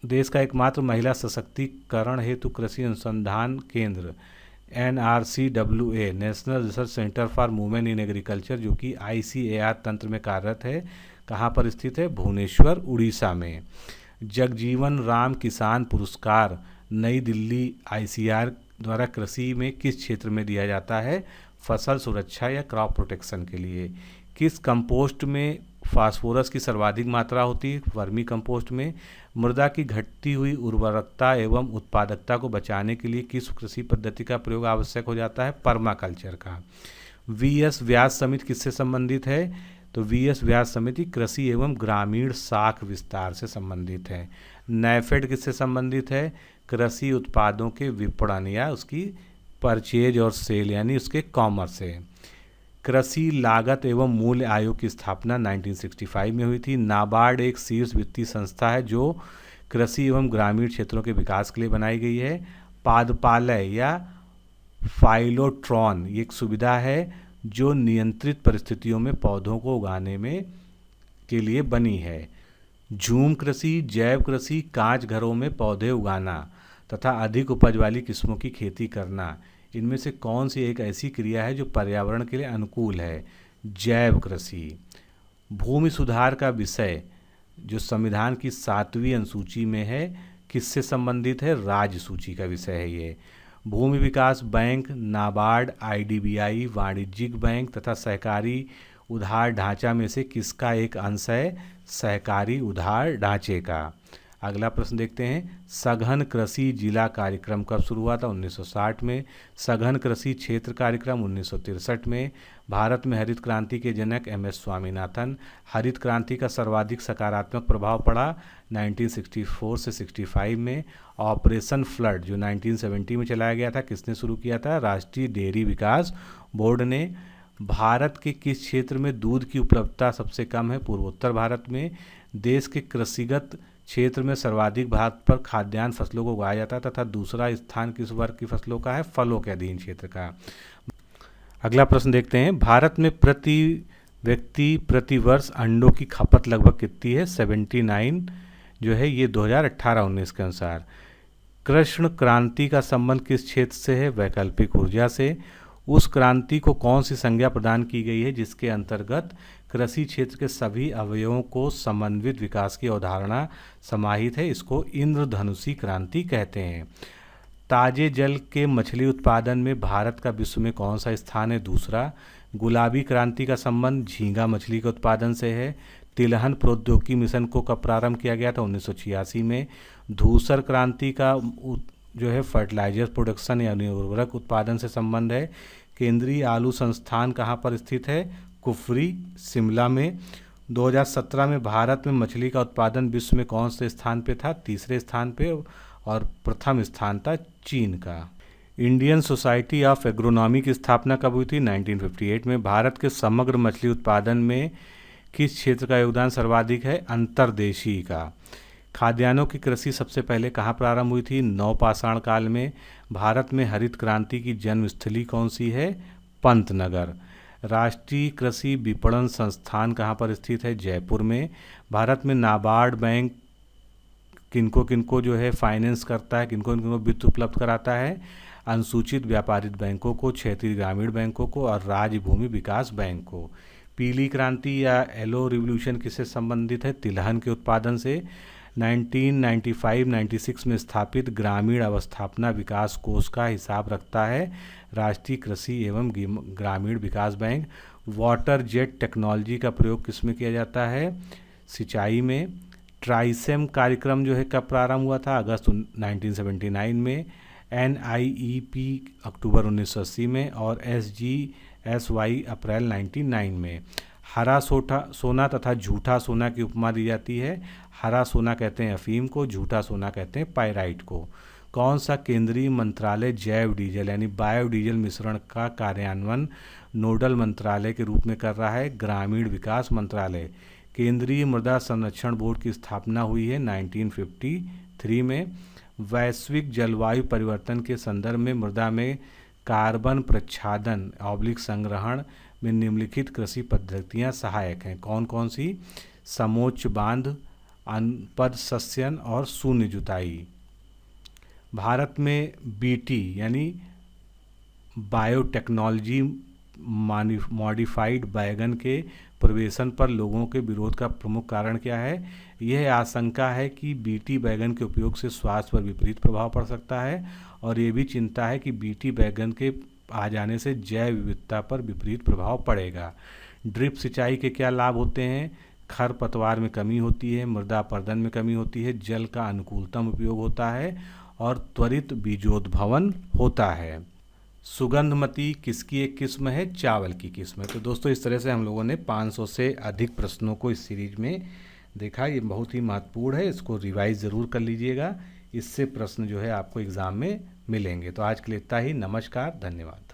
देश का एकमात्र महिला सशक्तिकरण हेतु कृषि अनुसंधान केंद्र NRCWA national research centre for women in agriculture, जो कि ICAR तंत्र में कार्यरत है, कहाँ पर स्थित है? भुवनेश्वर, उड़ीसा में। जगजीवन राम किसान पुरस्कार नई दिल्ली ICR द्वारा कृषि में किस क्षेत्र में दिया जाता है? फसल सुरक्षा या क्रॉप प्रोटेक्शन के लिए। किस कंपोस्ट में फास्फोरस की सर्वाधिक मात्रा होती है? वर्मी कंपोस्ट में। मृदा की घटती हुई उर्वरकता एवं उत्पादकता को बचाने के लिए किस कृषि पद्धति का प्रयोग आवश्यक हो जाता है? पर्माकल्चर का। VS व्यास समिति किससे संबंधित है? तो VS व्यास समिति कृषि एवं ग्रामीण शाख विस्तार से संबंधित है। नैफेड किससे संबंधित है? कृषि उत्पादों के विपणन या उसकी परचेज और सेल यानी उसके कॉमर्स से। कृषि लागत एवं मूल्य आयोग की स्थापना 1965 में हुई थी। नाबार्ड एक शीर्ष वित्तीय संस्था है जो कृषि एवं ग्रामीण क्षेत्रों के विकास के लिए बनाई गई है। पादपालय या फाइलोट्रॉन ये एक सुविधा है जो नियंत्रित परिस्थितियों में पौधों को उगाने में के लिए बनी है। झूम कृषि, जैव कृषि, कांच घरों में पौधे उगाना तथा अधिक उपज वाली किस्मों की खेती करना, इनमें से कौन सी एक ऐसी क्रिया है जो पर्यावरण के लिए अनुकूल है? जैव कृषि। भूमि सुधार का विषय जो संविधान की 7वीं अनुसूची में है किससे संबंधित है? राज्य सूची का विषय है ये। भूमि विकास बैंक, नाबार्ड, IDBI, वाणिज्यिक बैंक तथा सहकारी उधार ढांचा में से किसका एक अंश है? सहकारी उधार ढांचे का। अगला प्रश्न देखते हैं, सघन कृषि जिला कार्यक्रम कब शुरू हुआ था? 1960 में। सघन कृषि क्षेत्र कार्यक्रम 1963 में। भारत में हरित क्रांति के जनक MS स्वामीनाथन। हरित क्रांति का सर्वाधिक सकारात्मक प्रभाव पड़ा 1964 से 65 में। ऑपरेशन फ्लड जो 1970 में चलाया गया था किसने शुरू किया था? राष्ट्रीय डेयरी विकास बोर्ड ने। भारत के किस क्षेत्र में दूध की उपलब्धता सबसे कम है? पूर्वोत्तर भारत में। देश के कृषिगत क्षेत्र में सर्वाधिक भाग पर खाद्यान्न फसलों को उगाया जाता है तथा दूसरा स्थान किस वर्ग की फसलों का है? फलों के अधीन क्षेत्र का। अगला प्रश्न देखते हैं, भारत में प्रति व्यक्ति प्रति वर्ष अंडों की खपत लगभग कितनी है? 79 जो है ये 2018-19 के अनुसार। कृष्ण क्रांति का संबंध किस क्षेत्र से है? वैकल्पिक ऊर्जा से। उस क्रांति को कौन सी संज्ञा प्रदान की गई है जिसके अंतर्गत कृषि क्षेत्र के सभी अवयवों को समन्वित विकास की अवधारणा समाहित है? इसको इंद्रधनुषी क्रांति कहते हैं। ताजे जल के मछली उत्पादन में भारत का विश्व में कौन सा स्थान है? दूसरा। गुलाबी क्रांति का संबंध झींगा मछली के उत्पादन से है। तिलहन प्रौद्योगिकी मिशन को कब प्रारंभ किया गया था? 1986 में। धूसर क्रांति का जो है फर्टिलाइजर प्रोडक्शन यानी उर्वरक उत्पादन से संबंध है। केंद्रीय आलू संस्थान कहाँ पर स्थित है? कुफरी, शिमला में। 2017 में भारत में मछली का उत्पादन विश्व में कौन से स्थान पे था? तीसरे स्थान पे, और प्रथम स्थान था चीन का। इंडियन सोसाइटी ऑफ एग्रोनॉमी की स्थापना कब हुई थी? 1958 में। भारत के समग्र मछली उत्पादन में किस क्षेत्र का योगदान सर्वाधिक है? अंतर्देशीय का। खाद्यान्नों की कृषि सबसे पहले कहाँ प्रारंभ हुई थी? नवपाषाण काल में। भारत में हरित क्रांति की जन्मस्थली कौन सी है? पंतनगर। राष्ट्रीय कृषि विपणन संस्थान कहाँ पर स्थित है? जयपुर में। भारत में नाबार्ड बैंक किनको किनको जो है फाइनेंस करता है, किनको किनको वित्त उपलब्ध कराता है? अनुसूचित व्यापारिक बैंकों को, क्षेत्रीय ग्रामीण बैंकों को और राज्य भूमि विकास बैंक को। पीली क्रांति या येलो रिवॉल्यूशन किससे संबंधित है? तिलहन के उत्पादन से। 1995-96 में स्थापित ग्रामीण अवस्थापना विकास कोष का हिसाब रखता है राष्ट्रीय कृषि एवं ग्रामीण विकास बैंक। वाटर जेट टेक्नोलॉजी का प्रयोग किस में किया जाता है? सिंचाई में। ट्राइसेम कार्यक्रम जो है कब प्रारंभ हुआ था? अगस्त 1979 में। NIEP अक्टूबर 1980 में और SGSY अप्रैल 1999 में। हरा सोना तथा झूठा सोना की उपमा दी जाती है। हरा सोना कहते हैं अफीम को, झूठा सोना कहते हैं पायराइट को। कौन सा केंद्रीय मंत्रालय जैव डीजल यानी बायोडीजल मिश्रण का कार्यान्वयन नोडल मंत्रालय के रूप में कर रहा है? ग्रामीण विकास मंत्रालय। केंद्रीय मृदा संरक्षण बोर्ड की स्थापना हुई है 1953 में। वैश्विक जलवायु परिवर्तन के संदर्भ में मृदा में कार्बन प्रच्छादन संग्रहण में निम्नलिखित कृषि पद्धतियां सहायक हैं। कौन कौन सी? समोच्च बांध, अनपद सस्यन और शून्य जुताई। भारत में BT यानी बायोटेक्नोलॉजी मॉडिफाइड बैगन के प्रवेशन पर लोगों के विरोध का प्रमुख कारण क्या है? यह आशंका है कि बीटी बैगन के उपयोग से स्वास्थ्य पर विपरीत प्रभाव पड़ सकता है और ये भी चिंता है कि बीटी बैगन के आ जाने से जैव विविधता पर विपरीत प्रभाव पड़ेगा। ड्रिप सिंचाई के क्या लाभ होते हैं? खरपतवार में कमी होती है, मृदा अपरदन में कमी होती है, जल का अनुकूलतम उपयोग होता है और त्वरित बीजोद्भवन होता है। सुगंधमती किसकी एक किस्म है? चावल की किस्म है। तो दोस्तों इस तरह से हम लोगों ने 500 से अधिक प्रश्नों को इस सीरीज में देखा। ये बहुत ही महत्वपूर्ण है, इसको रिवाइज ज़रूर कर लीजिएगा, इससे प्रश्न जो है आपको एग्ज़ाम में मिलेंगे। तो आज के लिए इतना ही। नमस्कार, धन्यवाद।